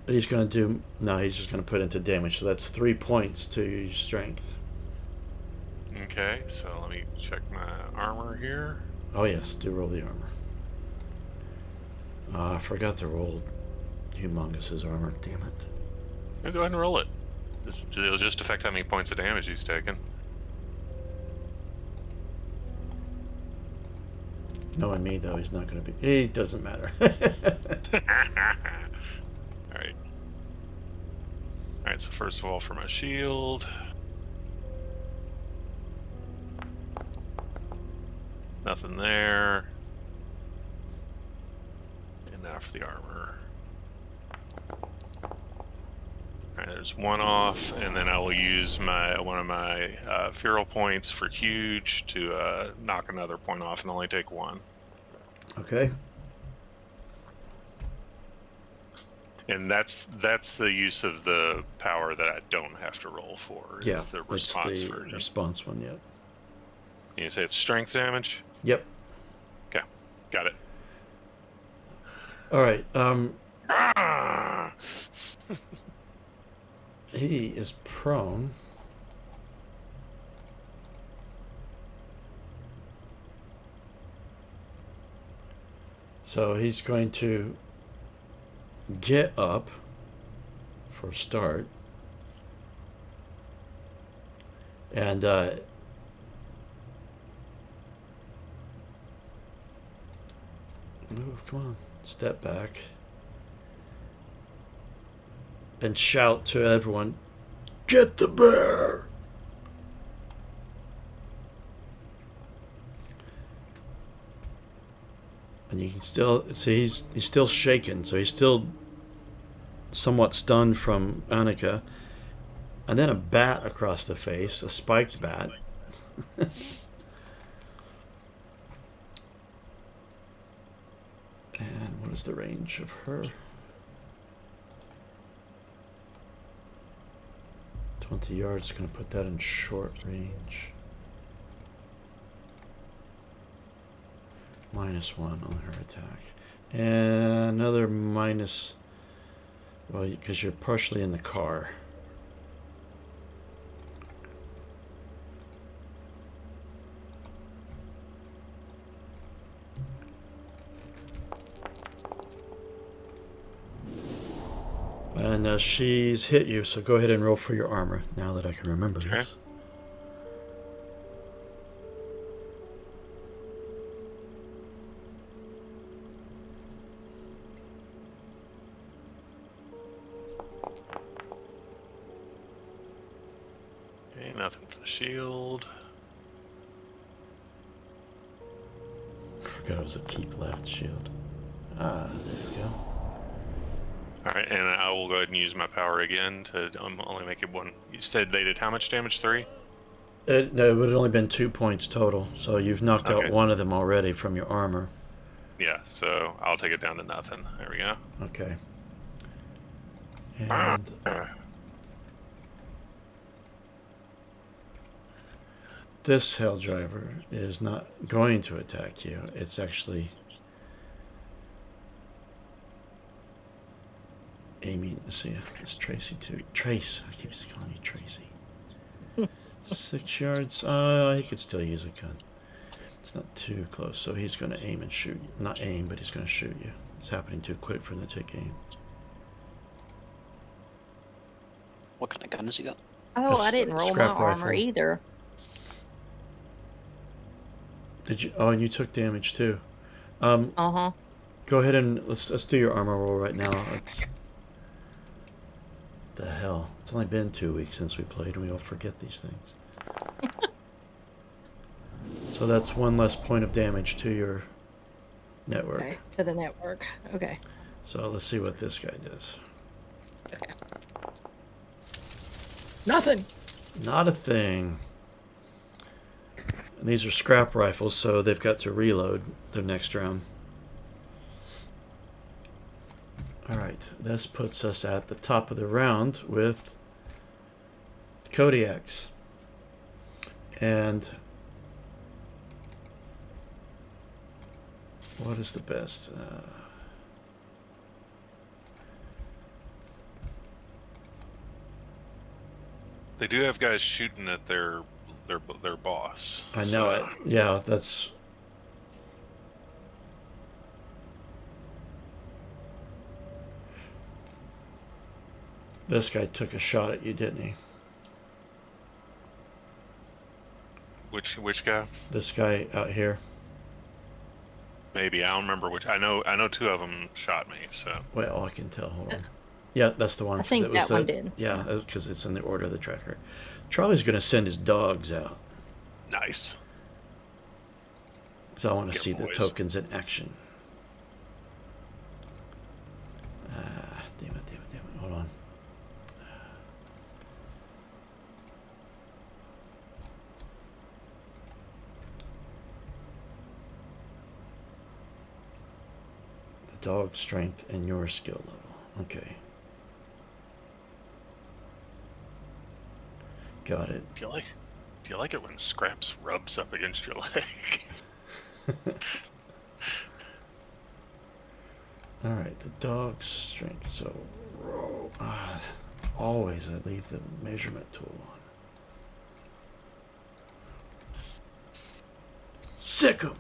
He's going to do... No, he's just going to put into damage. So that's 3 points to your strength. Okay, so let me check my armor here. Oh, yes. Do roll the armor. I forgot to roll Humongous's armor. Damn it. Yeah, go ahead and roll it. It'll just affect how many points of damage he's taken. Knowing me, though, he's not going to be... It doesn't matter. Alright. Alright, so first of all, for my shield. Nothing there. And now for the armor. Alright, there's one off, and then I will use one of my feral points for huge to knock another point off and only take one. Okay. And that's the use of the power that I don't have to roll for. Yeah, Is the response it's the for response one, yeah. You say it's strength damage? Yep. Okay, got it. All right. Ah! He is prone. So he's going to get up for a start. And move, come on. Step back. And shout to everyone, "Get the bear!" And you can still see he's still shaken, so he's still somewhat stunned from Annika. And then a bat across the face, a spiked bat. And what is the range of her? 20 yards, going to put that in short range. -1 on her attack. And another minus, well, because you're partially in the car. And she's hit you, so go ahead and roll for your armor, now that I can remember this. Okay, nothing for the shield. I forgot it was a keep left shield. Ah, there you go. Alright, and I will go ahead and use my power again to only make it one. You said they did how much damage? 3? No, it would have only been 2 points total, so you've knocked out one of them already from your armor. Yeah, so I'll take it down to nothing. There we go. Okay. And this hell driver is not going to attack you. It's actually aiming. Let's see, it's Tracy too. Trace. I keep calling you Tracy. 6 yards. He could still use a gun. It's not too close, so he's going to aim and shoot you. Not aim, but he's going to shoot you. It's happening too quick for him to take aim. What kind of gun has he got? Oh, A I didn't roll my scrap armor rifle. either. Did you? Oh, and you took damage too. Uh-huh. Go ahead and let's do your armor roll right now. It's the hell. It's only been 2 weeks since we played, and we all forget these things. So that's 1 less point of damage to your network. Okay, to the network. Okay. So let's see what this guy does. Okay. Nothing. Not a thing. And these are scrap rifles, so they've got to reload their next round. Alright, this puts us at the top of the round with Kodiaks. And what is the best? They do have guys shooting at their boss. I know so- it. Yeah, that's. This guy took a shot at you, didn't he? Which guy? This guy out here. Maybe I don't remember which. I know 2 of them shot me. So Well, I can tell. Hold on. Yeah, that's the one. I 'cause think it was that one did. Yeah, because it's in the order of the tracker. Charlie's going to send his dogs out. nice. So I want to Get see the boys. tokens in action. Damn it. Hold on. The dog strength and your skill level. Okay. Got it. Do you like it when Scraps rubs up against your leg? All right, the dog's strength. So, always I leave the measurement tool on. Sick 'em.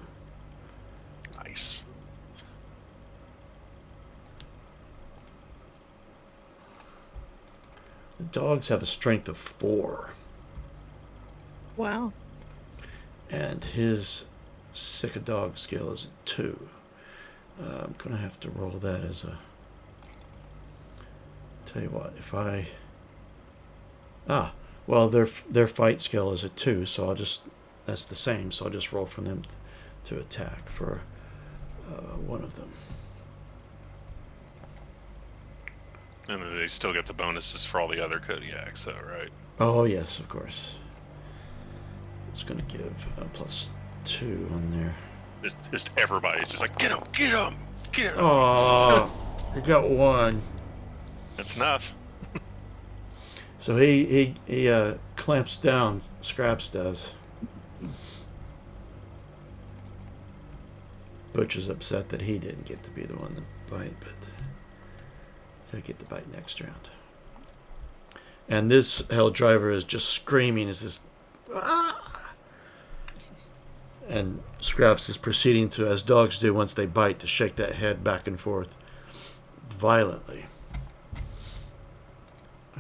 Nice. The dogs have a strength of 4, Wow. and his sick a dog skill is a 2. I'm gonna have to roll that as a. Tell you what, if I. Well, their fight skill is a 2, so I'll just. That's the same, so I'll just roll for them to attack for one of them. And then they still get the bonuses for all the other Kodiaks, though, right? Oh yes, of course. It's gonna give a +2 on there. Just everybody's just like, get him, get him, get him. Oh, I got 1. That's enough. So he clamps down. Scraps does. Butch is upset that he didn't get to be the one to bite, but he'll get the bite next round. And this hell driver is just screaming as this. Ah! And Scraps is proceeding to, as dogs do once they bite, to shake that head back and forth violently.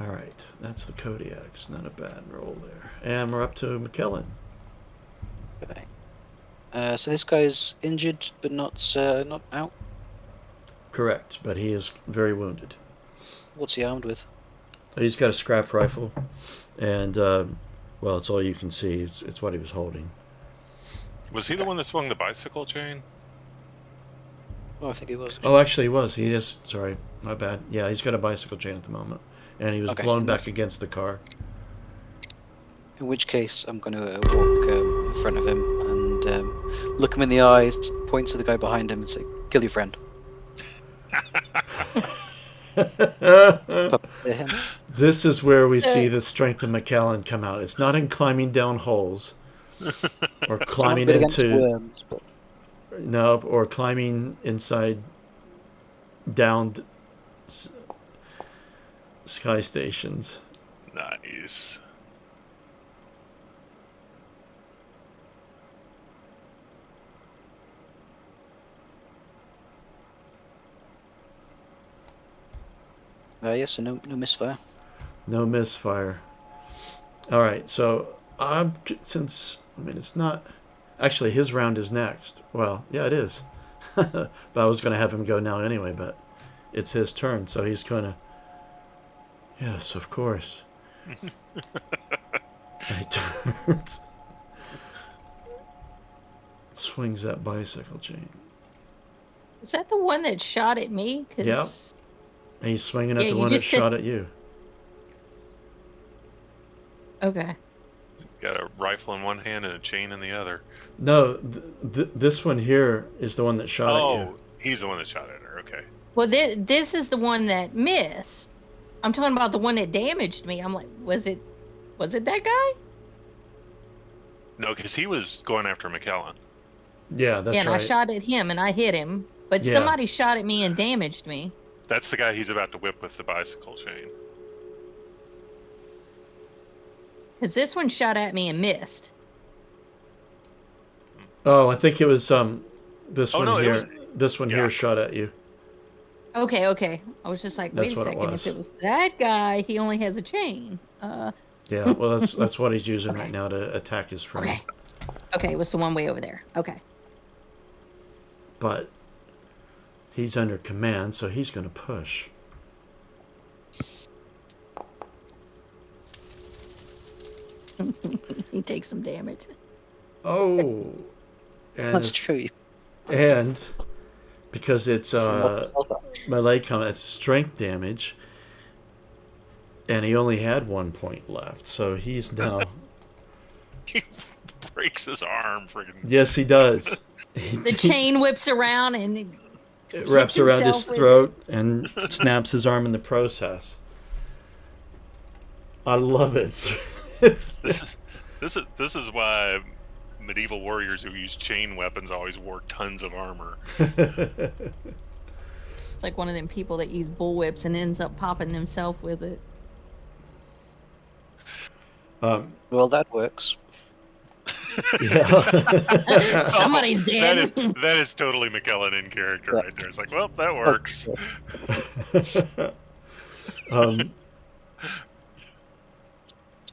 All right, that's the Kodiaks. Not a bad roll there. And we're up to McKellen. Okay. So this guy's injured, but not out. Correct, but he is very wounded. What's he armed with? He's got a scrap rifle, and well, it's all you can see. It's what he was holding. Was he the one that swung the bicycle chain? Oh, I think he was. Oh, actually, he was. He is. Sorry, my bad. Yeah, he's got a bicycle chain at the moment, and he was Okay. blown back against the car. In which case, I'm going to walk in front of him and look him in the eyes, point to the guy behind him, and say, "Kill your friend." Puppet him. This is where we see the strength of McKellen come out. It's not in climbing down holes or It's not climbing good against into worms, but no, or climbing inside downed sky stations. Nice. yes, so no misfire. No misfire. All right, so since it's not actually his round is next. Well, yeah, it is. But I was going to have him go now anyway. But it's his turn, so he's gonna. Yes, of course. And he turns, swings that bicycle chain. Is that the one that shot at me? 'Cause Yep. And he's swinging at Yeah, the you one that just said- shot at you. Okay. Got a rifle in one hand and a chain in the other. No, this one here is the one that shot at you. Oh, he's the one that shot at her. Okay. Well, this is the one that missed. I'm talking about the one that damaged me. I'm like, was it that guy? No, because he was going after McKellen. Yeah, that's Yeah, and right. I shot at him and I hit him, but Yeah. somebody shot at me and damaged me. That's the guy he's about to whip with the bicycle chain. Because this one shot at me and missed. Oh, I think it was this Oh, one no, it here. was- This one yeah. here shot at you. Okay. I was just like, That's wait a what it second. was. If it was that guy, he only has a chain. Yeah, well, that's what he's using right now to attack his friend. Okay. Okay, it was the one way over there. Okay. But he's under command, so he's going to push. He takes some damage. Oh, and That's it's- true. And because it's melee combat, it's strength damage, and he only had 1 point left, so he's now. He breaks his arm. Friggin'. Yes, he does. The chain whips around and It wraps hits around his himself with throat and snaps his arm in the process. I love it. This is why medieval warriors who use chain weapons always wore tons of armor. it's like one of them people that use bullwhips and ends up popping himself with it. Well, that works. Yeah. Somebody's dead. That is totally McKellen in character right there. It's like, well, that works.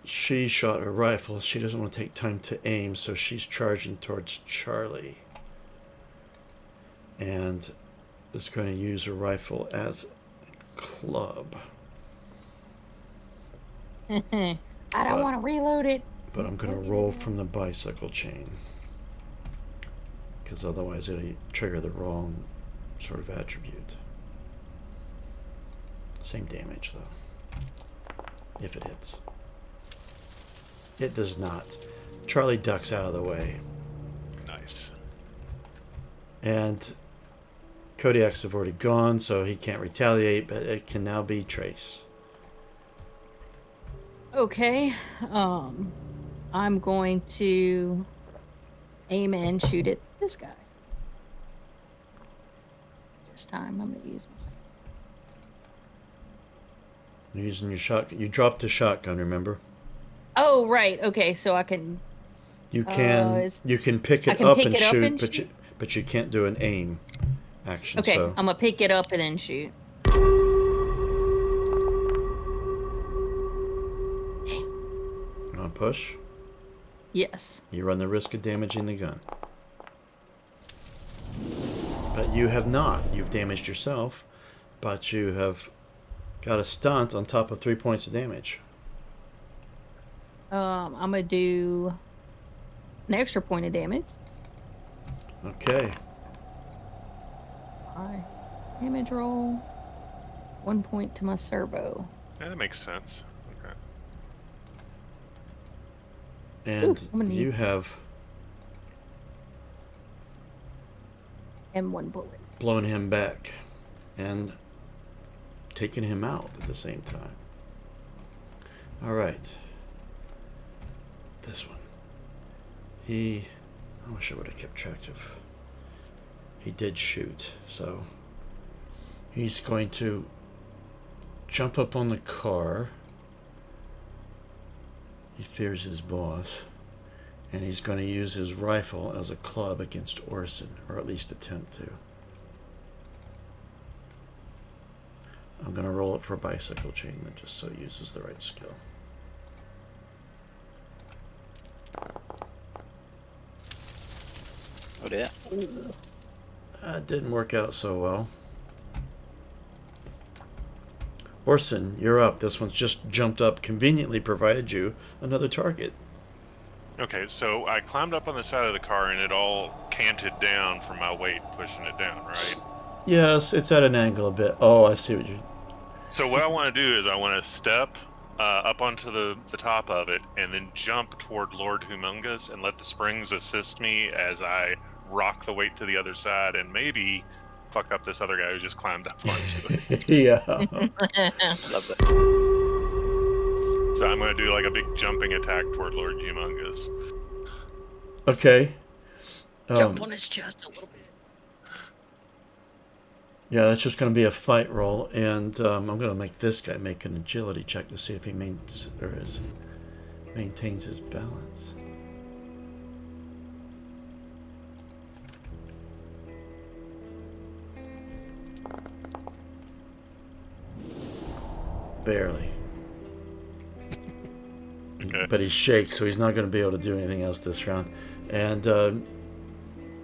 She shot her rifle. She doesn't want to take time to aim, so she's charging towards Charlie. And is going to use her rifle as a club. I don't want to reload it. But I'm going to roll from the bicycle chain. Because otherwise it'll trigger the wrong sort of attribute. Same damage, though. If it hits. It does not. Charlie ducks out of the way. Nice. And Kodiaks have already gone, so he can't retaliate, but it can now be Trace. Okay. I'm going to aim and shoot at this guy. This time I'm going to use my... You're using your shotgun. You dropped the shotgun, remember? Oh, right. Okay, so I can... You can pick I it can up pick and it up shoot, and but shoot? you can't do an aim action. Okay, So I'm going to pick it up and then shoot. you want to push? Yes. You run the risk of damaging the gun. But you have not. You've damaged yourself, but you have got a stunt on top of 3 points of damage. I'm going to do an extra point of damage. Okay. Damage roll. 1 point to my servo. Yeah, that makes sense. Okay. And I'm gonna you need- have And 1 bullet. blown him back and taken him out at the same time. All right. This one. I wish I would have kept track of. He did shoot, so he's going to jump up on the car. He fears his boss. And he's going to use his rifle as a club against Orson, or at least attempt to. I'm going to roll it for bicycle chain, that just so it uses the right skill. Oh dear. That didn't work out so well. Orson, you're up. This one's just jumped up, conveniently provided you another target. Okay, so I climbed up on the side of the car and it all canted down from my weight pushing it down, right? Yes, it's at an angle a bit. Oh, I see what you... So what I want to do is I want to step up onto the top of it and then jump toward Lord Humongous and let the springs assist me as I rock the weight to the other side and maybe fuck up this other guy who just climbed up onto it. Yeah. Love it. So I'm going to do like a big jumping attack toward Lord Humongous. Okay. Jump on his chest a little bit. Yeah, that's just going to be a fight roll, and I'm going to make this guy make an agility check to see if he means or is maintains his balance. Barely. Okay. But he's shake, so he's not going to be able to do anything else this round. And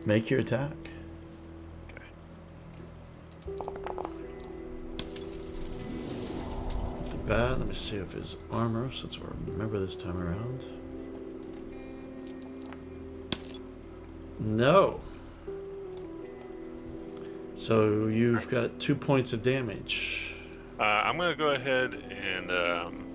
make your attack. Not bad. Let me see if his armor, since we remember this time around. No. So you've got 2 points of damage. I'm gonna go ahead and I'm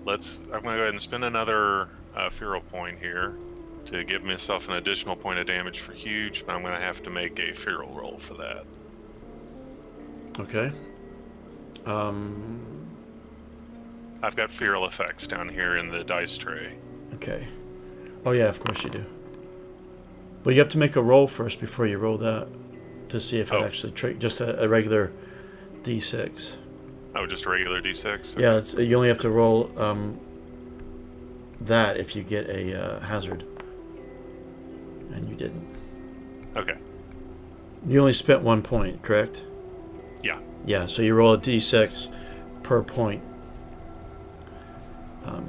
gonna go ahead and spend another feral point here to give myself an additional point of damage for huge, but I'm gonna have to make a feral roll for that. Okay. I've got feral effects down here in the dice tray. Okay. Oh yeah, of course you do. But you have to make a roll first before you roll that to see if it actually just a regular d6. Oh, just a regular d6? Okay. Yeah, you only have to roll that if you get a hazard. And you didn't. Okay. You only spent 1 point, correct? Yeah. Yeah, so you roll a d6 per point.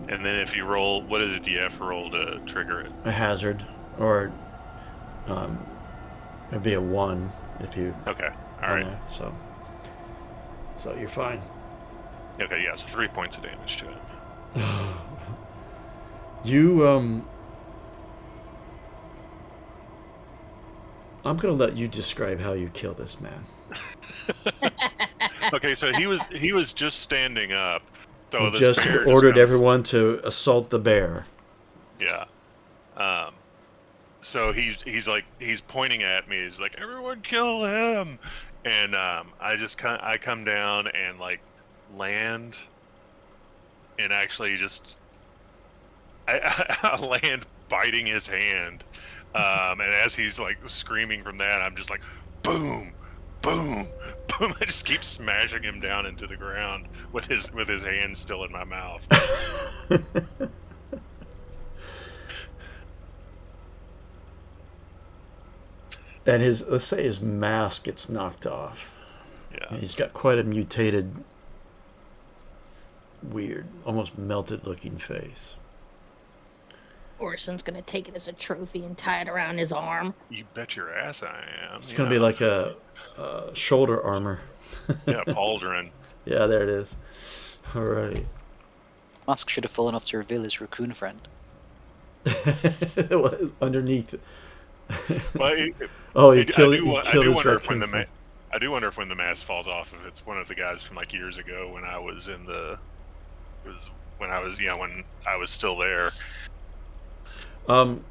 And then if you roll, what is it do you have to roll to trigger it? A hazard, or it'd be a 1 if you. Okay. All right. There, so you're fine. Okay, yeah, so 3 points of damage to it. You I'm gonna let you describe how you kill this man. Okay, so he was just standing up. So He this just bear ordered comes- everyone to assault the bear. Yeah. So he's pointing at me. He's like, "Everyone kill him!" And I come down and like land, and actually just I land biting his hand. And as he's like screaming from that, I'm just like, boom, boom, boom. I just keep smashing him down into the ground with his hand still in my mouth. And let's say his mask gets knocked off. Yeah. And he's got quite a mutated, weird, almost melted looking face. Orson's gonna take it as a trophy and tie it around his arm. You bet your ass I am. It's gonna be like a shoulder armor. Yeah, pauldron. Yeah, there it is. All right. Mask should have fallen off to reveal his raccoon friend. It was underneath. Well, Oh, he I killed do his wonder if when raccoon. I do wonder if when the mask falls off, if it's one of the guys from like years ago when I was when I was still there. I'm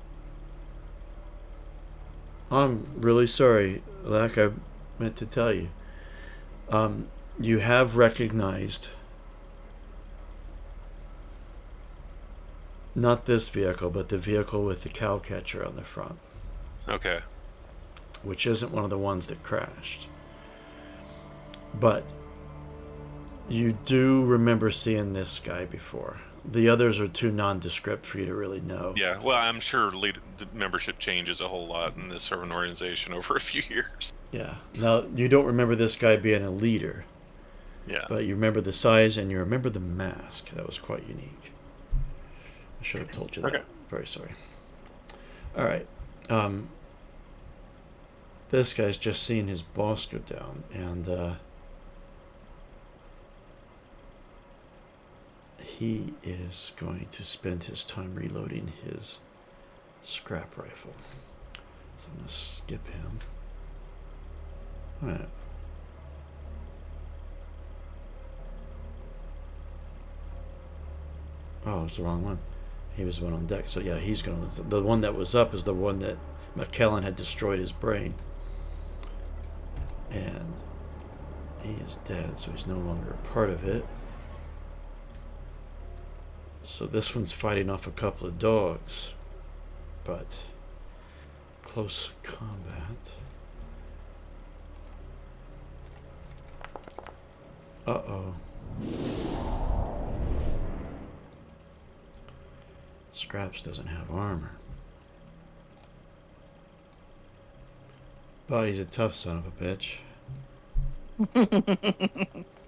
really sorry, like I meant to tell you. You have recognized not this vehicle, but the vehicle with the cow catcher on the front, Okay. which isn't one of the ones that crashed. But you do remember seeing this guy before. The others are too nondescript for you to really know. Yeah. Well, I'm sure the membership changes a whole lot in this sort of an organization over a few years. Yeah. Now, you don't remember this guy being a leader, Yeah. but you remember the size and you remember the mask. That was quite unique. I should have told you that. Okay. Very sorry. All right. This guy's just seen his boss go down, and he is going to spend his time reloading his scrap rifle. So I'm going to skip him. All right. Oh, it was the wrong one. He was the one on deck. So yeah, he's going to... The one that was up is the one that McKellen had destroyed his brain. And he is dead, so he's no longer a part of it. So this one's fighting off a couple of dogs. But close combat. Uh-oh. Scraps doesn't have armor. But he's a tough son of a bitch.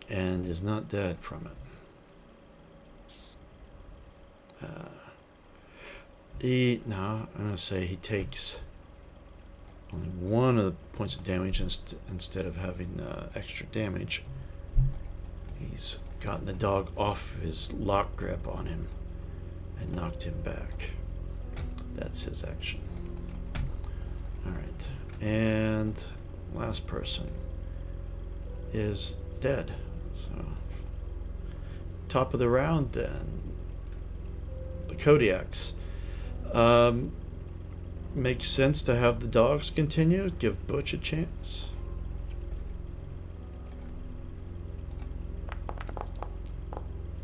And is not dead from it. I'm going to say he takes only one of the points of damage instead of having extra damage. He's gotten the dog off his lock grip on him and knocked him back. That's his action. Alright. And last person is dead. So, top of the round then. The Kodiaks. Makes sense to have the dogs continue. Give Butch a chance.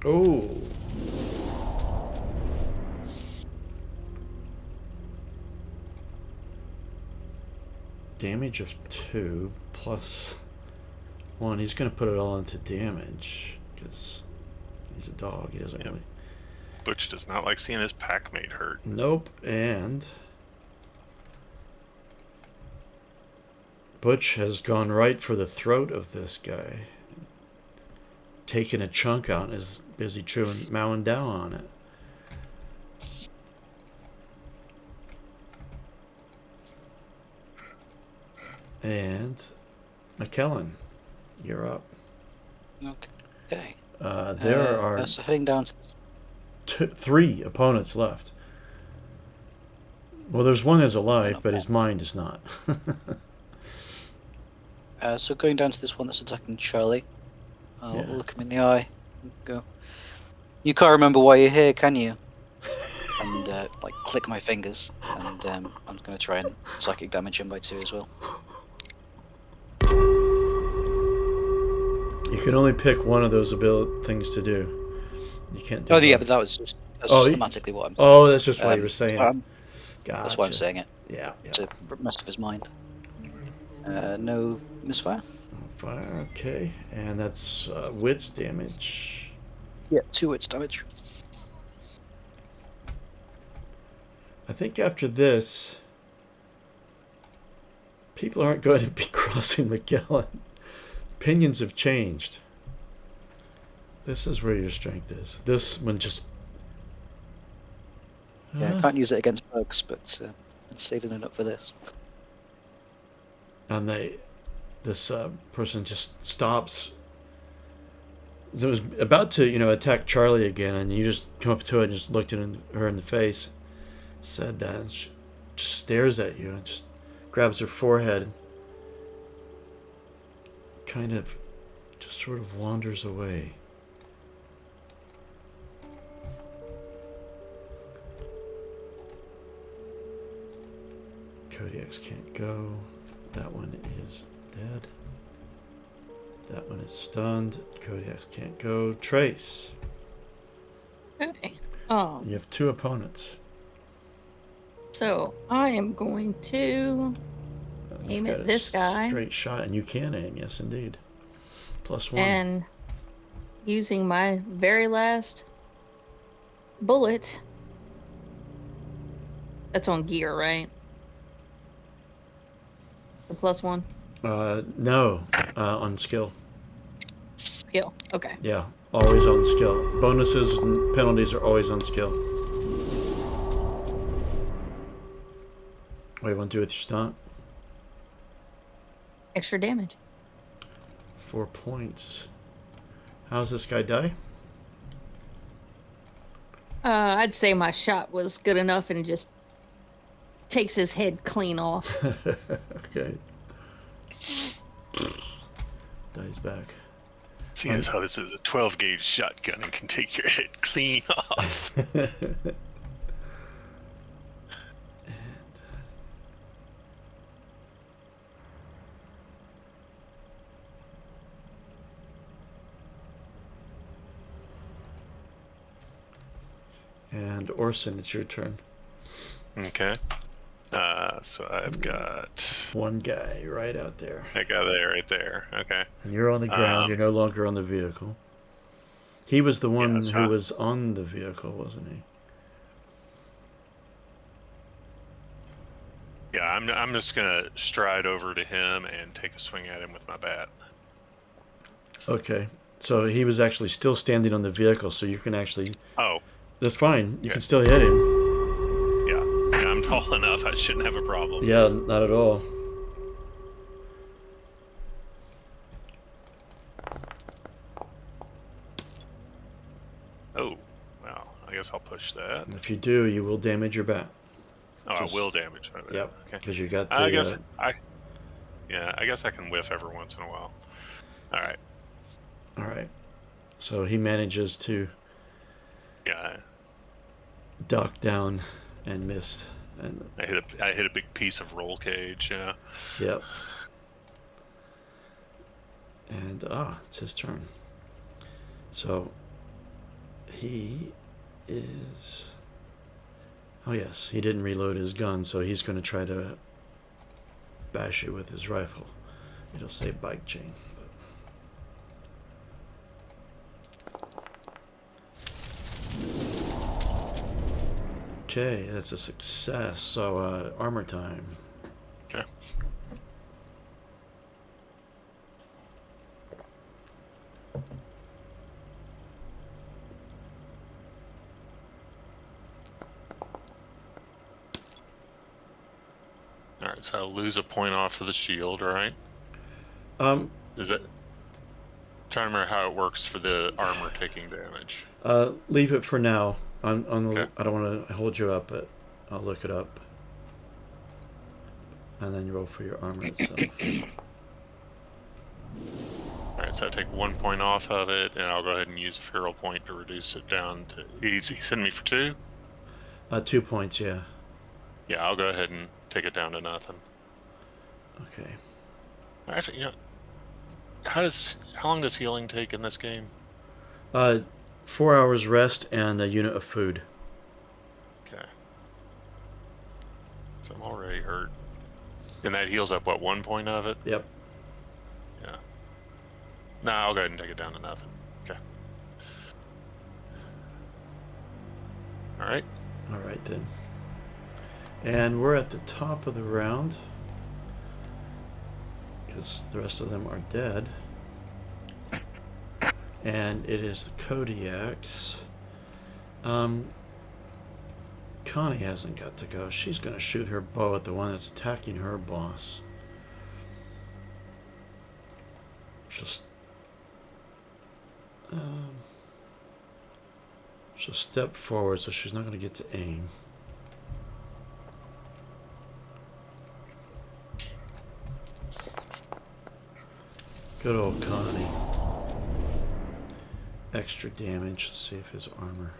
Oh. Damage of 2 plus 1. He's going to put it all into damage because he's a dog. He doesn't really. Butch does not like seeing his packmate hurt. Nope. And Butch has gone right for the throat of this guy. Taking a chunk out and is busy mowing down on it. And McKellen, you're up. Okay. There are So heading down to 3 opponents left. Well, there's one that's alive, but his mind is not. so going down to this one that's attacking Charlie. I'll look him in the eye and go, "You can't remember why you're here, can you?" And like click my fingers, and I'm going to try and psychic damage him by 2 as well. You can only pick one of those things to do. You can't do Oh, yeah, both. but that's just thematically what I'm. Oh, that's just why you were saying it. Gotcha. That's why I'm saying it. Yeah. To mess with his mind. No misfire. Fire, okay. And that's wits damage. Yeah, 2 wits damage. I think after this, people aren't going to be crossing Magellan. Opinions have changed. This is where your strength is. This one just... Yeah, I can't use it against bugs, but I'm saving it up for this. And this person just stops. It was about to, attack Charlie again, and you just come up to it and just looked at her in the face, said that, and she just stares at you and just grabs her forehead, kind of just sort of wanders away. Kodiaks can't go. That one is dead. That one is stunned. Kodiaks can't go. Trace. Okay. You have 2 opponents. So I am going to aim You've at got this guy. Straight shot, and you can aim, yes, indeed. +1. And using my very last bullet. That's on gear, right? The +1? No, on skill. Skill. Okay. Yeah, always on skill. Bonuses and penalties are always on skill. What do you want to do with your stunt? Extra damage. 4 points. How's this guy die? I'd say my shot was good enough and just takes his head clean off. Okay. Dies back. Seeing as how this is a 12 gauge shotgun and can take your head clean off. And Orson, it's your turn. Okay. So I've got 1 guy right out there. that guy there, right there. Okay. And you're on the ground. You're no longer on the vehicle. He was the one that's who right. was on the vehicle, wasn't he? Yeah, I'm just gonna stride over to him and take a swing at him with my bat. Okay. So he was actually still standing on the vehicle, so you can actually. Oh, That's fine. You Okay. can still hit him. yeah, I'm tall enough. I shouldn't have a problem. Yeah, not at all. Oh, wow. I guess I'll push that. And if you do, you will damage your bat. Oh, Just- I will damage my bat. Yep. Okay. Because you got the. I guess I guess I can whiff every once in a while. All right. All right. So he manages to Yeah, duck down and miss. And I hit a big piece of roll cage. Yeah. yep. And it's his turn. So he is. Oh yes, he didn't reload his gun, so he's going to try to bash you with his rifle. It'll say bike chain. Okay, that's a success. So armor time. Okay. All right, so I'll lose a point off of the shield, right? Is it? Trying to remember how it works for the armor taking damage. Leave it for now. Okay. I don't want to hold you up, but I'll look it up. And then you roll for your armor itself. All right, so I take 1 point off of it, and I'll go ahead and use a hero point to reduce it down to easy. Send me for 2. 2 points, yeah. Yeah, I'll go ahead and take it down to nothing. Okay. Actually, you know, how long does healing take in this game? 4 hours rest and a unit of food. Okay. So I'm already hurt. And that heals up, what, 1 point of it? Yep. Yeah. No, I'll go ahead and take it down to nothing. Okay. All right. All right then. And we're at the top of the round because the rest of them are dead. And it is the Kodiaks. Connie hasn't got to go. She's going to shoot her bow at the one that's attacking her boss. Just she'll step forward, so she's not going to get to aim. Good old Connie. Extra damage. Let's see if his armor.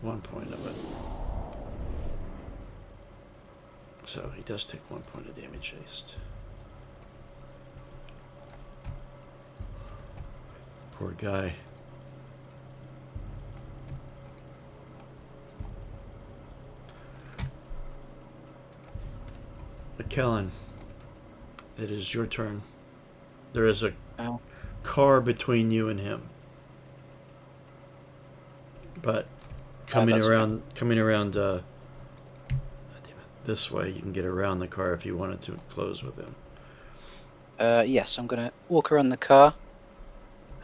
One point of it. So he does take 1 point of damage haste. Poor guy. McKellen, it is your turn. There is a car between you and him. But coming around this way, you can get around the car if you wanted to close with him. Yes, I'm going to walk around the car,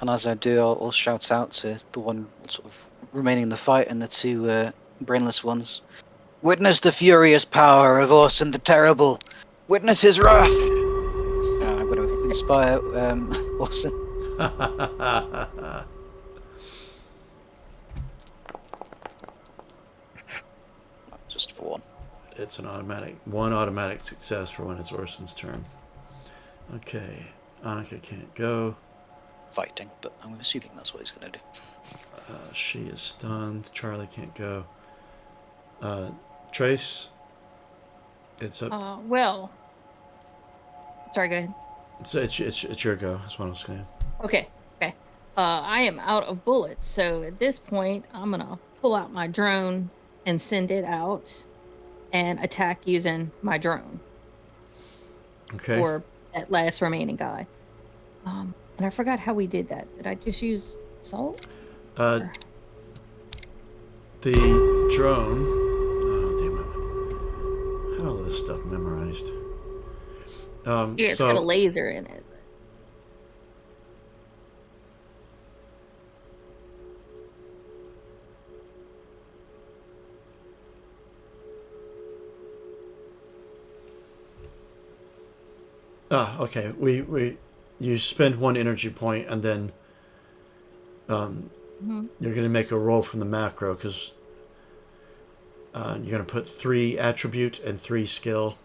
and as I do, I'll shout out to the one sort of remaining in the fight and the two brainless ones. Witness the furious power of Orson the Terrible. Witness his wrath. I'm going to inspire Orson. Just for one. It's an automatic success for when it's Orson's turn. Okay, Annika can't go. Fighting, but I'm assuming that's what he's going to do. She is stunned. Charlie can't go. Trace, it's up. Well. Sorry, go ahead. It's your go. That's what I was saying. Okay. I am out of bullets, so at this point, I'm gonna pull out my drone and send it out and attack using my drone. Okay. For that last remaining guy. And I forgot how we did that. Did I just use salt? The drone. Oh, damn it. I had all this stuff memorized. Yeah, it's got a laser in it. Okay. You spend one energy point, and then you're going to make a roll from the macro, because you're going to put 3 attribute and 3 skill.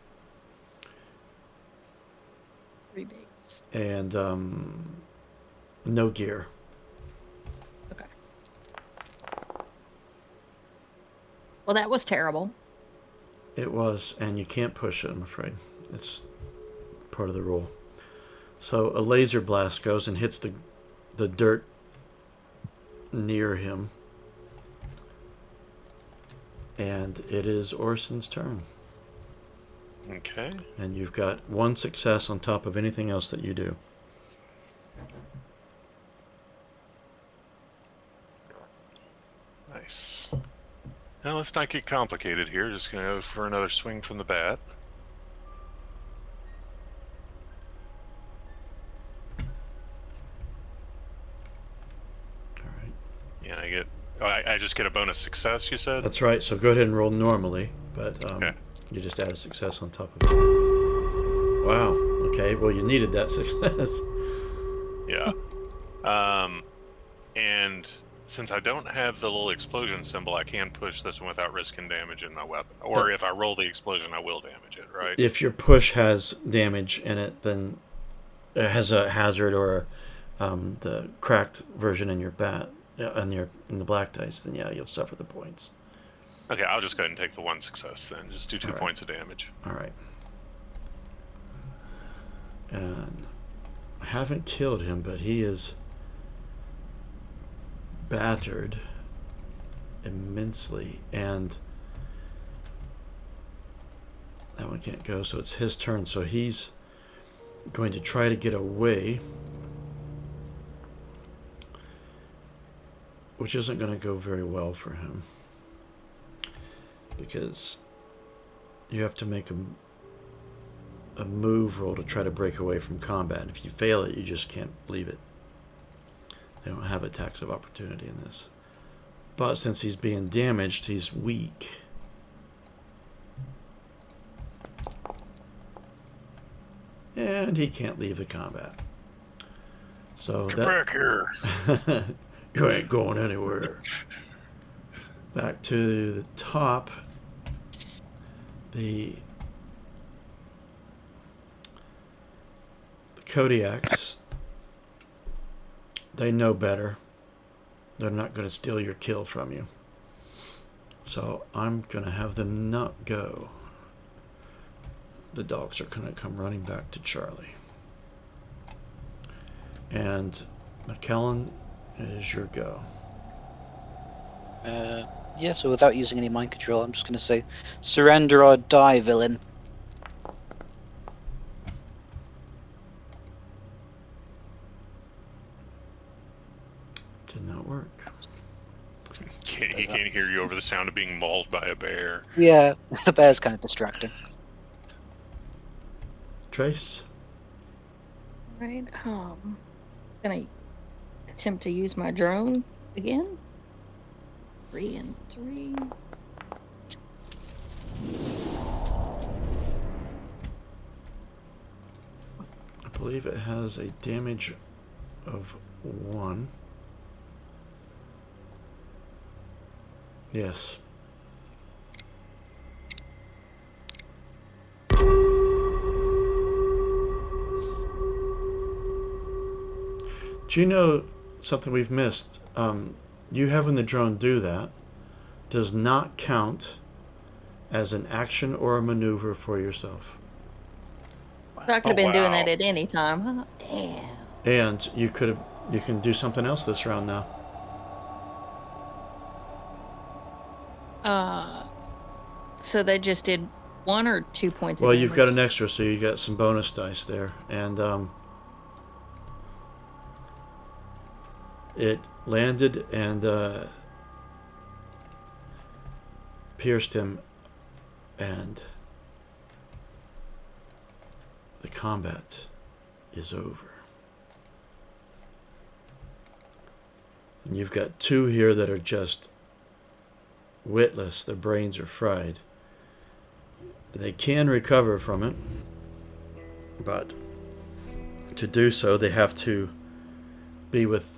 3 base. And no gear. Okay. Well, that was terrible. It was, and you can't push it, I'm afraid. It's part of the rule. So a laser blast goes and hits the dirt near him. And it is Orson's turn. Okay. And you've got 1 success on top of anything else that you do. Nice. Now let's not get complicated here. Just gonna go for another swing from the bat. All right. Yeah, I get. Oh, I just get a bonus success. You said. That's right. So go ahead and roll normally, but Okay. you just add a success on top of it. Wow. Okay. Well, you needed that success. Yeah. And since I don't have the little explosion symbol, I can push this one without risking damage in my weapon. Or if I roll the explosion, I will damage it, right? If your push has damage in it, then it has a hazard or the cracked version in your bat in the black dice. Then yeah, you'll suffer the points. Okay, I'll just go ahead and take the 1 success then. Just do 2 All right. points of damage. All right. And I haven't killed him, but he is battered immensely, and that one can't go, so it's his turn. So he's going to try to get away, which isn't going to go very well for him, because you have to make a move roll to try to break away from combat. And if you fail it, you just can't leave it. They don't have attacks of opportunity in this. But since he's being damaged, he's weak. And he can't leave the combat. So Get back here. You ain't going anywhere. Back to the top. The Kodiaks, they know better. They're not going to steal your kill from you. So I'm going to have them not go. The dogs are going to come running back to Charlie. And McKellen, it is your go. Yeah, so without using any mind control, I'm just going to say, surrender or die, villain. Did not work. He can't hear you over the sound of being mauled by a bear. Yeah, the bear's kind of distracting. Trace? Right. Gonna attempt to use my drone again. 3 and 3. I believe it has a damage of 1. Yes. Do you know something we've missed? You having the drone do that does not count as an action or a maneuver for yourself. So I could have been doing wow. that at any time, huh? Damn. And you can do something else this round now. So they just did 1 or 2 points of Well, damage? you've got an extra, so you got some bonus dice there. And It landed and pierced him, and the combat is over. And you've got two here that are just witless. Their brains are fried. They can recover from it, but to do so, they have to be with.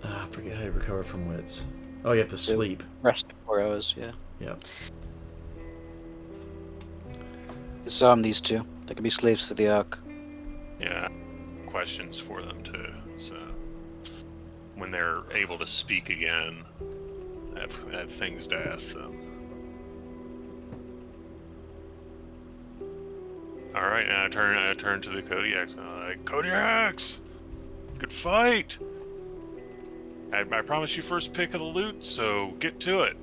I forget how you recover from wits. Oh, you have to sleep. Rest 4 hours, yeah. Yeah. Disarm these two. They can be slaves for the Ark. Yeah, questions for them too. So when they're able to speak again, I have things to ask them. All right, and I turn to the Kodiaks. I'm like, Kodiaks, good fight. I promise you first pick of the loot, so get to it.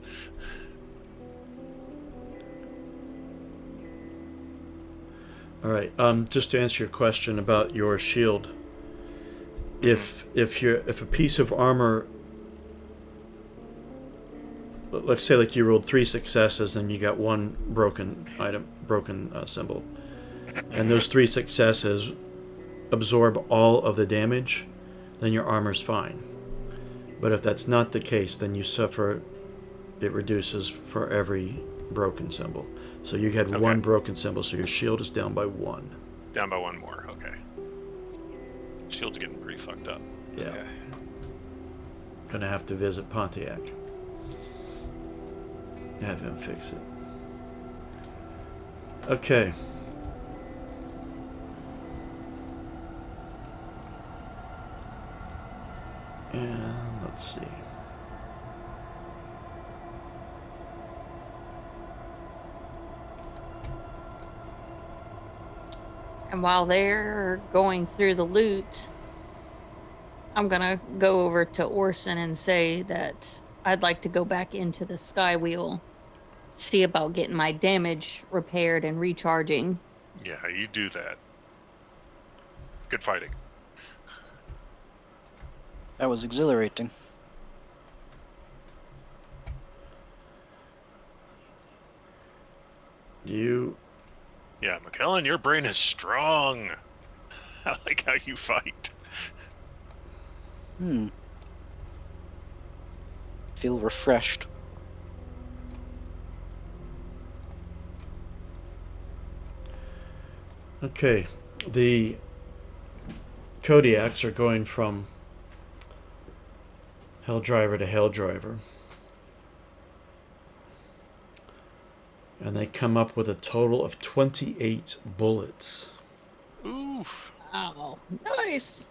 All right. Just to answer your question about your shield, if a piece of armor, let's say like you rolled 3 successes and you got 1 broken symbol, and those 3 successes absorb all of the damage, then your armor's fine. But if that's not the case, then you suffer. It reduces for every broken symbol. So you had 1 broken symbol, so your shield is down by 1. Down by 1 more. Okay. Shield's getting pretty fucked up. Yeah. Okay. Gonna have to visit Pontiac. Have him fix it. Okay. And let's see. And while they're going through the loot, I'm gonna go over to Orson and say that I'd like to go back into the Sky Wheel, see about getting my damage repaired and recharging. Yeah, you do that. Good fighting. That was exhilarating. You. Yeah, McKellen, your brain is strong. I like how you fight. Feel refreshed. Okay. The Kodiaks are going from Hell Driver to Hell Driver. And they come up with a total of 28 bullets. Oof. Oh, nice.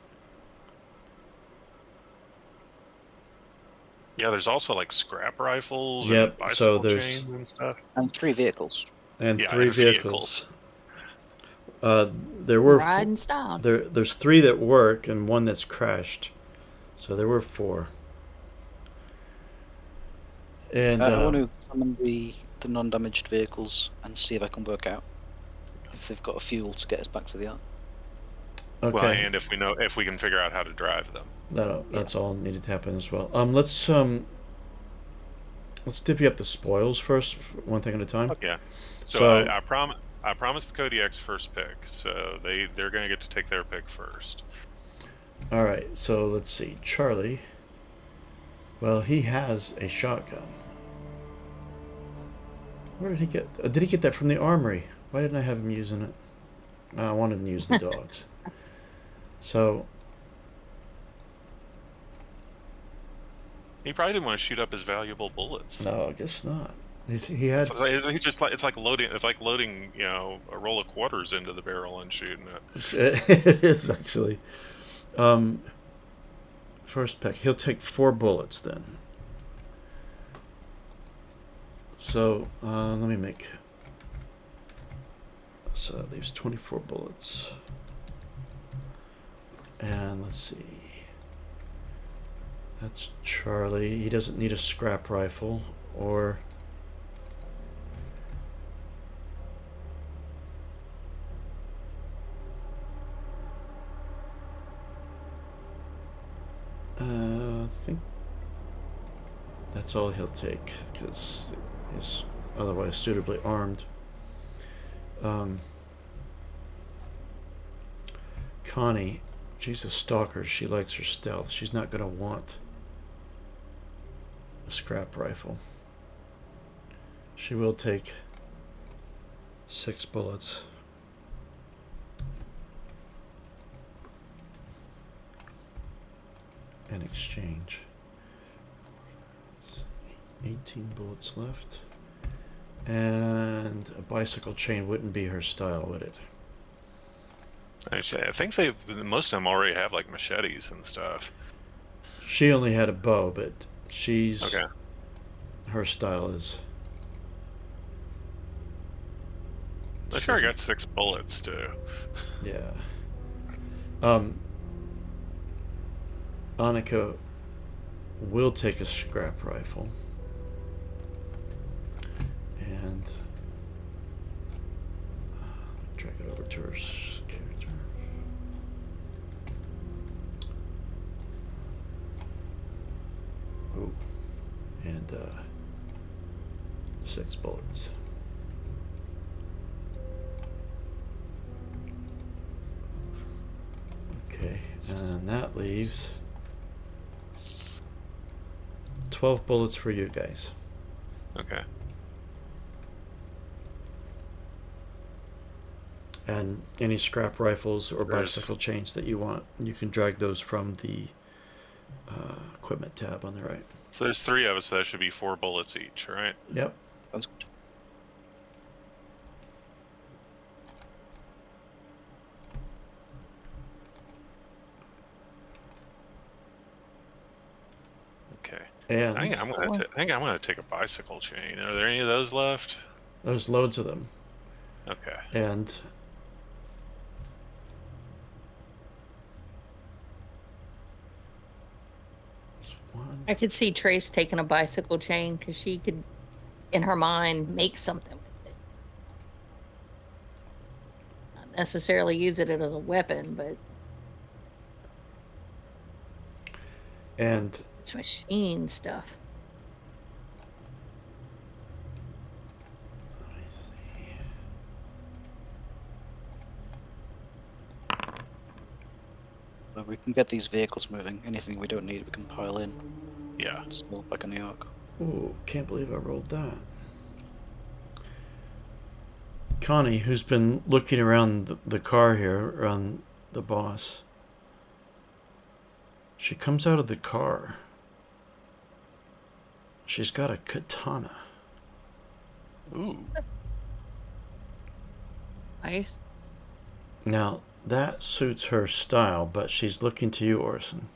Yeah, there's also like scrap rifles Yep, and bicycle so there's- chains and stuff. And 3 vehicles. And Yeah, 3 and vehicles. There were Riding style. there's 3 that work and 1 that's crashed. So there were 4. And I want to summon the non-damaged vehicles and see if I can work out if they've got a fuel to get us back to the Ark. okay. Well, and if we can figure out how to drive them. That's all needed to happen as well. Let's divvy up the spoils first, one thing at a time. Yeah. So, So- I promised the Kodiak's first pick, so they're going to get to take their pick first. All right. So let's see. Charlie. Well, he has a shotgun. Where did he get? Did he get that from the armory? Why didn't I have him using it? I wanted him to use the dogs. So He probably didn't want to shoot up his valuable bullets. no, I guess not. He had. It's like loading a roll of quarters into the barrel and shooting it. It is actually. First pick. He'll take 4 bullets then. So let me make. So that leaves 24 bullets. And let's see. That's Charlie. He doesn't need a scrap rifle or. I think that's all he'll take because he's otherwise suitably armed. Connie, she's a stalker. She likes her stealth. She's not going to want a scrap rifle. She will take 6 bullets. In exchange. 18 bullets left. And a bicycle chain wouldn't be her style, would it? Actually, I think most of them already have like machetes and stuff. She only had a bow, but she's Okay. her style is. I'm sure I got 6 bullets too. Yeah. Annika will take a scrap rifle. And drag it over to her character. Ooh. And 6 bullets. Okay, and that leaves 12 bullets for you guys. Okay. And any scrap rifles or There's- bicycle chains that you want, you can drag those from the equipment tab on the right. So there's 3 of us, so that should be 4 bullets each, right? Yep. Sounds good. Okay. And I think I'm gonna take a bicycle chain. Are there any of those left? there's loads of them. Okay. And there's one. I could see Trace taking a bicycle chain because she could, in her mind, make something with it. Not necessarily use it as a weapon, but And it's machine stuff. let me see. Well, we can get these vehicles moving. Anything we don't need, we can pile in. Yeah. Still back in the arc. Ooh, can't believe I rolled that. Connie, who's been looking around the car here, around the boss, she comes out of the car. She's got a katana. Ooh. Nice. Now, that suits her style, but she's looking to you, Orson.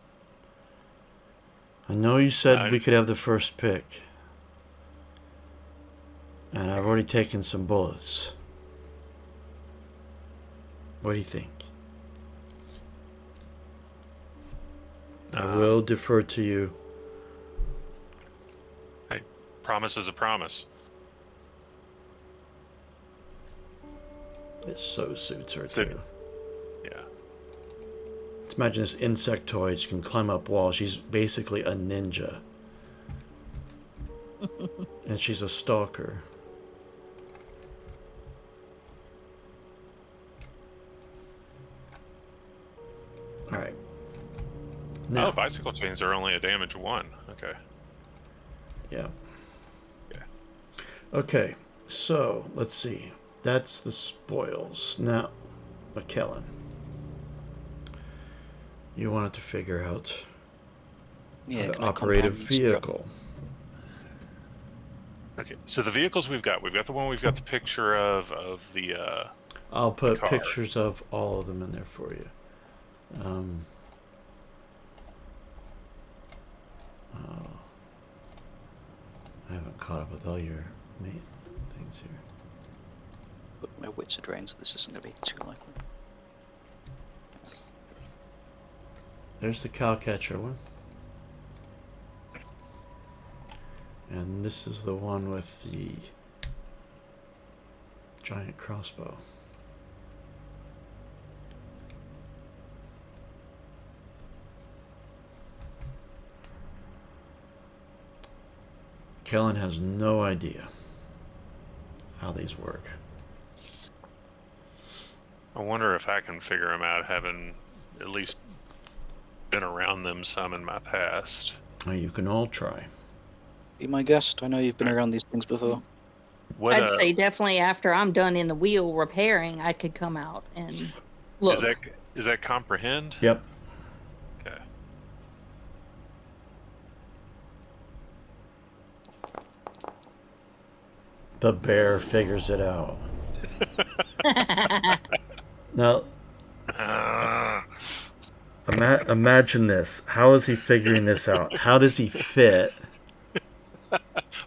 I know you said we could have the first pick. And I've already taken some bullets. What do you think? I will defer to you. Promise is a promise. It so suits her, So- too. Yeah. Let's imagine this insectoid. She can climb up walls. She's basically a ninja. And she's a stalker. Alright. Now, Oh, bicycle chains are only a damage 1. Okay. yeah. Yeah. Okay, so let's see. That's the spoils. Now, McKellen, you wanted to figure out Yeah, how to can I operate a compound these truck- vehicle. Okay. So the vehicles we've got the one we've got the picture of the I'll put car. pictures of all of them in there for you. Oh, I haven't caught up with all your main things here. But my wits are drained, so this isn't going to be too likely. There's the cowcatcher one. And this is the one with the giant crossbow. Kellen has no idea how these work. I wonder if I can figure them out, having at least been around them some in my past. Well, you can all try. Be my guest. I know you've been around these things before. What I'd say definitely after I'm done in the wheel repairing, I could come out and look. is that comprehend? Yep. Okay. The bear figures it out. Now, imagine this. How is he figuring this out? How does he fit?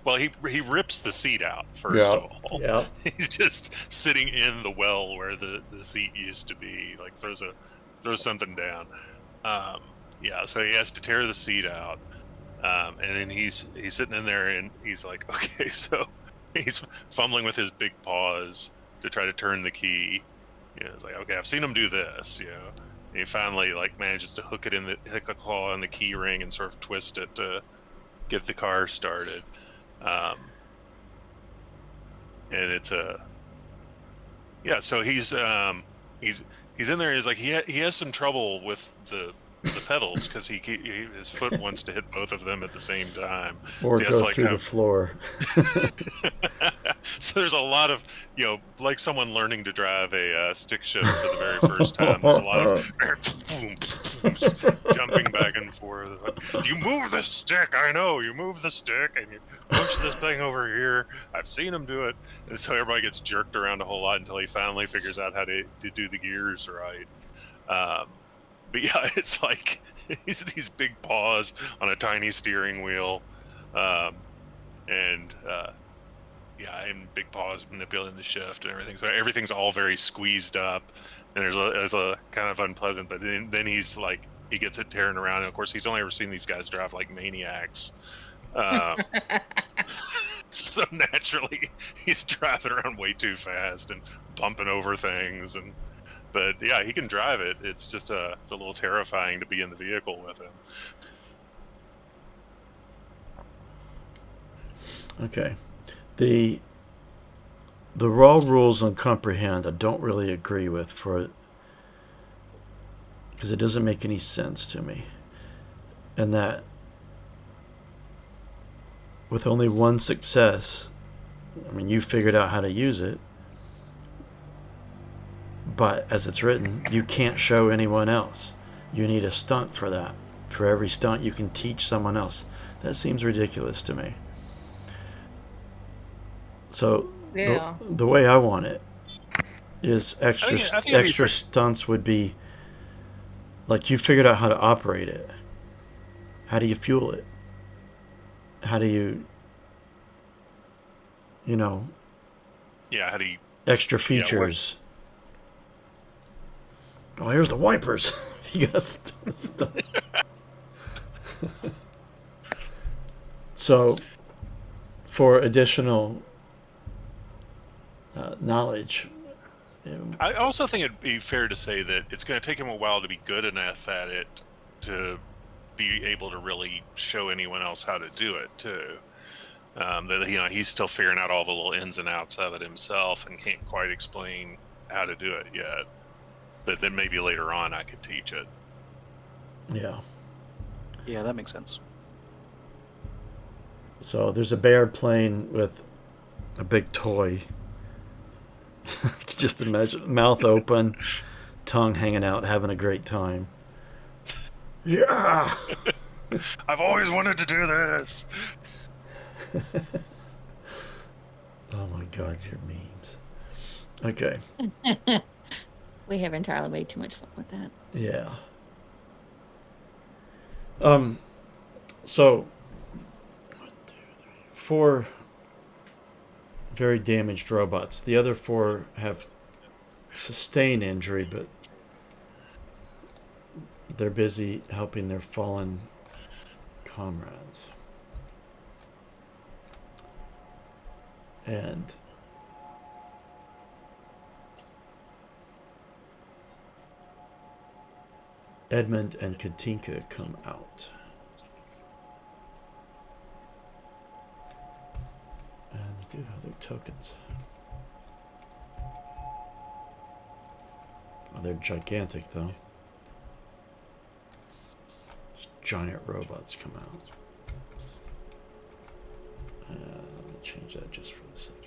Well, he rips the seat out first of all. Yep. He's just sitting in the well where the seat used to be. Like throws something down. Yeah, so he has to tear the seat out, and then he's sitting in there and he's like, okay, so he's fumbling with his big paws to try to turn the key. You know, it's like, okay, I've seen him do this. You know, and he finally like manages to hook a claw in the key ring and sort of twist it to get the car started. And it's so he's in there. He's like he has some trouble with the pedals because his foot wants to hit both of them at the same time, Or so he has go to, through the floor. So there's a lot of, like someone learning to drive a stick shift for the very first time. There's a lot of jumping back and forth. Like, you move the stick. I know you move the stick, and you push this thing over here. I've seen him do it, and so everybody gets jerked around a whole lot until he finally figures out how to do the gears right. But yeah, it's like these big paws on a tiny steering wheel, and big paws manipulating the shift and everything. So everything's all very squeezed up, and there's a kind of unpleasant. But then he's like, he gets it tearing around, and of course he's only ever seen these guys drive like maniacs. So naturally, he's driving around way too fast and bumping over things. But yeah, he can drive it. It's just it's a little terrifying to be in the vehicle with him. Okay. The raw rules on comprehend I don't really agree with because it doesn't make any sense to me. And that with only one success, I mean, you figured out how to use it, but as it's written, you can't show anyone else. You need a stunt for that. For every stunt, you can teach someone else. That seems ridiculous to me. So Yeah. the way I want it is I think it'd be extra stunts would be like you figured out how to operate it. How do you fuel it? How do you Yeah, how do you? extra features? Oh, here's the wipers. You got stuff. So, for additional knowledge. I also think it'd be fair to say that it's going to take him a while to be good enough at it to be able to really show anyone else how to do it too. That he's still figuring out all the little ins and outs of it himself and can't quite explain how to do it yet. But then maybe later on I could teach it. Yeah. Yeah, that makes sense. So there's a bear playing with a big toy. I can just imagine mouth open, tongue hanging out, having a great time. Yeah. I've always wanted to do this. Oh my God, your memes. Okay. We have entirely way too much fun with that. Yeah. So 1, 2, 3, 4 very damaged robots. The other 4 have sustained injury, but they're busy helping their fallen comrades. And Edmund and Katinka come out. do have their tokens. Oh, they're gigantic, though. These giant robots come out. Let me change that just for a second.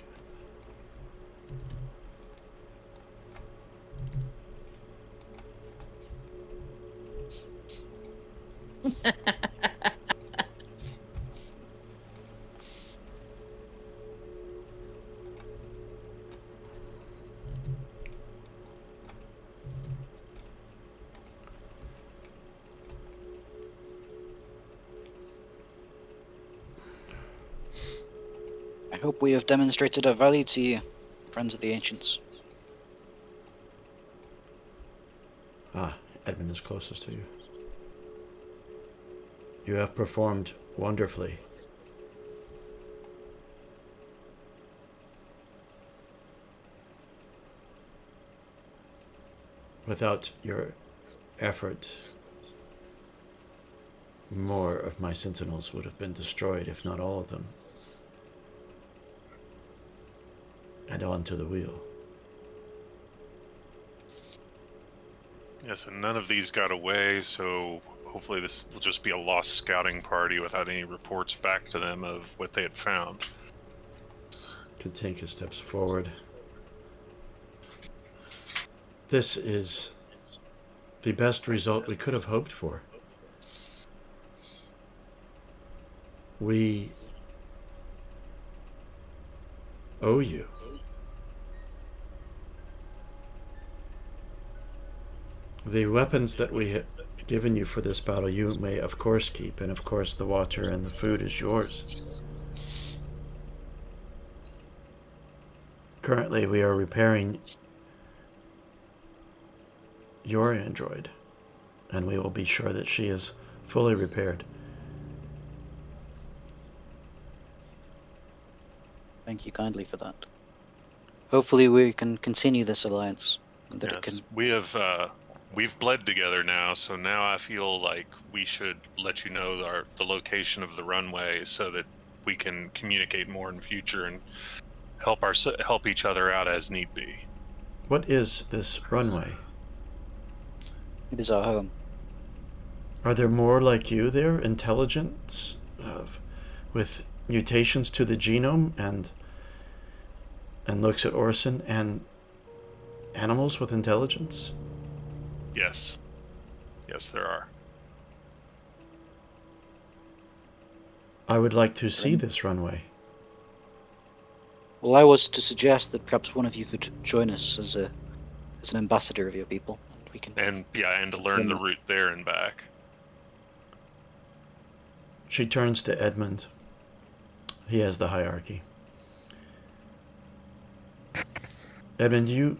I hope we have demonstrated our value to you, friends of the ancients. Ah, Edmund is closest to you. You have performed wonderfully. Without your effort, more of my sentinels would have been destroyed, if not all of them. And onto the wheel. Yes, and none of these got away, so hopefully this will just be a lost scouting party without any reports back to them of what they had found. Katinka steps forward. This is the best result we could have hoped for. We owe you. The weapons that we have given you for this battle you may of course keep, and of course the water and the food is yours. Currently we are repairing your android, and we will be sure that she is fully repaired. Thank you kindly for that. Hopefully we can continue this alliance, and that it can... We've bled together now, so now I feel like we should let you know the location of the runway so that we can communicate more in future and help each other out as need be. What is this runway? It is our home. Are there more like you there, intelligent, with mutations to the genome, and looks at Orson, and animals with intelligence? Yes. Yes, there are. I would like to see this runway. Well, I was to suggest that perhaps one of you could join us as an ambassador of your people. And we can... And to learn the route there and back. She turns to Edmund. He has the hierarchy. Edmund, you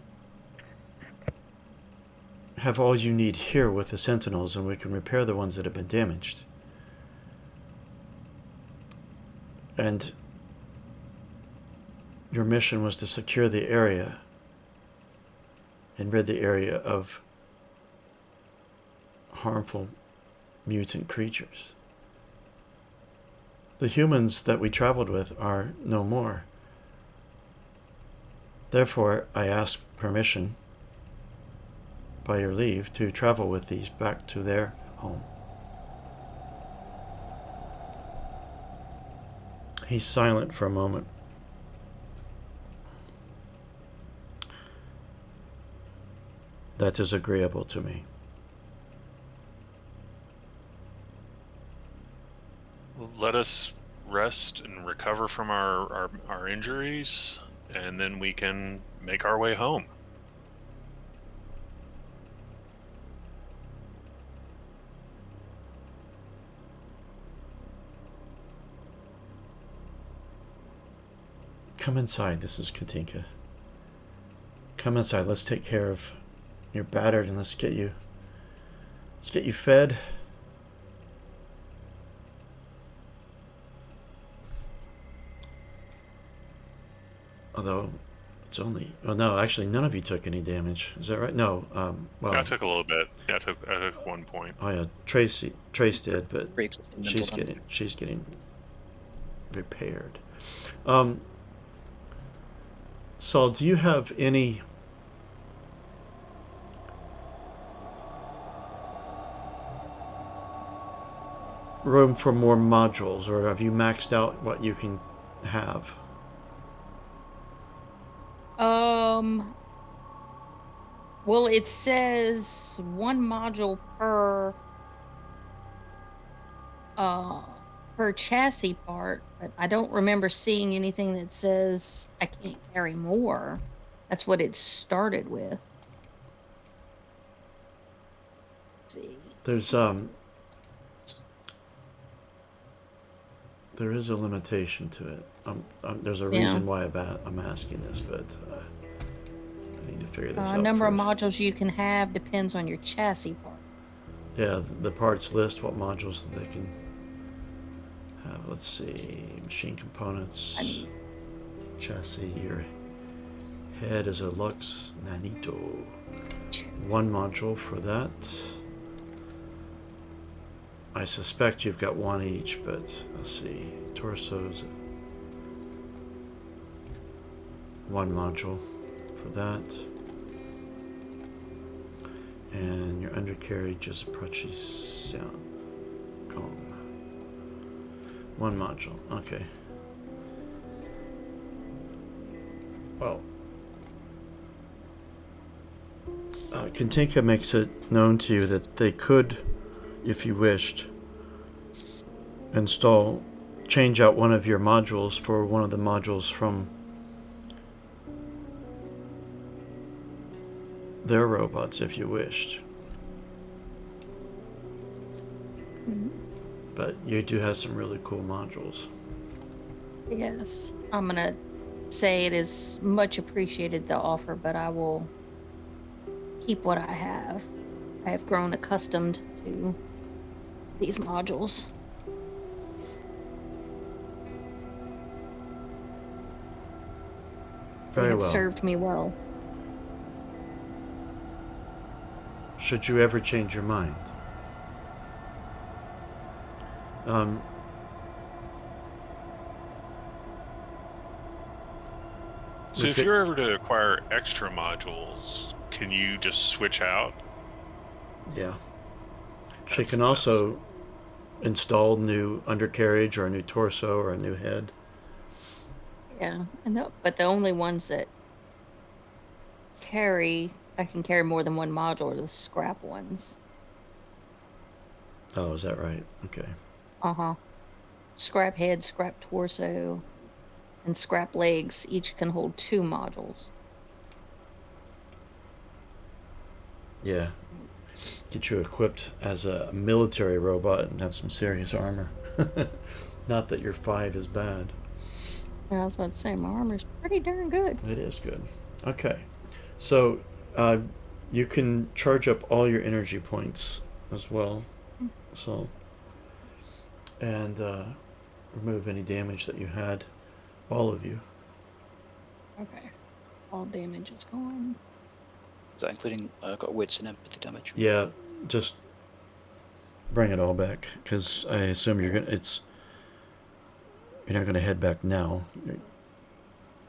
have all you need here with the sentinels, and we can repair the ones that have been damaged. And your mission was to secure the area and rid the area of harmful mutant creatures. The humans that we traveled with are no more. Therefore, I ask permission, by your leave, to travel with these back to their home. He's silent for a moment. That is agreeable to me. Let us rest and recover from our injuries, and then we can make our way home. Come inside. This is Katinka. Come inside. Let's take care of your battered, and let's get you fed. Although it's only... Oh, no, actually, none of you took any damage. Is that right? No. Well, I took a little bit. Yeah, I took 1 point. Oh, yeah. Trace did, but Breaks she's getting repaired. Saul, do you have any room for more modules, or have you maxed out what you can have? Well, it says one module per chassis part, but I don't remember seeing anything that says I can't carry more. That's what it started with. Let's see. There is a limitation to it. There's a reason why I'm asking this, but I need to figure this out. Number of first. modules you can have depends on your chassis part. Yeah, the parts list what modules that they can have. Let's see, machine components, chassis. Your head is a Lux Nanito. One module for that. I suspect you've got one each, but let's see. Torsos. One module for that. And your undercarriage is Apache Sound Kong. One module. Okay. Well, Katinka makes it known to you that they could, if you wished, change out one of your modules for one of the modules from their robots, if you wished. Mm-hmm. But you do have some really cool modules. Yes, I'm gonna say it is much appreciated, the offer, but I will keep what I have. I have grown accustomed to these modules. They Very have well. served me well. Should you ever change your mind? So if you're ever to acquire extra modules, can you just switch out? Yeah. She That's- can also install new undercarriage or a new torso or a new head. Yeah, but the only ones that I can carry more than one module are the scrap ones. Oh, is that right? Okay. Scrap head, scrap torso, and scrap legs each can hold 2 modules. Yeah. Get you equipped as a military robot and have some serious armor. Not that your 5 is bad. I was about to say, my armor's pretty darn good. It is good. Okay. So, you can charge up all your energy points as well. So, and remove any damage that you had. All of you. Okay. So all damage is gone. Is that including got wits and empathy damage? Yeah, just bring it all back, because I assume you're not gonna head back now.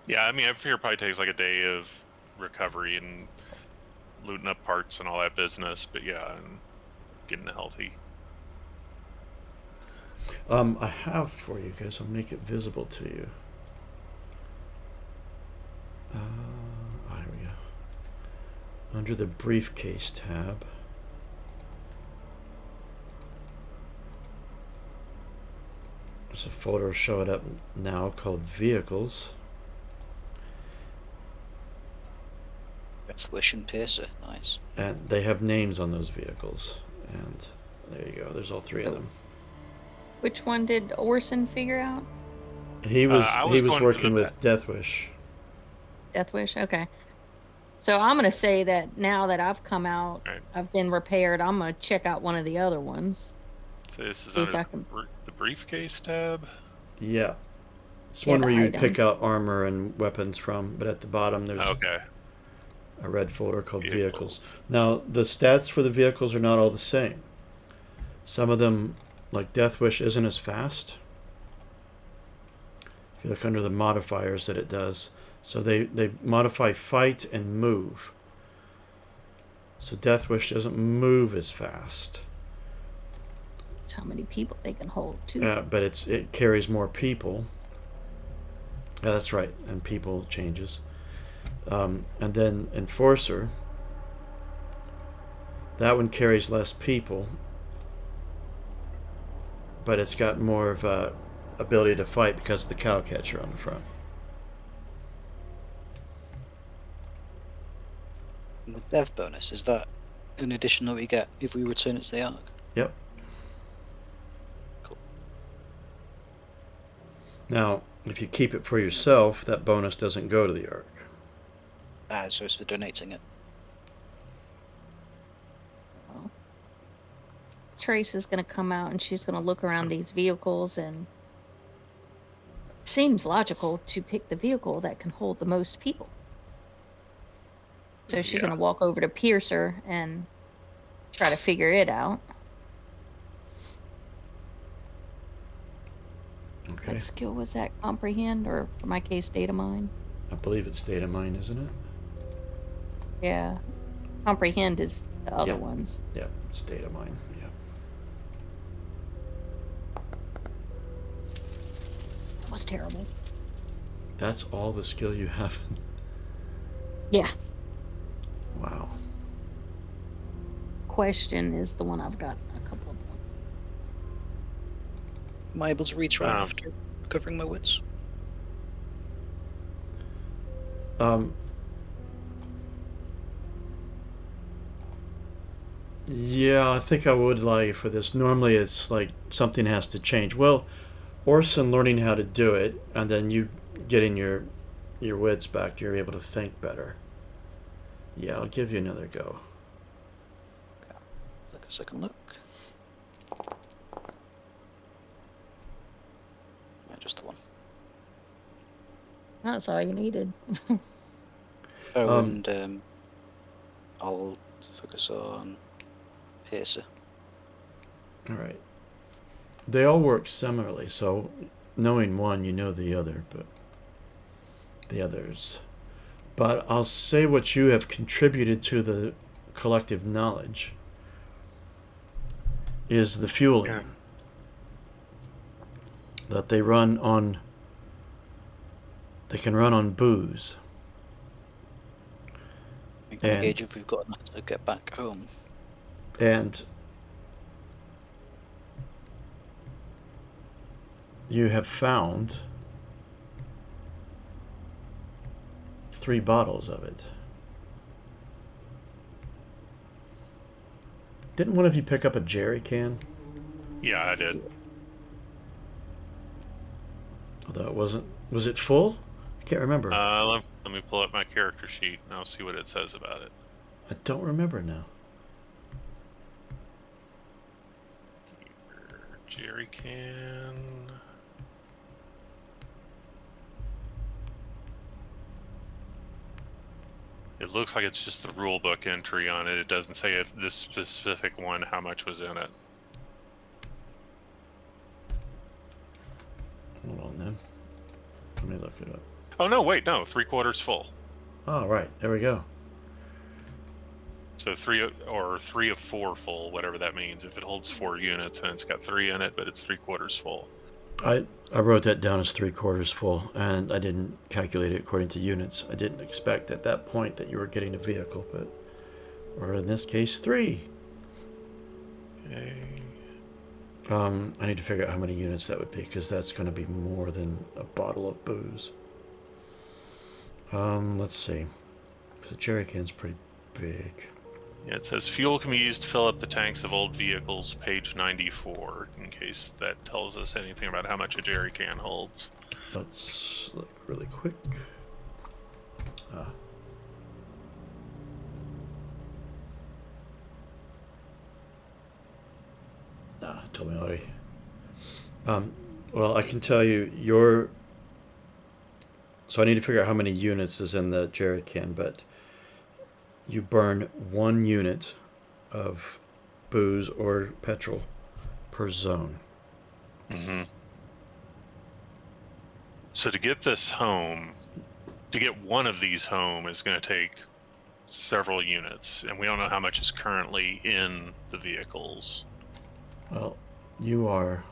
Yeah, I mean, I figure it probably takes like a day of recovery and looting up parts and all that business. But yeah, and getting healthy. I have for you guys. I'll make it visible to you. Here we go. Under the briefcase tab. There's a folder showing up now called Vehicles. Swish and Piercer, nice. And they have names on those vehicles. And there you go. There's all 3 of them. Which one did Orson figure out? He was I was he was going to working the with Deathwish. Deathwish? Okay. So I'm going to say that now that I've come out, Right. I've been repaired, I'm going to check out one of the other ones. So this is See if under I can- the briefcase tab. Yeah. It's Yeah, one the where you pick items. out armor and weapons from, but at the bottom there's Okay. a red folder called Vehicles. Vehicles. Now, the stats for the vehicles are not all the same. Some of them, like Deathwish, isn't as fast. If you look under the modifiers that it does, So they modify fight and move. So Death Wish doesn't move as fast. That's how many people they can hold too. But it carries more people. That's right, and people changes. And then Enforcer, that one carries less people, but it's got more of a ability to fight because of the cow catcher on the front. And the dev bonus, is that an addition that we get if we return it to the Ark? Yep. Cool. Now, if you keep it for yourself, that bonus doesn't go to the Ark. So it's for donating it. Trace is going to come out and she's going to look around these vehicles, and it seems logical to pick the vehicle that can hold the most people. So she's going to walk over to Piercer and try to figure it out. Okay. What skill was that? Comprehend, or for my case, data mine? I believe it's data mine, isn't it? Yeah. Comprehend is the other Yeah. ones. Yeah, it's data mine. Yeah. That was terrible. That's all the skill you have. Yeah. Wow. Question is the one I've got a couple of points. Am I able to retry after recovering my wits? Yeah, I think I would allow you for this. Normally it's like something has to change. Well, Orson learning how to do it, and then you getting your wits back, you're able to think better. Yeah, I'll give you another go. Let's take a second look. Yeah, just the one. That's all you needed. Oh, Um, and I'll focus on Piercer. All right. They all work similarly, so knowing one, you know the other, but the others. But I'll say what you have contributed to the collective knowledge is the fueling. Yeah. That they run on. They can run on booze. We can And- gauge if we've got enough to get back home. And you have found 3 bottles of it. Didn't one of you pick up a jerry can? Yeah, I did. Although it wasn't. Was it full? I can't remember. Let me pull up my character sheet and I'll see what it says about it. I don't remember now. Jerry can. It looks like it's just the rule book entry on it. It doesn't say if this specific one how much was in it. Hold on then. Let me look it up. Oh no, wait, no, 3/4 full. Oh, right. There we go. So 3 of 4 full, whatever that means. If it holds 4 units and it's got 3 in it, but it's 3/4 full. I wrote that down as 3/4 full, and I didn't calculate it according to units. I didn't expect at that point that you were getting a vehicle, but, or in this case, 3. Okay. I need to figure out how many units that would be, because that's going to be more than a bottle of booze. Let's see. The jerry can's pretty big. Yeah, it says fuel can be used to fill up the tanks of old vehicles, page 94, in case that tells us anything about how much a jerry can holds. Let's look really quick. Told me already. Well, I can tell you so I need to figure out how many units is in the jerry can, but you burn 1 unit of booze or petrol per zone. Mm-hmm. So to get this home, to get one of these home is going to take several units, and we don't know how much is currently in the vehicles. Well, you are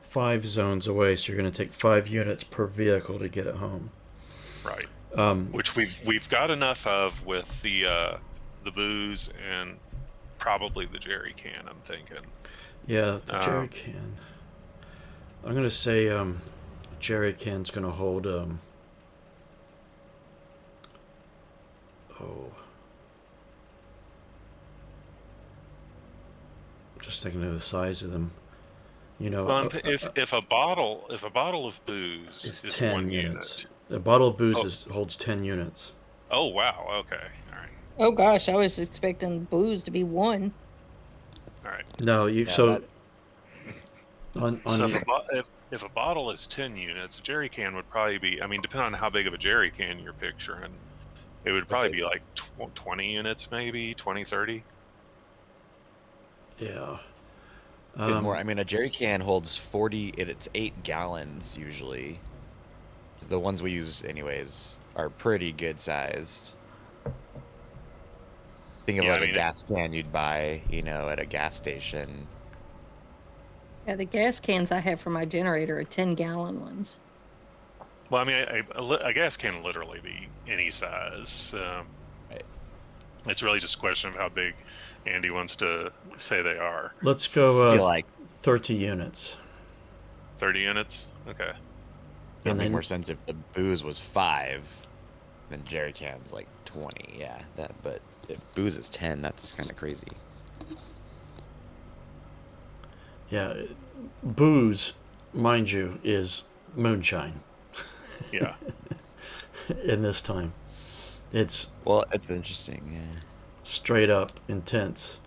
5 zones away, so you're going to take 5 units per vehicle to get it home. Right. Um, Which we've got enough of with the booze and probably the jerry can, I'm thinking. yeah, the jerry can. I'm going to say jerry can's going to hold. Just thinking of the size of them. You know, Well, if a bottle of booze it's is 10 1 units. unit. A bottle of booze holds 10 units. Oh wow. Okay. All right. Oh gosh, I was expecting booze to be 1. All right. No, you so on So your, if a bottle is 10 units, a jerry can would probably be. I mean, depending on how big of a jerry can you're picturing, it would probably be like 20 units, maybe 20, 30. yeah. Bit more. I mean, a jerry can holds 40. It's 8 gallons usually. The ones we use, anyways, are pretty good sized. Think of a gas can you'd buy, at a gas station. Yeah, the gas cans I have for my generator are 10-gallon ones. Well, I mean, a gas can literally be any size. Right. It's really just a question of how big Andy wants to say they are. Let's go I feel like 30 units. 30 units? Okay. It'd And make then- more sense if the booze was 5, then jerry cans like 20. Yeah, but if booze is 10, that's kind of crazy. Yeah, booze, mind you, is moonshine. Yeah. In this time, it's interesting. Yeah. straight up intense.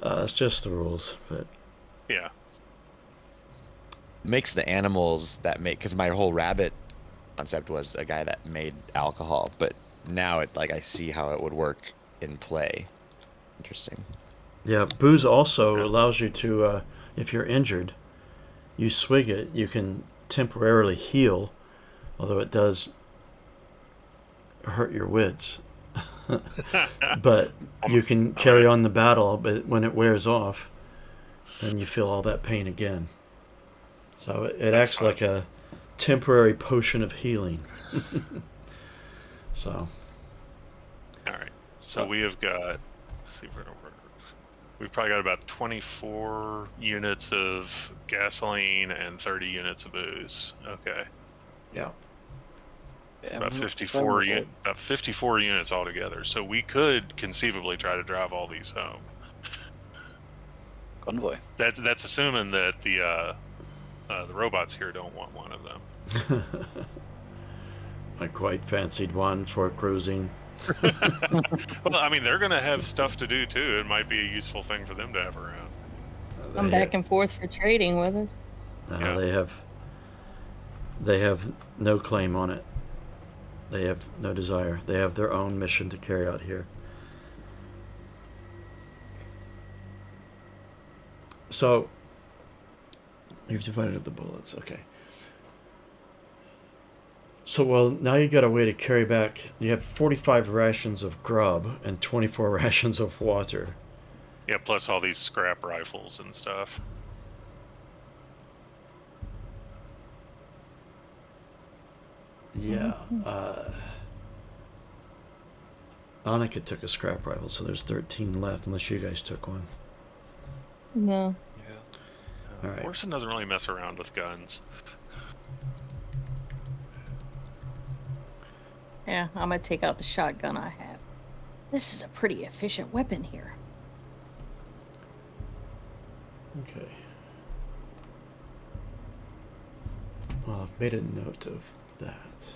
It's just the rules, but Yeah. Makes the animals because my whole rabbit concept was a guy that made alcohol, but now I see how it would work in play. Interesting. yeah, booze also allows you to, if you're injured, you swig it, you can temporarily heal, although it does hurt your wits. But you can carry on the battle, but when it wears off, then you feel all that pain again. So it acts like a temporary potion of healing. So. All right. So we have got, let's see if we've probably got about 24 units of gasoline and 30 units of booze. Okay. Yeah. Yeah, About I'm 54 fine with about 54 units altogether. So we could conceivably try to drive all these home. Convoy. That's assuming that the robots here don't want one of them. I quite fancied one for cruising. Well, I mean, they're going to have stuff to do too. It might be a useful thing for them to have around. Come back and forth for trading with us. Yeah. They have no claim on it. They have no desire. They have their own mission to carry out here. So, you've divided up the bullets. Okay. So, well, now you got a way to carry back. You have 45 rations of grub and 24 rations of water. Yeah, plus all these scrap rifles and stuff. Yeah. Annika took a scrap rifle, so there's 13 left, unless you guys took one. No. All right. Orson doesn't really mess around with guns. Yeah, I'm gonna take out the shotgun I have. This is a pretty efficient weapon here. Okay. Well, I've made a note of that.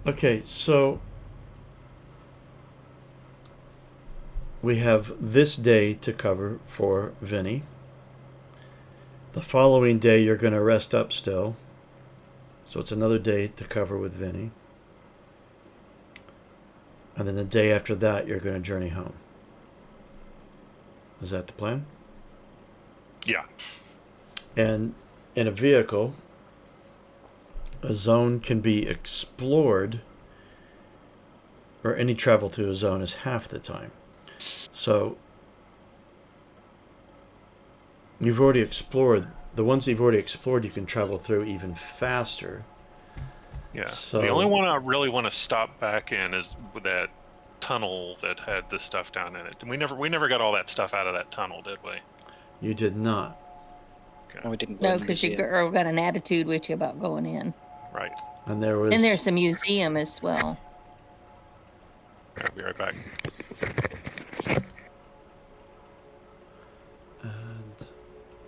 Okay, so we have this day to cover for Vinny. The following day, you're going to rest up still. So it's another day to cover with Vinny. And then the day after that, you're going to journey home. Is that the plan? Yeah. And in a vehicle, a zone can be explored, or any travel through a zone is half the time. So you've already explored the ones you've already explored. You can travel through even faster. Yeah. So The only one I really want to stop back in is with that tunnel that had the stuff down in it. And we never got all that stuff out of that tunnel, did we? you did not. Okay. No, we didn't go No, in the because your museum. girl got an attitude with you about going in. Right. And there was. And there's the museum as well. I'll be right back. And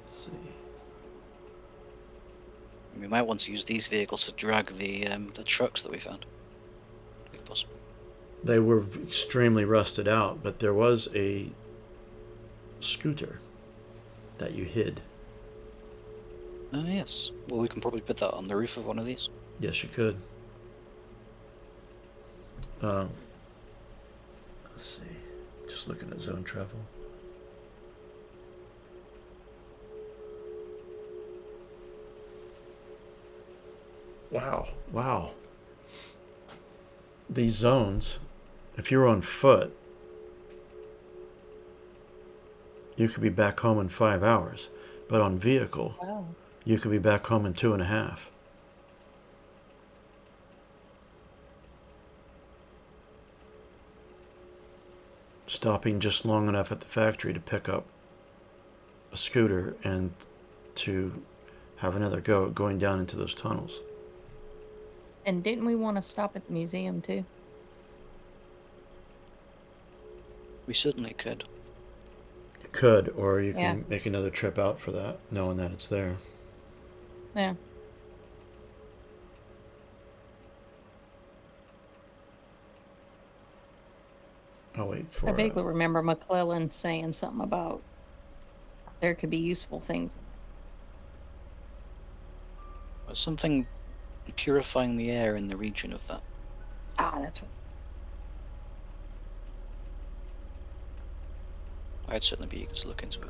let's see. We might want to use these vehicles to drag the trucks that we found, if possible. They were extremely rusted out, but there was a scooter that you hid. Oh yes. Well, we can probably put that on the roof of one of these. Yes, you could. Let's see. Just looking at zone travel. Wow. These zones, if you're on foot, you could be back home in 5 hours. But on vehicle, Wow. you could be back home in 2.5. Stopping just long enough at the factory to pick up a scooter and to have another go going down into those tunnels. And didn't we want to stop at the museum too? We certainly could. You could, or you can Yeah. make another trip out for that, knowing that it's there. Yeah. I'll wait for I vaguely remember McClellan saying something about there could be useful things. There's something purifying the air in the region of that. Ah, that's what. I'd certainly be eager to look into it.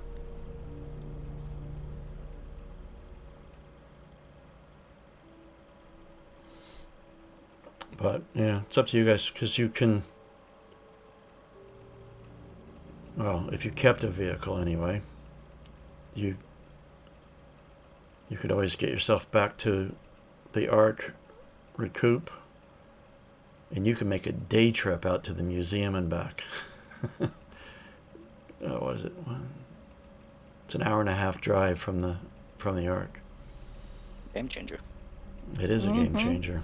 But yeah, it's up to you guys, because you can. Well, if you kept a vehicle anyway, you could always get yourself back to the Ark, recoup, and you can make a day trip out to the museum and back. What is it? It's an 1.5-hour drive from the Ark. Game changer. It is a game Mhm. changer.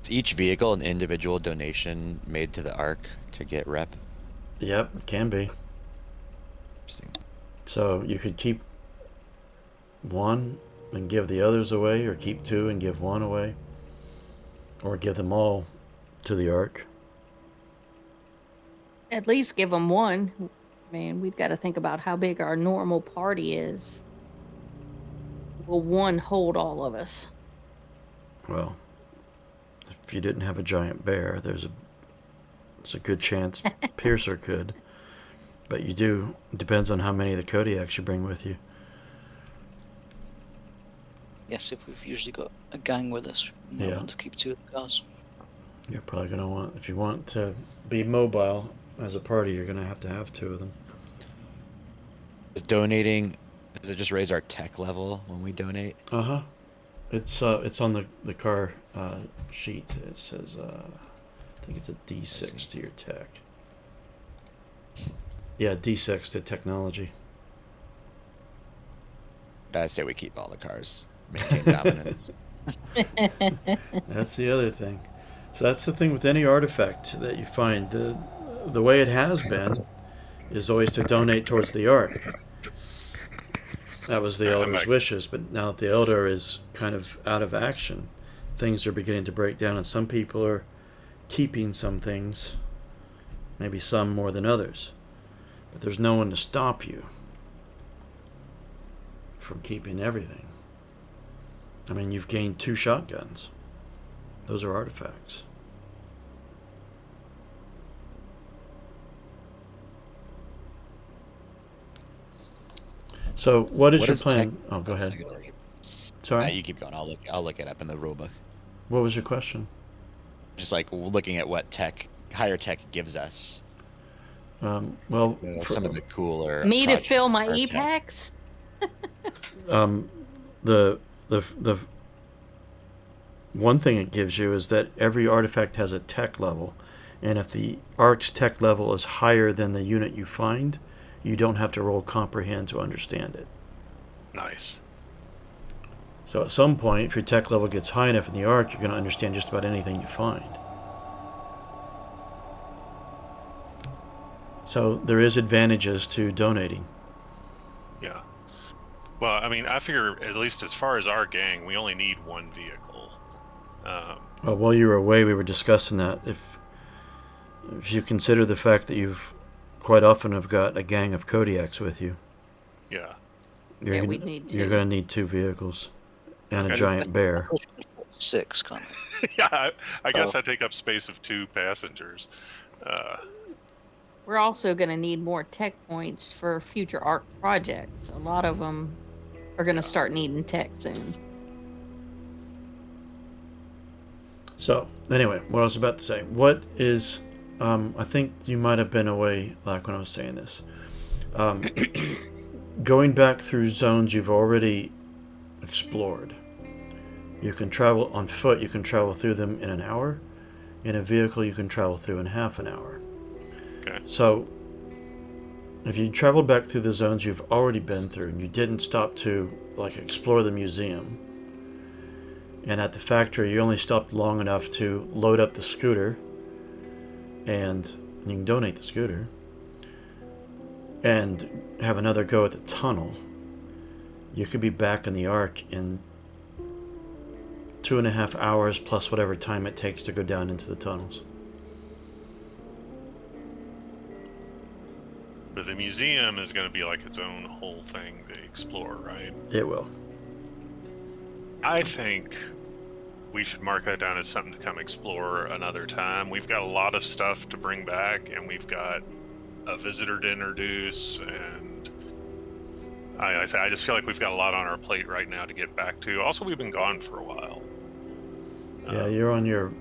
Is each vehicle an individual donation made to the Ark to get rep? Yep, it can be. Interesting. So you could keep one and give the others away, or keep two and give one away, or give them all to the Ark. At least give them one. Man, we've got to think about how big our normal party is. Will one hold all of us? Well, if you didn't have a giant bear, there's a good chance Piercer could. But you do. It depends on how many of the Kodiaks you bring with you. Yes, if we've usually got a gang with us, we might Yeah. want to keep 2 of the cars. You're probably going to want, if you want to be mobile as a party, you're going to have 2 of them. Is donating, does it just raise our tech level when we donate? Uh-huh. It's on the car sheet. It says, I think it's a D6 to your tech. Yeah, D6 to technology. I say we keep all the cars, maintain dominance. That's the other thing. So that's the thing with any artifact that you find. The way it has been is always to donate towards the Ark. That was the I'm Elder's back. wishes, but now that the Elder is kind of out of action, things are beginning to break down, and some people are keeping some things, maybe some more than others. But there's no one to stop you from keeping everything. I mean, you've gained 2 shotguns. Those are artifacts. So what is What your is plan? tech? Oh, go ahead. Secondary? Sorry. You keep going. I'll look it up in the rulebook. What was your question? Just like looking at what higher tech gives us. Well, Some of the cooler. Me to fill projects my are tech. e-packs? the one thing it gives you is that every artifact has a tech level, and if the Ark's tech level is higher than the unit you find, you don't have to roll comprehend to understand it. Nice. So at some point, if your tech level gets high enough in the Ark, you're going to understand just about anything you find. So there is advantages to donating. Yeah. Well, I mean, I figure at least as far as our gang, we only need one vehicle. Well, while you were away, we were discussing that. If you consider the fact that you've quite often have got a gang of Kodiaks with you, Yeah. you're Yeah, gonna, we'd need you're two. going to need 2 vehicles and a Okay. giant bear. 6, can't we? Yeah, I guess Oh. I take up space of 2 passengers. We're also going to need more tech points for future ARC projects. A lot of them are going to start needing tech soon. So, anyway, what I was about to say. What is... I think you might have been away, like, when I was saying this. Going back through zones you've already explored. You can travel on foot, you can travel through them in an hour. In a vehicle, you can travel through in half an hour. Okay. So, if you traveled back through the zones you've already been through and you didn't stop to, like, explore the museum, and at the factory you only stopped long enough to load up the scooter, and you can donate the scooter, and have another go at the tunnel, you could be back in the Ark in 2.5 hours plus whatever time it takes to go down into the tunnels. But the museum is going to be like its own whole thing to explore, right? It will. I think we should mark that down as something to come explore another time. We've got a lot of stuff to bring back, and we've got a visitor to introduce, and I just feel like we've got a lot on our plate right now to get back to. Also, we've been gone for a while. Yeah, you're on your...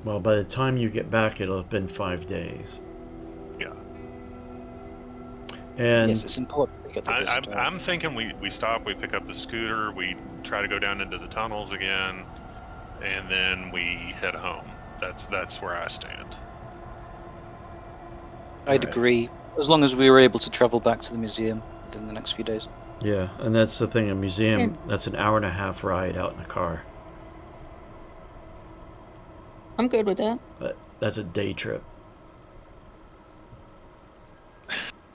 Well, by the time you get back, it'll have been 5 days. Yeah. And Yes, it's important to get the visitor. I'm thinking we stop, we pick up the scooter, we try to go down into the tunnels again, and then we head home. That's where I stand. I'd Right. agree, as long as we were able to travel back to the museum within the next few days. yeah, and that's the thing, a museum, And- that's an hour-and-a-half ride out in a car. I'm good with that. That's a day trip.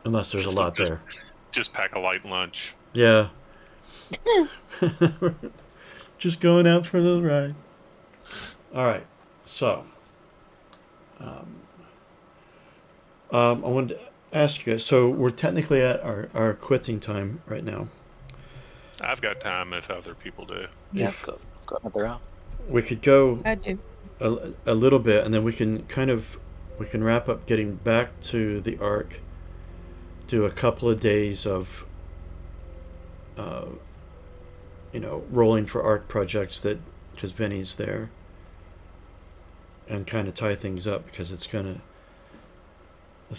Unless there's Just a lot just- there. Just pack a light lunch. Yeah. Just going out for a little ride. All right. So, I wanted to ask you guys. So we're technically at our quitting time right now. I've got time if other people do. Yeah, If I've got another hour. we could go I do. a little bit, and then we can wrap up getting back to the Ark. Do a couple of days of, rolling for Ark projects because Vinny's there, and kind of tie things up because this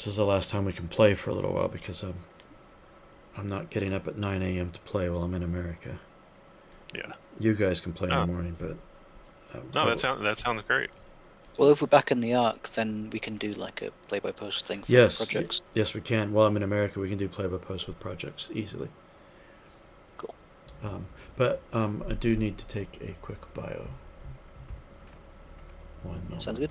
is the last time we can play for a little while because I'm not getting up at 9 a.m. to play while I'm in America. Yeah. You guys can play in Oh. the morning, but No, that sounds great. Well, if we're back in the Ark, then we can do like a play-by-post thing for yes, projects. yes, we can. While I'm in America, we can do play-by-post with projects easily. Cool. But I do need to take a quick bio. One moment. Sounds good.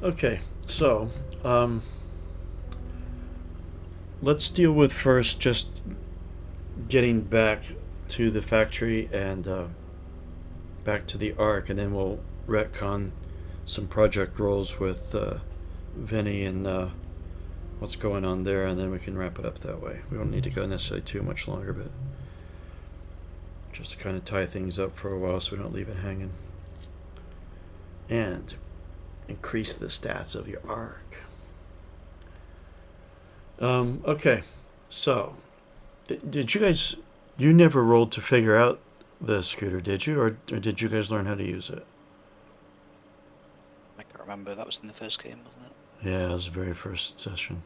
Okay, so let's deal with first just getting back to the factory and back to the Ark, and then we'll retcon some project roles with Vinny and what's going on there, and then we can wrap it up that way. We don't need to go necessarily too much longer, but just to kind of tie things up for a while so we don't leave it hanging. And increase the stats of your Ark. Okay, so did you guys? You never rolled to figure out the scooter, did you, or did you guys learn how to use it? I can't remember. That was in the first game, wasn't it? Yeah, it was the very first session.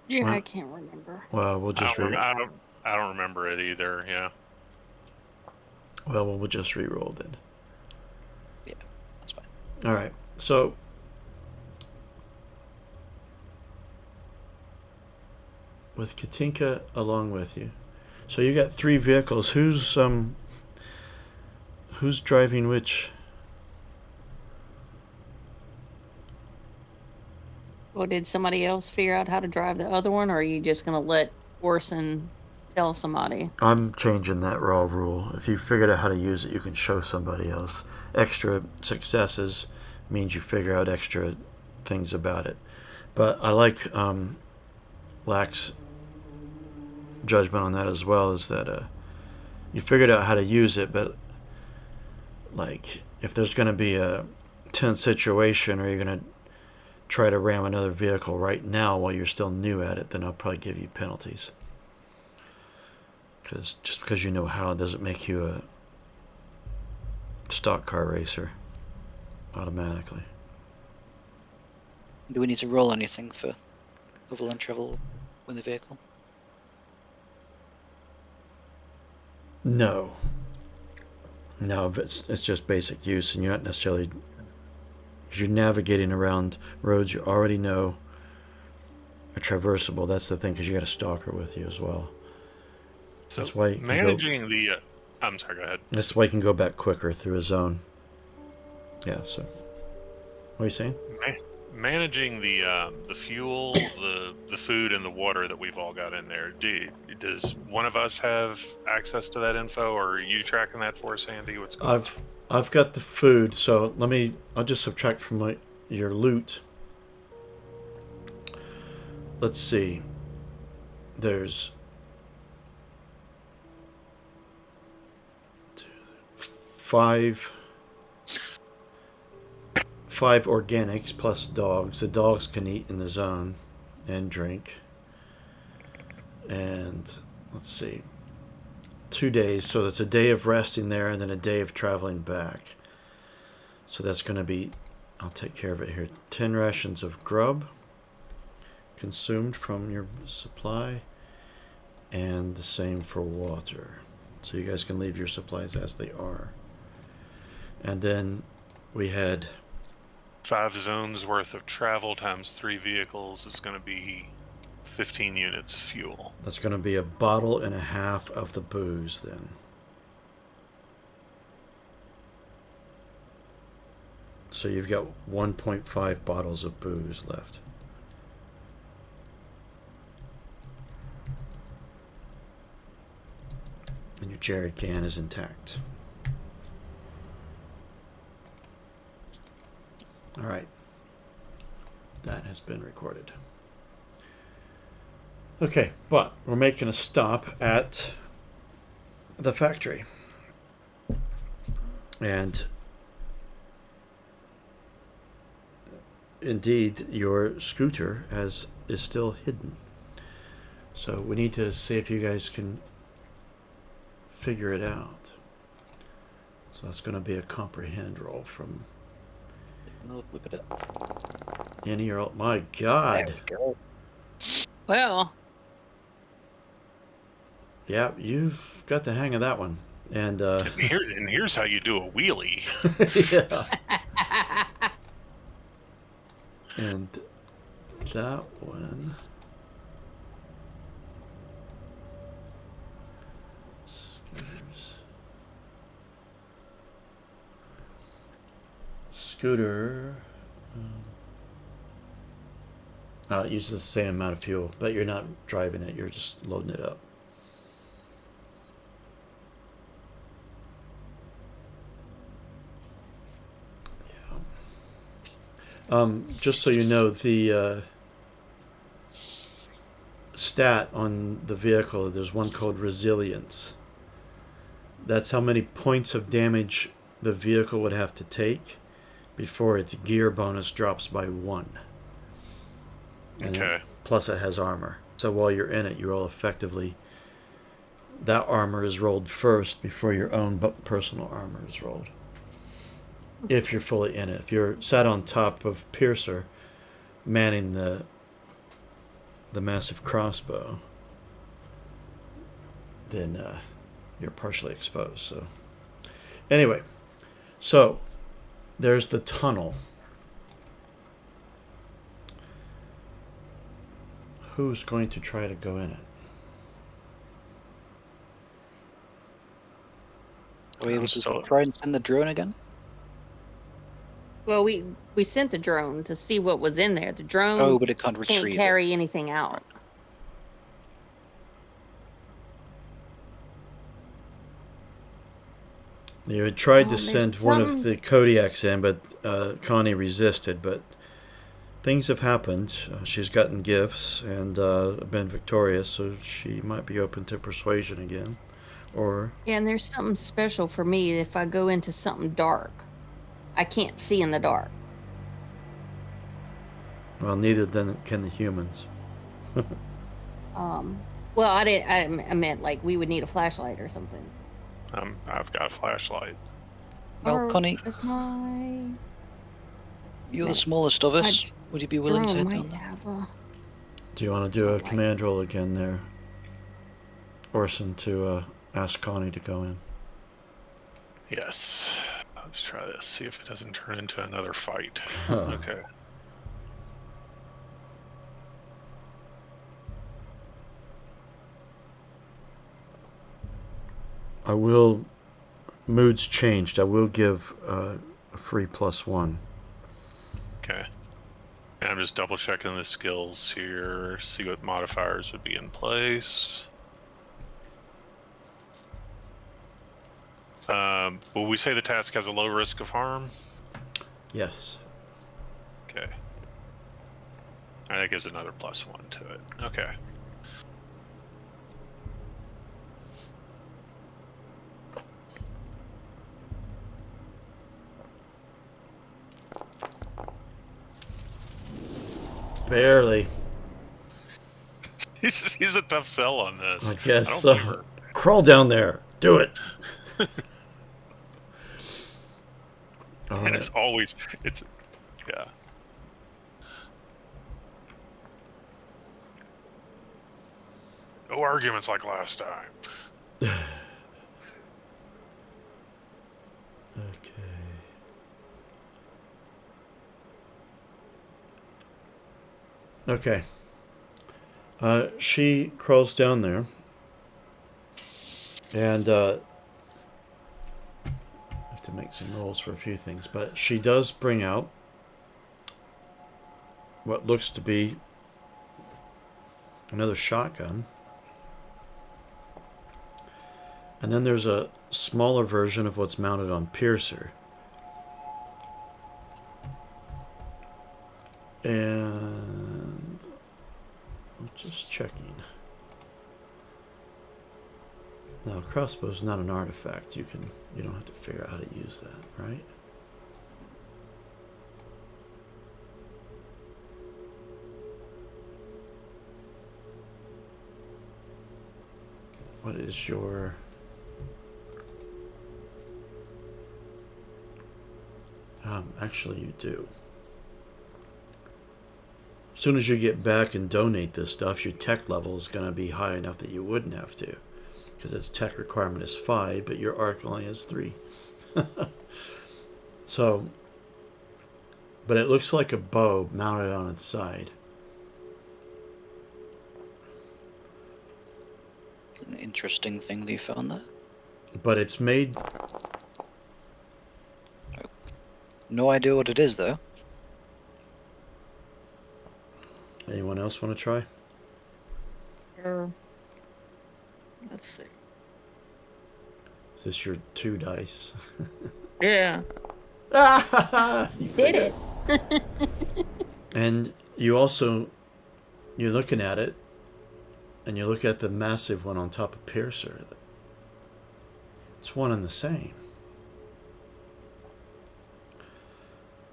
Yeah, Well- I can't remember. Well, we'll just I don't remember it either. Yeah. we'll just re-roll then. Yeah, that's fine. All right, so with Katinka along with you, so you got 3 vehicles. Who's driving which? Well, did somebody else figure out how to drive the other one, or are you just going to let Orson tell somebody? I'm changing that raw rule. If you figured out how to use it, you can show somebody else. Extra successes means you figure out extra things about it. But I like Lack's judgment on that as well, is that you figured out how to use it, but like if there's going to be a tense situation or you're going to try to ram another vehicle right now while you're still new at it, then I'll probably give you penalties. Because just because you know how doesn't make you a stock car racer automatically. Do we need to roll anything for overland travel with the vehicle? No, it's just basic use, and you're not necessarily, because you're navigating around roads you already know are traversable. That's the thing, because you got a stalker with you as well. So That's why you can managing the. I'm sorry. Go ahead. That's why you can go back quicker through a zone. Yeah. So, what are you saying? Managing the fuel, the food, and the water that we've all got in there. Does one of us have access to that info, or are you tracking that for us, Andy? What's going on? I've got the food, so I'll just subtract from your loot. Let's see. There's 5 organics plus dogs. The dogs can eat in the zone and drink. And let's see. 2 days, so that's a day of resting there and then a day of traveling back. So that's going to be, I'll take care of it here, 10 rations of grub consumed from your supply, and the same for water. So you guys can leave your supplies as they are. And then we had 5 zones worth of travel times 3 vehicles is going to be 15 units of fuel. That's going to be a bottle and a half of the booze then. So you've got 1.5 bottles of booze left. And your jerry can is intact. All right. That has been recorded. Okay, but we're making a stop at the factory. And indeed, your scooter is still hidden. So we need to see if you guys can figure it out. So that's going to be a comprehend roll from Another look at it. any or my God. There we go. Well, Yeah, you've got the hang of that one. And Here's how you do a wheelie. yeah. And that one. Scooters. scooter. It uses the same amount of fuel, but you're not driving it, you're just loading it up. Just so you know, the stat on the vehicle, there's one called resilience. That's how many points of damage the vehicle would have to take before its gear bonus drops by 1. And Okay. plus it has armor. So while you're in it, you roll effectively. That armor is rolled first before your own personal armor is rolled. If you're fully in it. If you're sat on top of Piercer, manning the massive crossbow, then you're partially exposed. So anyway, so there's the tunnel. Who's going to try to go in it? Are we able to So- try and send the drone again? Well, we sent the drone to see what was in there. The drone Oh, but it can't can't retrieve it. carry anything out. You had tried to There's send one of some the Kodiaks in, but Connie resisted. But things have happened. She's gotten gifts and been victorious, so she might be open to persuasion again. Or Yeah, and there's something special for me if I go into something dark. I can't see in the dark. well, neither then can the humans. Well, I meant like we would need a flashlight or something. I've got a flashlight. Well, Or Connie, is my you're my- the smallest of us. Would you be willing to drone head down might there? have a... Do you want to do a Something like command roll again there, Orson, to ask Connie to go in? Yes. Let's try this. See if it doesn't turn into another fight. Huh. Okay. I will. Mood's changed. I will give a free +1. Okay. And I'm just double checking the skills here, see what modifiers would be in place. Will we say the task has a low risk of harm? Yes. Okay. And that gives another +1 to it. Okay. Barely. He's a tough sell on this. I guess don't so. blame her. Crawl down there. Do it. All And right. it's always yeah. No arguments like last time. Okay. Okay. She crawls down there, and I have to make some rolls for a few things, but she does bring out what looks to be another shotgun. And then there's a smaller version of what's mounted on Piercer. And I'm just checking. Now, crossbow is not an artifact. You don't have to figure out how to use that, right? What is your... actually you do. As soon as you get back and donate this stuff, your tech level is going to be high enough that you wouldn't have to. Because its tech requirement is 5, but your arc only has 3. So, but it looks like a bow mounted on its side. An interesting thing that you found there. But it's made... No idea what it is, though. Anyone else want to try? Sure. Let's see. Is this your 2 dice? Yeah. You Did it. And you also, you're looking at it, and you look at the massive one on top of Piercer. It's one and the same.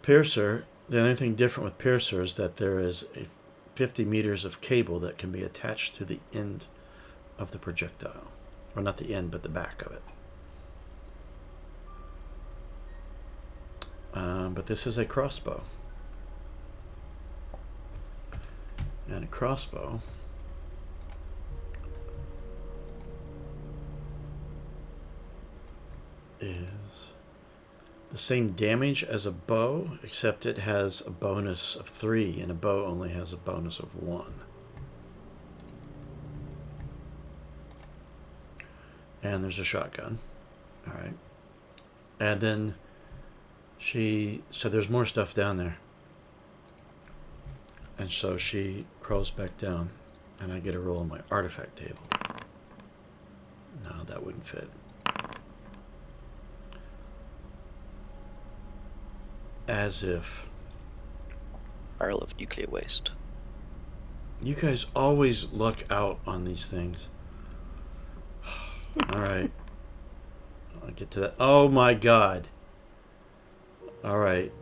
Piercer, the only thing different with Piercer is that there is a 50 meters of cable that can be attached to the end of the projectile. Or not the end, but the back of it. But this is a crossbow. And a crossbow is the same damage as a bow, except it has a bonus of 3, and a bow only has a bonus of 1. And there's a shotgun. All right. And then so there's more stuff down there. And so she crawls back down, and I get a roll on my artifact table. No, that wouldn't fit. As if. Barrel of nuclear waste. You guys always luck out on these things. All right. I'll get to that. Oh my god. All right.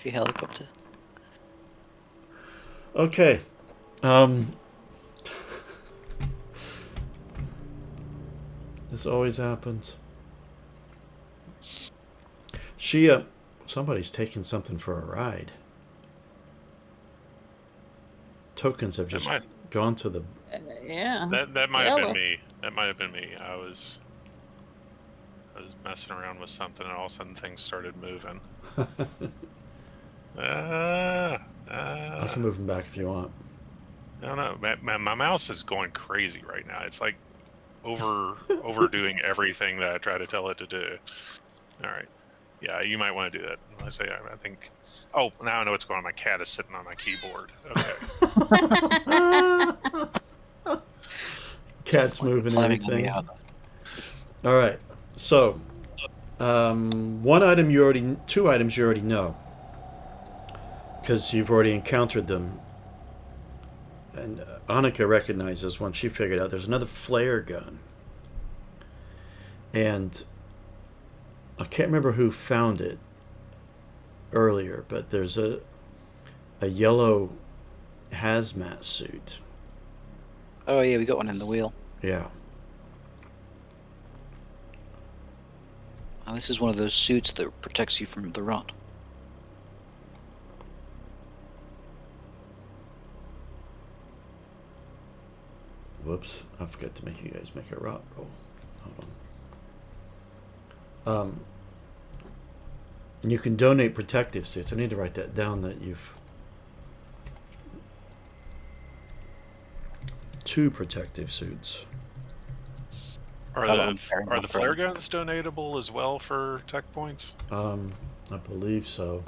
She helicopter. Okay. This always happens. Somebody's taking something for a ride. Tokens have just gone to the... Yeah. That might have Yellow. been me. That might have been me. I was messing around with something, and all of a sudden things started moving. I can move them back if you want. I don't know. My mouse is going crazy right now. It's like overdoing everything that I try to tell it to do. All right. Yeah, you might want to do that. I think. Oh, now I know what's going on. My cat is sitting on my keyboard. Okay. Cat's moving Climbing on everything. the other. All right. So, 2 items you already know, because you've already encountered them. And Annika recognizes one. She figured out there's another flare gun. And I can't remember who found it earlier, but there's a yellow hazmat suit. Oh yeah, we got one in the wheel. Yeah. And this is one of those suits that protects you from the rot. Whoops, I forgot to make you guys make a rot roll. Hold on. And you can donate protective suits. I need to write that down, that you've... 2 protective suits. Are I'm the carrying are my the phone. flare guns donatable as well for tech points? I believe so.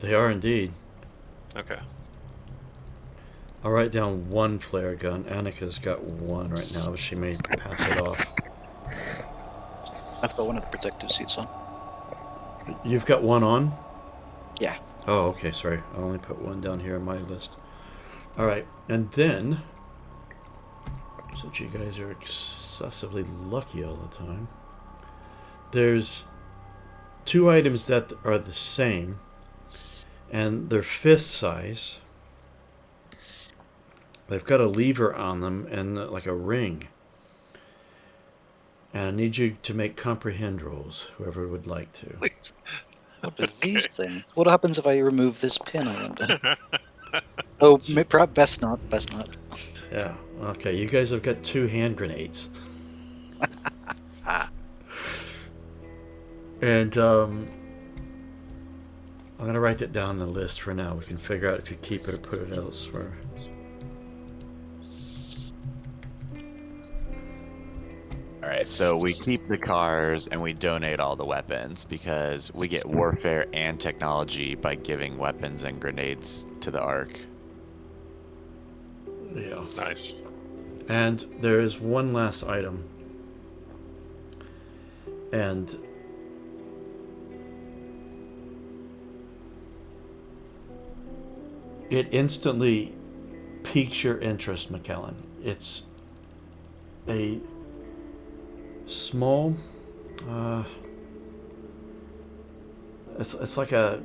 They are indeed. Okay. I'll write down 1 flare gun. Annika's got 1 right now, but she may pass it off. I've got one of the protective suits on. You've got 1 on? Yeah. Oh, okay, sorry. I only put 1 down here on my list. All right, and then, since you guys are excessively lucky all the time, there's 2 items that are the same, and they're fist size. They've got a lever on them and like a ring. And I need you to make comprehend rolls, whoever would like to. Please. What are these things? What happens if I remove this pin, I wonder? Oh, perhaps best not. Best not. Yeah, okay, you guys have got 2 hand grenades. And I'm going to write that down on the list for now. We can figure out if you keep it or put it elsewhere. All right, so we keep the cars and we donate all the weapons because we get warfare and technology by giving weapons and grenades to the Ark. Yeah. Nice. And there is one last item. And it instantly piques your interest, McKellen. It's a small it's like a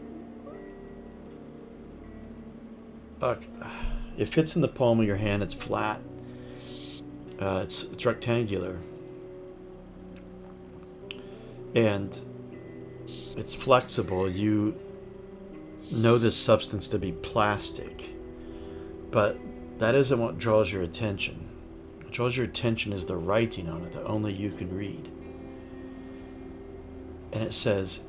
it fits in the palm of your hand. It's flat. It's rectangular, and it's flexible. You know this substance to be plastic, but that isn't what draws your attention. What draws your attention is the writing on it that only you can read. And it says,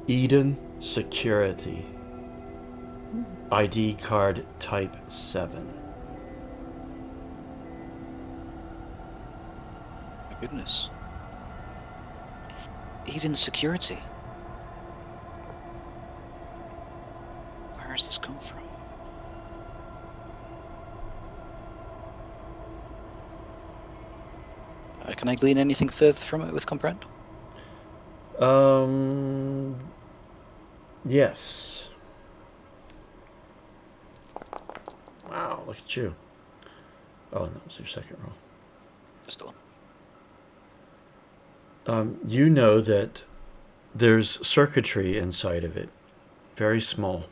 Eden Security, ID card type 7. My goodness. Eden Security. Where has this come from? Can I glean anything further from it with Comprehend? Yes. Wow, look at you. Oh, that was your second roll. Just the one. You know that there's circuitry inside of it, very small.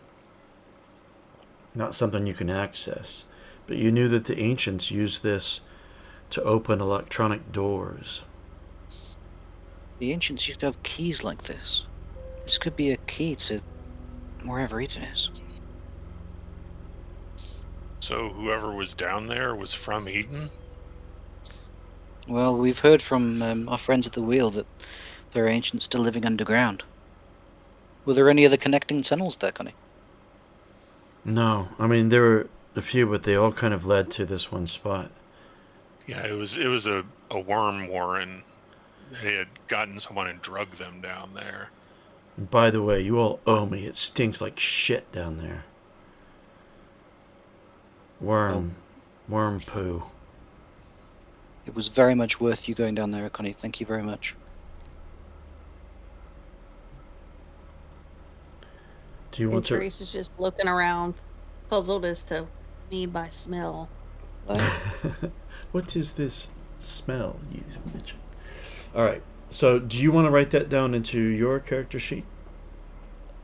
Not something you can access, but you knew that the ancients used this to open electronic doors. The ancients used to have keys like this. This could be a key to wherever Eden is. So whoever was down there was from Eden? Well, we've heard from our friends at the wheel that there are ancients still living underground. Were there any other connecting tunnels there, Connie? No, I mean there were a few, but they all kind of led to this one spot. Yeah, it was a worm warren. They had gotten someone and drugged them down there. And by the way, you all owe me. It stinks like shit down there. Worm poo. It was very much worth you going down there, Connie. Thank you very much. Do you And want to? Trace is just looking around, puzzled as to me by smell. What? What is this smell you mentioned? All right. So, do you want to write that down into your character sheet?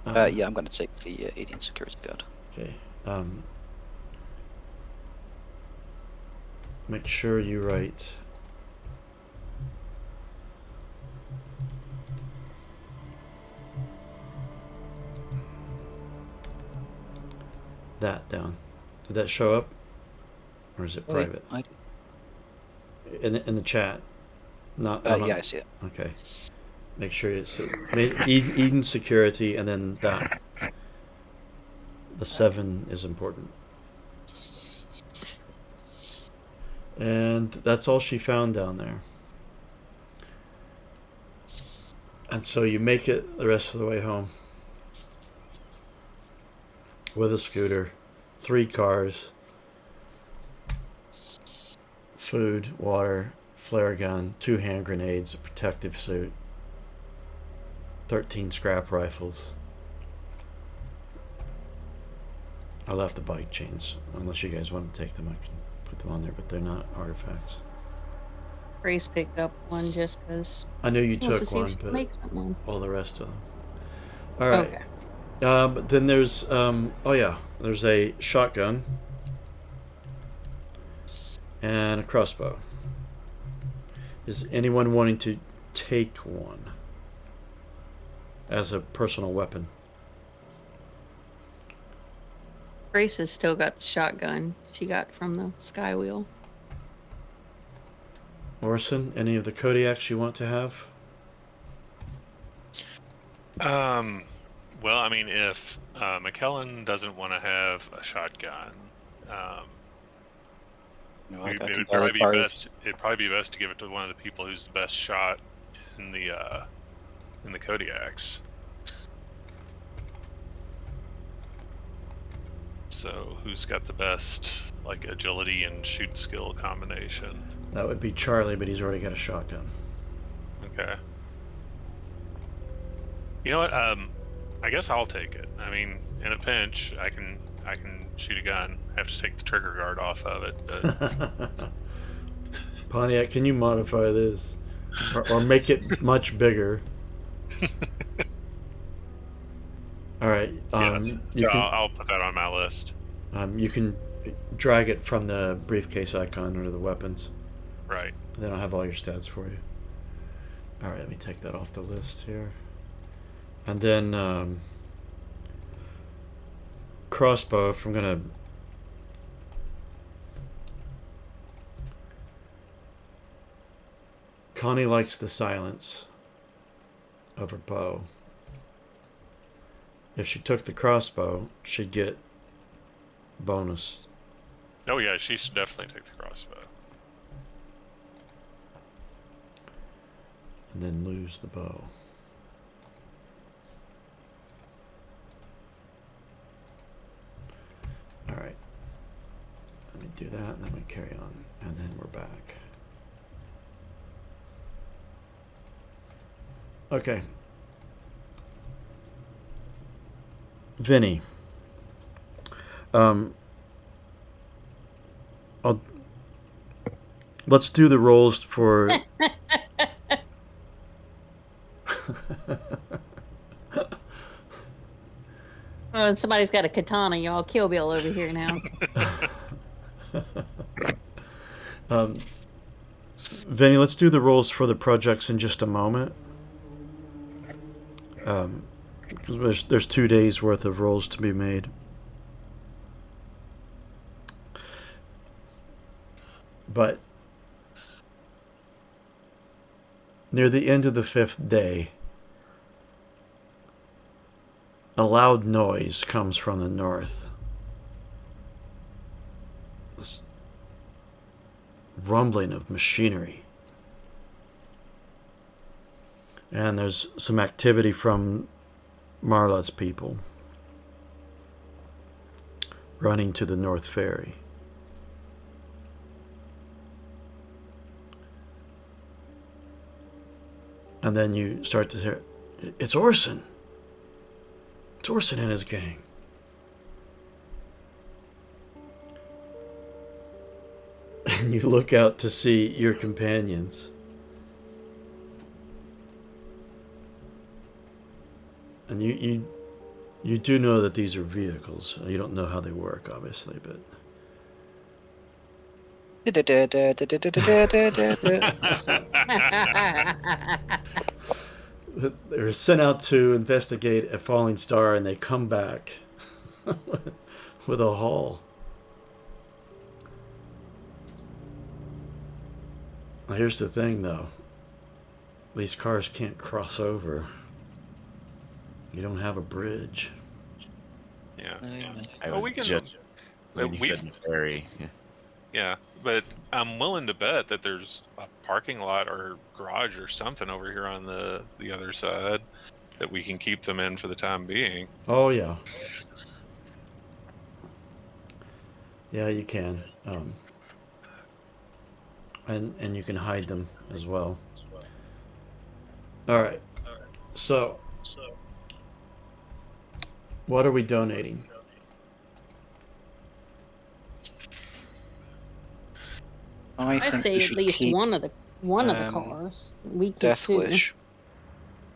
Yeah, I'm going to take the Eden Security Guard. Okay. Make sure you write that down. Did that show up, or is it private? In the chat. Not. Yeah, I see it. Okay. Make sure it's Eden Security, and then that. The 7 is important. And that's all she found down there. And so you make it the rest of the way home. With a scooter, 3 cars, food, water, flare gun, 2 hand grenades, a protective suit, 13 scrap rifles. I left the bike chains. Unless you guys want to take them, I can put them on there, but they're not artifacts. Trace picked up one just because. I knew you Wants to took see if one, she can but make someone. all the rest of them. All right. Okay. Then there's there's a shotgun and a crossbow. Is anyone wanting to take one as a personal weapon? Grace has still got the shotgun she got from the Skywheel. Orson, any of the Kodiaks you want to have? Well, I mean, if McKellen doesn't want to have a shotgun, You know, I It'd can probably barely be carry. best. It'd probably be best to give it to one of the people who's the best shot in the Kodiaks. So who's got the best like agility and shoot skill combination? That would be Charlie, but he's already got a shotgun. Okay. You know what? I guess I'll take it. I mean, in a pinch, I can shoot a gun. I have to take the trigger guard off of it, but Pontiac, can you modify this? Or make it much bigger? Alright, yes. you So can I'll put that on my list. you can drag it from the briefcase icon under the weapons. Right. Then I'll have all your stats for you. Alright, let me take that off the list here. And then crossbow, if I'm gonna Connie likes the silence of her bow. If she took the crossbow, she'd get bonus. Oh yeah, she should definitely take the crossbow. And then lose the bow. Alright. Let me do that, and then we carry on. And then we're back. Okay. Vinny. Let's do the rolls for... Oh, somebody's got a katana, y'all. Kill Bill over here now. Vinny, let's do the rolls for the projects in just a moment. There's 2 days worth of rolls to be made. But near the end of the 5th day, a loud noise comes from the north. This rumbling of machinery. And there's some activity from Marla's people running to the North Ferry. And then you start to hear, it's Orson. It's Orson and his gang. And you look out to see your companions. And you do know that these are vehicles. You don't know how they work, obviously, but... They're sent out to investigate a falling star, and they come back with a haul. Now, here's the thing, though. These cars can't cross over. You don't have a bridge. Yeah. I Oh, was we can- just when you we- said ferry. Yeah, but I'm willing to bet that there's a parking lot or garage or something over here on the other side that we can keep them in for the time being. Oh, yeah. Yeah, you can. And you can hide them as well. All right. So, what are we donating? I I think say we at should least keep one of the um, cars. We keep Death 2. Wish.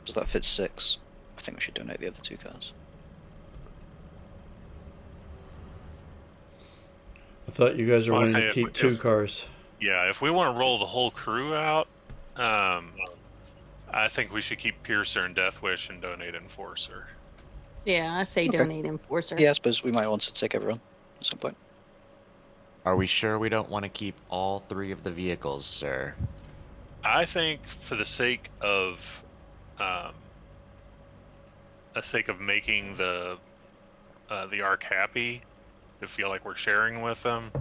Does that fit 6? I think we should donate the other 2 cars. I thought you guys were Well, I wanting say to if- keep 2 cars. Yeah, if we want to roll the whole crew out, I think we should keep Piercer and Death Wish and donate Enforcer. Yeah, I say Okay. donate Enforcer. Yeah, I suppose we might want to take everyone at some point. Are we sure we don't want to keep all 3 of the vehicles, sir? I think for the sake of making the Ark happy, to feel like we're sharing with them,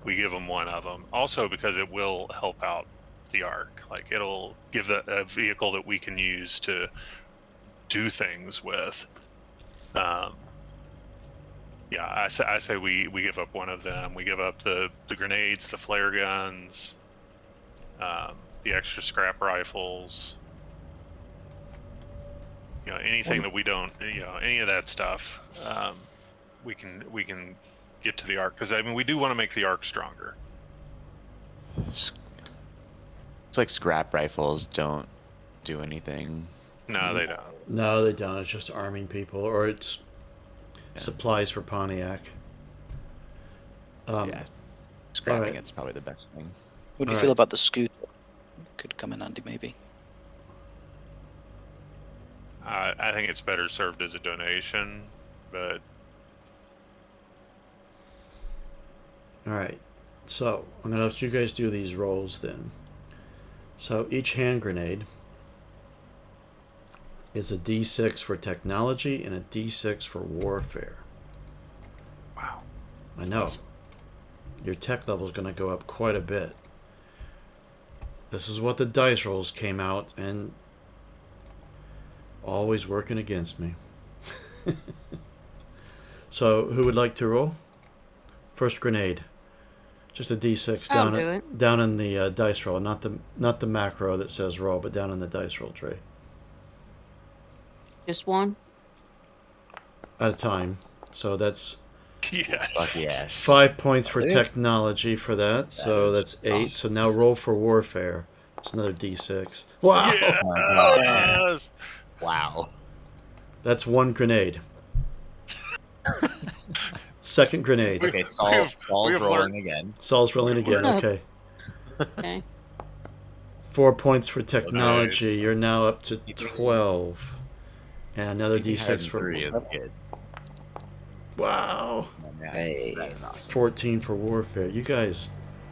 we give them one of them. Also, because it will help out the Ark. Like, it'll give a vehicle that we can use to do things with. Yeah, I say we give up one of them. We give up the grenades, the flare guns, the extra scrap rifles. You know, anything that we don't, you know, any of that stuff, we can get to the Ark, because I mean, we do want to make the Ark stronger. It's like scrap rifles don't do anything. No, they don't. No, they don't. It's just arming people, or it's supplies for Pontiac. Yeah, scrapping alright. it's probably the best thing. What do you Alright. feel about the scooter? Could come in handy, maybe. I think it's better served as a donation, but All right. So I'm gonna let you guys do these rolls then. So each hand grenade is a D6 for technology and a D6 for warfare. wow. I know. Your tech level is going to go up quite a bit. This is what the dice rolls came out, and always working against me. So, who would like to roll? First grenade. Just a D6 I'll down do it. down in the dice roll, not the macro that says roll, but down in the dice roll tray. Just one? At a time. So that's Yes. Fuck yes. 5 points for Yeah. technology for that. So is that's 8. awesome. So now roll for warfare. It's another D6. Wow. Yes. Wow. That's one grenade. Second grenade. Okay, we Saul's have rolling learned- again. Saul's rolling again. No. Okay. Okay. 4 points for technology. Nice. You're now up to 12. And another D6 for three as a kid. wow. Oh, man, Hey. that is awesome. 14 for warfare. You guys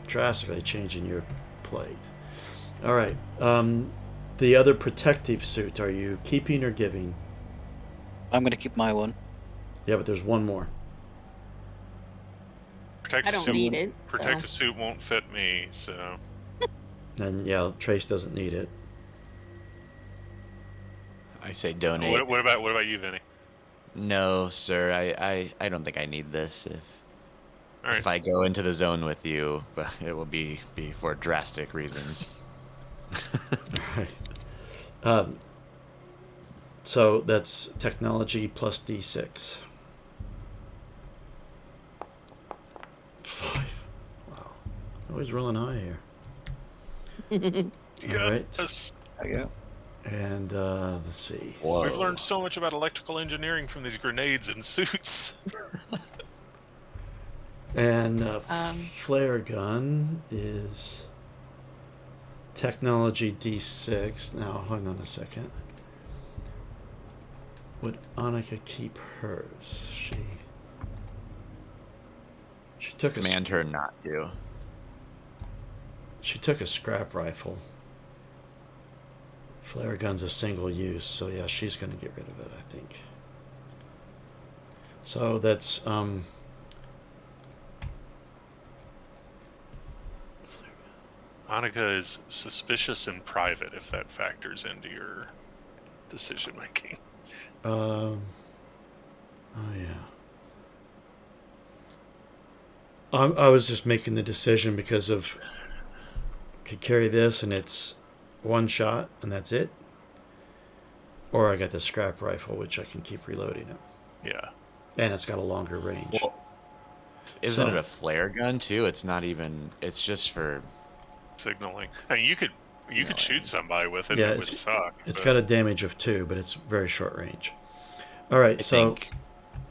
drastically changing your plate. All right. The other protective suit, are you keeping or giving? I'm going to keep my one. Yeah, but there's one more. I Protective don't suit. need it. Protective suit won't fit me, so And yeah, Trace doesn't need it. I say donate. what about you, Vinny? No, sir. I don't think I need this. All right. If I go into the zone with you, but it will be for drastic reasons. Right. So that's technology plus D6. 5. Wow. Always rolling high here. All right. Yes. There you go. And let's see. Whoa. We've learned so much about electrical engineering from these grenades and suits. And Um. flare gun is technology D6. Now, hang on a second. Would Annika keep hers? She took Command her not to. She took a scrap rifle. Flare gun's a single use, so yeah, she's gonna get rid of it, I think. So that's flare gun. Annika is suspicious in private, if that factors into your decision making. Oh yeah. I was just making the decision because of could carry this and it's one shot and that's it, or I got the scrap rifle which I can keep reloading it, Yeah. and it's got a longer range. Well, isn't So- it a flare gun too? It's not even. It's just for. Signaling. I mean, you could shoot somebody with it. Yeah, And it would it's- suck. It's but- got a damage of 2, but it's very short range. All right, I so think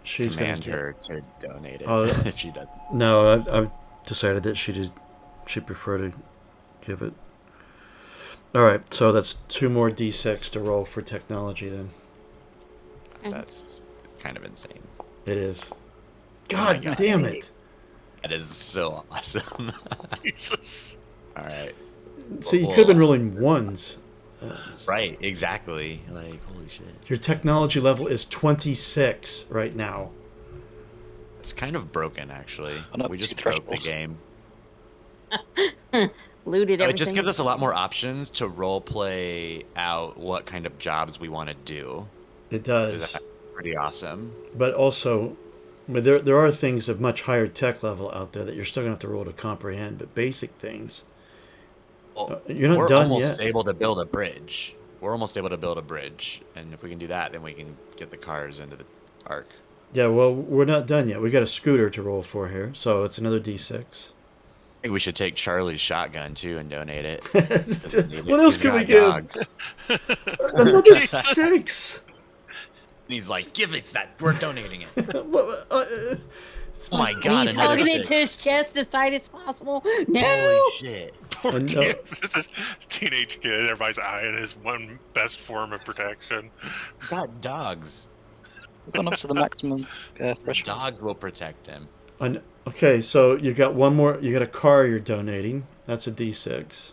she's gonna command get, her to donate it Oh, if she does. No, I've decided that she'd prefer to give it. All right, so that's 2 more D6 to roll for technology then. That's kind of insane. It is. my God, God. damn it. That is so awesome. Jesus. All right. See, you could have been rolling ones. Right. Exactly. Like holy shit. Your technology level is 26 right now. It's kind of broken actually. Oh, no, We just two broke the thresholds. game. Looted It everything. just gives us a lot more options to role play out what kind of jobs we want to do. It Which is does. pretty awesome. But also, but there are things of much higher tech level out there that you're still going to have to roll to comprehend. But basic things, Well, you're not we're done almost yet. able to build a bridge. We're almost able to build a bridge, and if we can do that, then we can get the cars into the arc. Yeah, well, we're not done yet. We got a scooter to roll for here, so it's another D6. I think we should take Charlie's shotgun too and donate it. What else He's can we got give? dogs. Another 6. And he's like, "Give it that. We're donating it." What- Oh my And god! he's Another hugging it 6. to his chest as tight as possible. No. Holy shit! Poor And teen- no- this is teenage kid. Everybody's eyeing his one best form of protection. He's got dogs. We've gone up to the maximum His threshold. dogs will protect him. Okay, so you got one more. You got a car you're donating. That's a D6.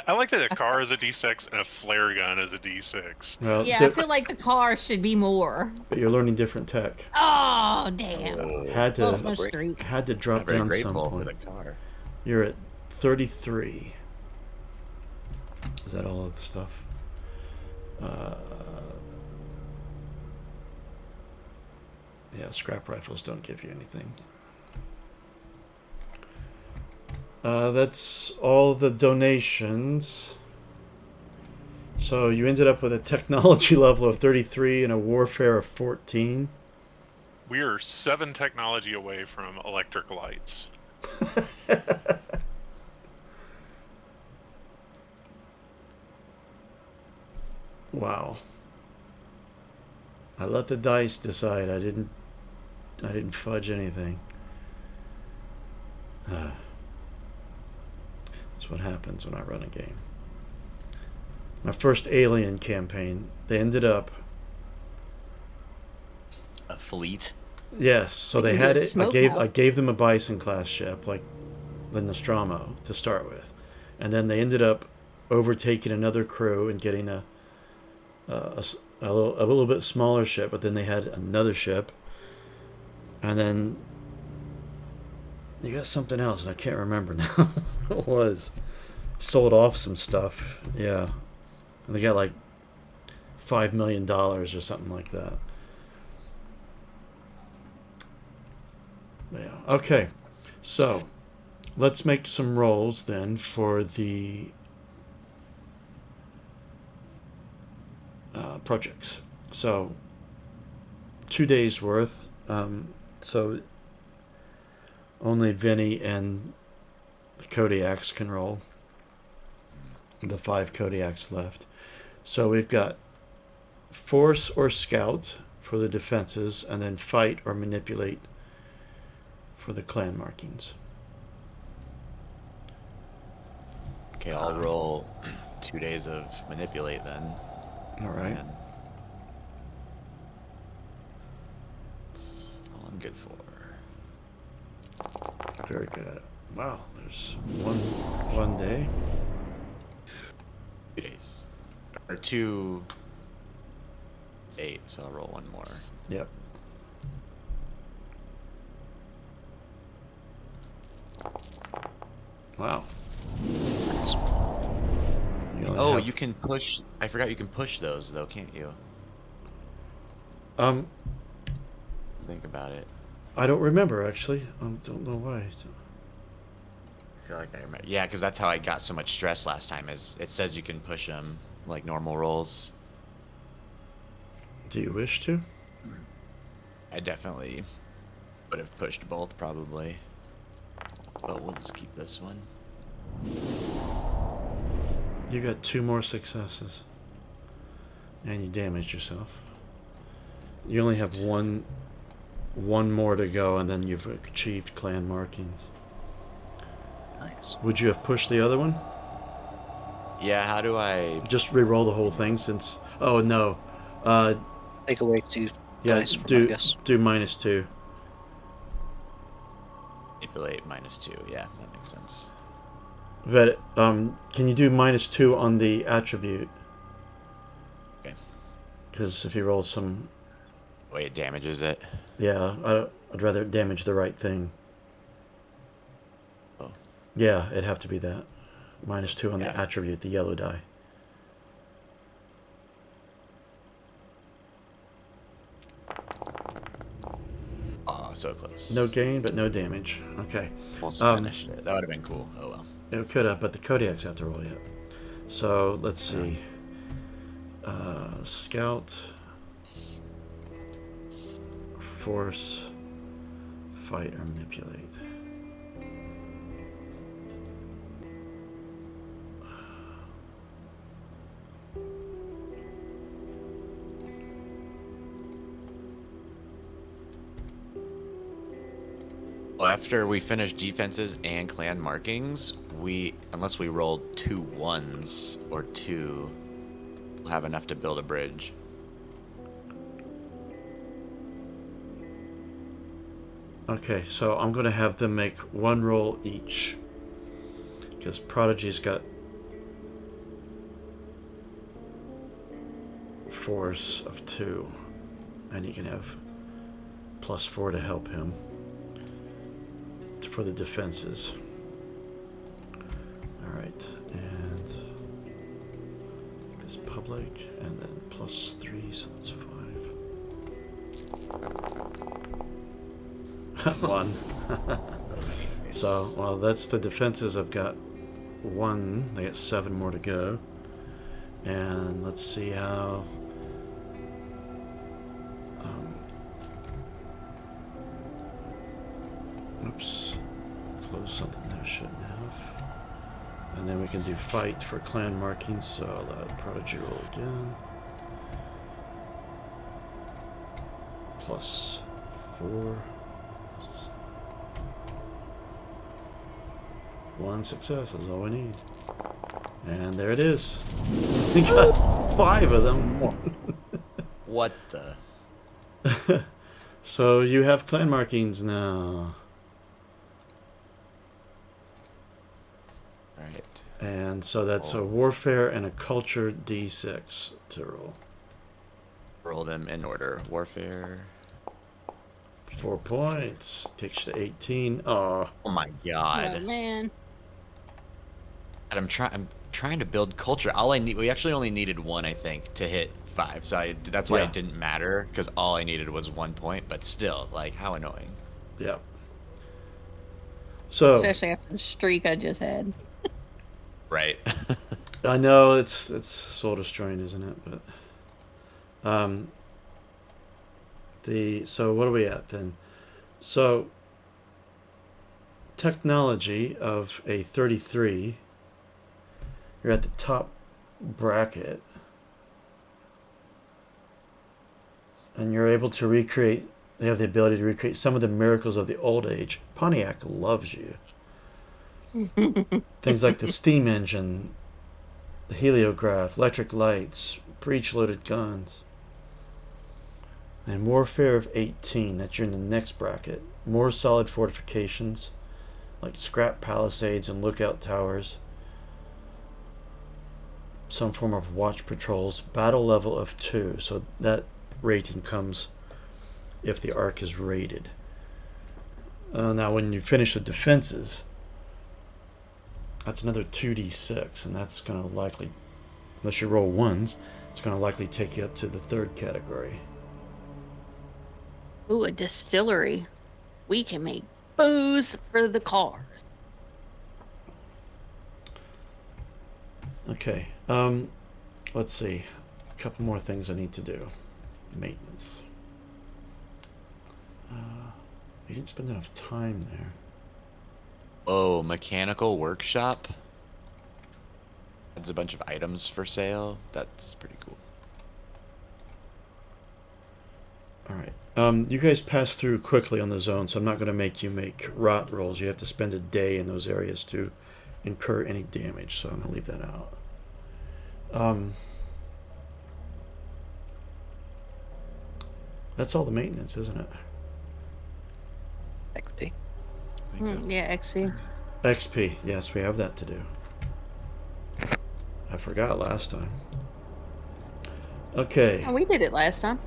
I like that a car is a D6 and a flare gun is a D6. Well, Yeah, I feel like the car should be more. but you're learning different tech. Oh, damn. Had Lost to my streak. had to drop I'm very down some grateful for point. the car. You're at 33. Is that all of the stuff? Yeah, scrap rifles don't give you anything. That's all the donations. So you ended up with a technology level of 33 and a warfare of 14. We are 7 technology away from electric lights. Wow. I let the dice decide. I didn't fudge anything. That's what happens when I run a game. My first Alien campaign, they ended up A fleet. yes, so They they can had do a it. I smokehouse. gave them a Bison class ship like the Nostromo to start with, and then they ended up overtaking another crew and getting a little bit smaller ship. But then they had another ship, and then they got something else, and I can't remember now what it was. Sold off some stuff, yeah, and they got like $5 million or something like that. Yeah. Okay. So let's make some rolls then for the projects. So 2 days worth. So only Vinny and the Kodiaks can roll. The 5 Kodiaks left. So we've got force or scout for the defenses, and then fight or manipulate for the clan markings. Okay, I'll roll 2 days of manipulate then. All right. Man. That's all I'm good for. Very good at it. Wow, there's one day. 2 days. Or 2... 8, so I'll roll 1 more. Yep. Wow. Nice. You only Oh, have- you can push... I forgot you can push those, though, can't you? Um, Think about it. I don't remember actually. Don't know why. I feel like I remember. Yeah, because that's how I got so much stress last time, is it says you can push them like normal rolls. Do you wish to? I definitely would have pushed both, probably. But we'll just keep this one. You got 2 more successes, and you damaged yourself. You only have one more to go, and then you've achieved clan markings. Nice. Would you have pushed the other one? Yeah, how do I... Just re-roll the whole thing since. Oh no. Take away 2 Yeah. dice from that, I guess. Do -2. manipulate -2? Yeah, that makes sense. But can you do -2 on the attribute? Okay. Because if you roll some, Wait, it damages it. yeah, I'd rather damage the right thing. Oh. Yeah, it'd have to be that. -2 on the Yeah. attribute, the yellow die. Oh, so close. No gain, but no damage. Okay. Almost Um, finished it. That would have been cool. Oh well. It could have, but the Kodiaks have to roll yet. So let's see. Scout, force, fight, or manipulate. Well, after we finish defenses and clan markings, unless we roll 2 1s or 2, we'll have enough to build a bridge. Okay, so I'm going to have them make 1 roll each. Because Prodigy's got force of 2. And he can have +4 to help him for the defenses. Alright, and this public, and then +3, so that's 5. 1. So, well, that's the defenses. I've got 1. They got 7 more to go. And let's see how. Oops. Close something that I shouldn't have. And then we can do fight for clan markings, so I'll let Prodigy roll again. +4. 1 success is all we need. And there it is. We got 5 of them. What the? So you have clan markings now. Alright. And so that's a warfare and a culture D6 to roll. Roll them in order. Warfare. 4 points. Takes you to 18. Oh, Oh my Oh, god. man. And I'm trying to build culture. We actually only needed 1, I think, to hit 5. So that's why Yeah. it didn't matter, because all I needed was 1 point. But still, like, how annoying. yeah. So Especially after the streak I just had. Right. I know it's soul destroying, isn't it? But so what are we at then? So technology of a 33. You're at the top bracket, and you're able to recreate. They have the ability to recreate some of the miracles of the old age. Pontiac loves you. Things like the steam engine, the heliograph, electric lights, breech-loaded guns. And warfare of 18, that you're in the next bracket. More solid fortifications, like scrap palisades and lookout towers. Some form of watch patrols. Battle level of 2, so that rating comes if the arc is rated. Now when you finish the defenses, that's another 2d6, and that's going to likely, unless you roll 1s, it's going to likely take you up to the 3rd category. Ooh, a distillery. We can make booze for the cars. Okay, let's see. A couple more things I need to do. Maintenance. We didn't spend enough time there. Oh, mechanical workshop. Adds a bunch of items for sale. That's pretty cool. All right. You guys pass through quickly on the zone, so I'm not going to make you make rot rolls. You have to spend a day in those areas to incur any damage, so I'm going to leave that out. That's all the maintenance, isn't it? XP. I think so. Yeah, XP. XP, yes, we have that to do. I forgot last time. Okay. Oh, we did it last time.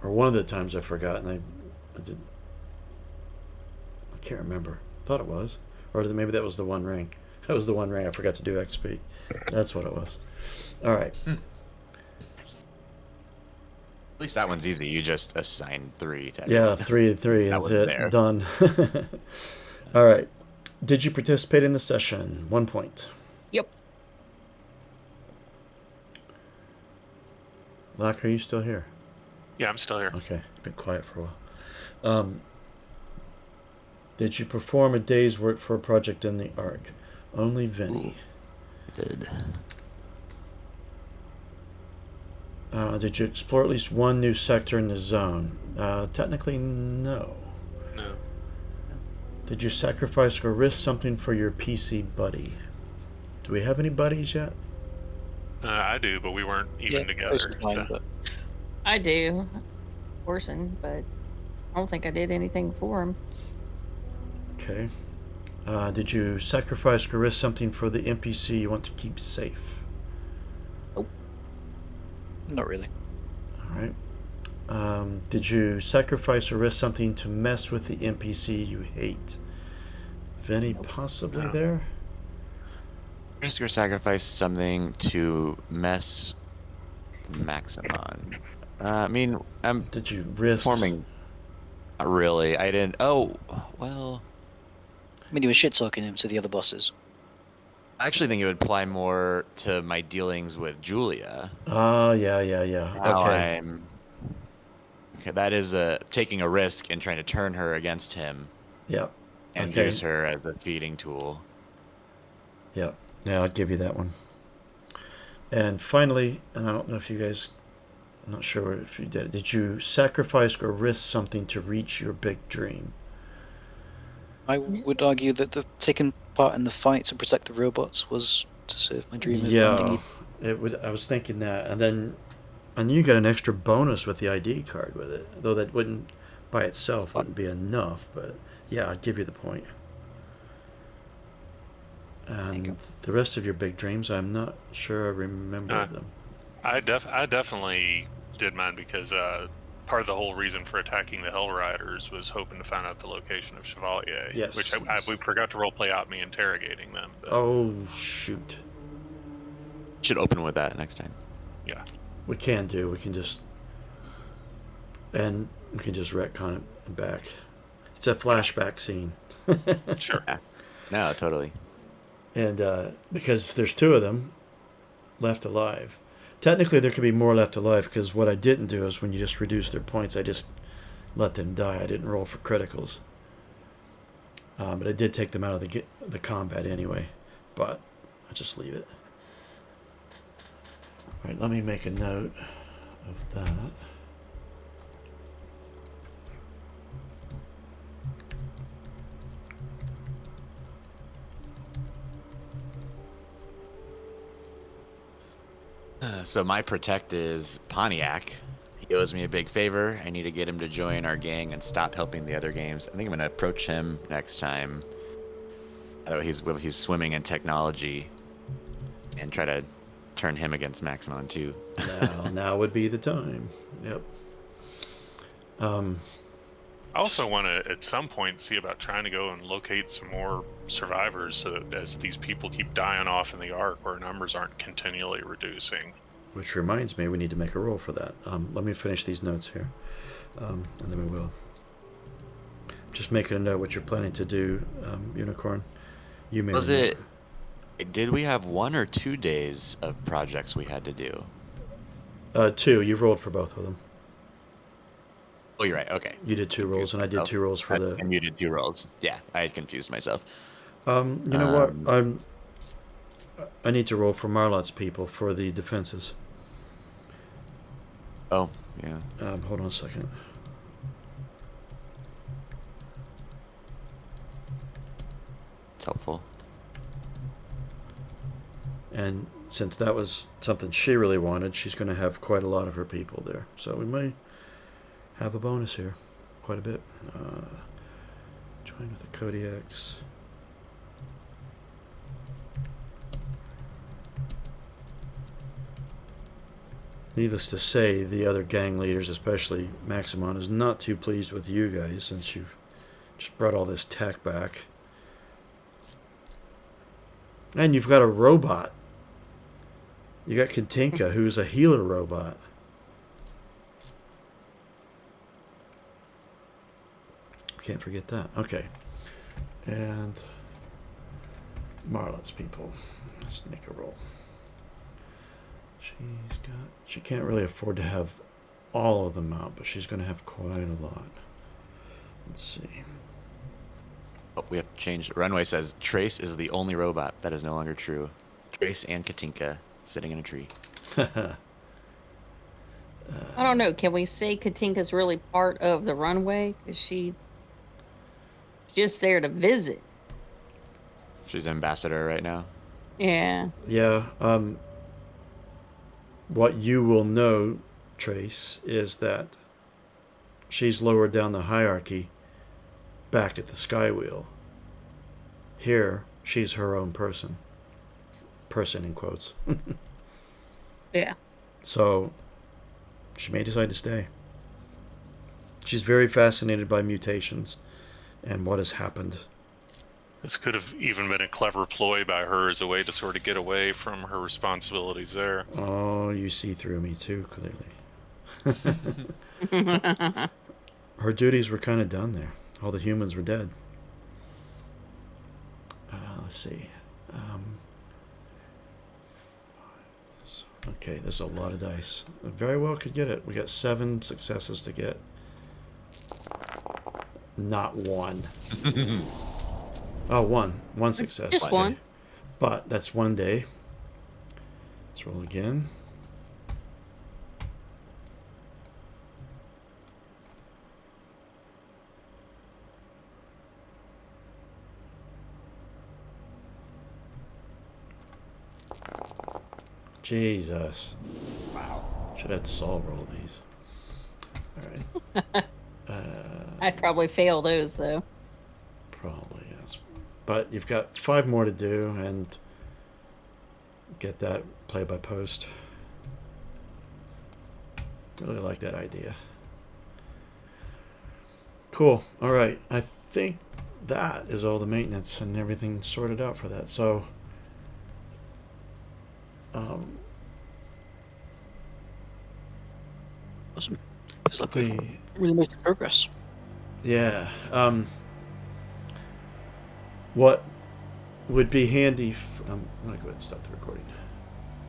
Or one of the times I forgot, and I did. I can't remember. I thought it was. Or maybe that was the One Ring. That was the One Ring I forgot to do XP. That's what it was. All right. At least that one's easy. You just assign 3 to Yeah, everyone. 3. That That's was it. there. Done. All right. Did you participate in the session? 1 point. Yep. Lack, are you still here? Yeah, I'm still here. Okay. Been quiet for a while. Did you perform a day's work for a project in the Ark? Only Vinny. I did. Did you explore at least one new sector in the zone? Technically, no. No. Did you sacrifice or risk something for your PC buddy? Do we have any buddies yet? I do, but we weren't even together. Orson fine, So. but I do. Orson, but I don't think I did anything for him. Okay. Did you sacrifice or risk something for the NPC you want to keep safe? not really. All right. Did you sacrifice or risk something to mess with the NPC you hate? Vinny, possibly No. there? Risk or sacrifice something to mess Maximon. I mean, I'm Did you risk performing. Not really. I didn't. Oh, well. I mean, you were shit talking him to the other bosses. I actually think it would apply more to my dealings with Julia. Oh, yeah. How Okay. Okay, that is taking a risk and trying to turn her against him Yep. and Okay. use her as a feeding tool. Yep. Yeah, I'll give you that one. And finally, and I don't know if you guys, I'm not sure if you did it. Did you sacrifice or risk something to reach your big dream? I would argue that the taking part in the fight to protect the robots was to serve my dream of finding Yeah, you. it was. I was thinking that, and then you got an extra bonus with the ID card with it, though that wouldn't by itself wouldn't be enough. But yeah, I'd give you the point. And the rest of your big dreams, I'm not sure I remember them. I definitely did mine because part of the whole reason for attacking the Hell Riders was hoping to find out the location of Chevalier. Yes. Which we forgot to roleplay out me interrogating them. But, Oh shoot! Should open with that next time. yeah. We can do. We can just retcon it back. It's a flashback scene. Sure. No, totally. And because there's 2 of them left alive. Technically, there could be more left alive because what I didn't do is when you just reduce their points, I just let them die. I didn't roll for criticals. But I did take them out of the combat anyway. But I'll just leave it. All right, let me make a note of that. So my protect is Pontiac. He owes me a big favor. I need to get him to join our gang and stop helping the other games. I think I'm going to approach him next time. He's swimming in technology and try to turn him against Maximon too. Now would be the time. Yep. I also want to, at some point, see about trying to go and locate some more survivors so that as these people keep dying off in the Ark, our numbers aren't continually reducing. Which reminds me, we need to make a roll for that. Let me finish these notes here, and then we will. Just making a note what you're planning to do, Unicorn. You may. Did we have 1 or 2 days of projects we had to do? 2. You rolled for both of them. Oh, you're right. Okay. You did 2 rolls, and I did 2 rolls for the. And you did 2 rolls. Yeah, I had confused myself. You know what? I need to roll for Marlot's people for the defenses. Oh, yeah. Hold on a second. It's helpful. And since that was something she really wanted, she's going to have quite a lot of her people there. So we may have a bonus here. Quite a bit. Join with the Kodiaks. Needless to say, the other gang leaders, especially Maximon, is not too pleased with you guys since you've just brought all this tech back. And you've got a robot. You got Katinka, who's a healer robot. Can't forget that. Okay. And Marlot's people. Let's make a roll. She can't really afford to have all of them out, but she's going to have quite a lot. Let's see. Oh, we have to change. Runway says Trace is the only robot. That is no longer true. Trace and Katinka sitting in a tree. I don't know. Can we say Katinka's really part of the runway? Is she just there to visit? She's ambassador right now. Yeah. Yeah. What you will know, Trace, is that she's lower down the hierarchy back at the Skywheel. Here, she's her own person. Person in quotes. Yeah. So, she may decide to stay. She's very fascinated by mutations and what has happened. This could have even been a clever ploy by her as a way to sort of get away from her responsibilities there. Oh, you see through me too, clearly. Her duties were kind of done there. All the humans were dead. Let's see. Okay, there's a lot of dice. I very well could get it. We got 7 successes to get. Not 1. Oh, 1. 1 success. Just Okay. 1. But that's 1 day. Let's roll again. Jesus. Wow. Should have had Saul roll these. Alright. I'd probably fail those though. Probably, yes. But you've got 5 more to do and get that play by post. Really like that idea. Cool. Alright. I think that is all the maintenance and everything sorted out for that. So Awesome. Feels like we've the really made progress. yeah. What would be handy I'm gonna go ahead and stop the recording.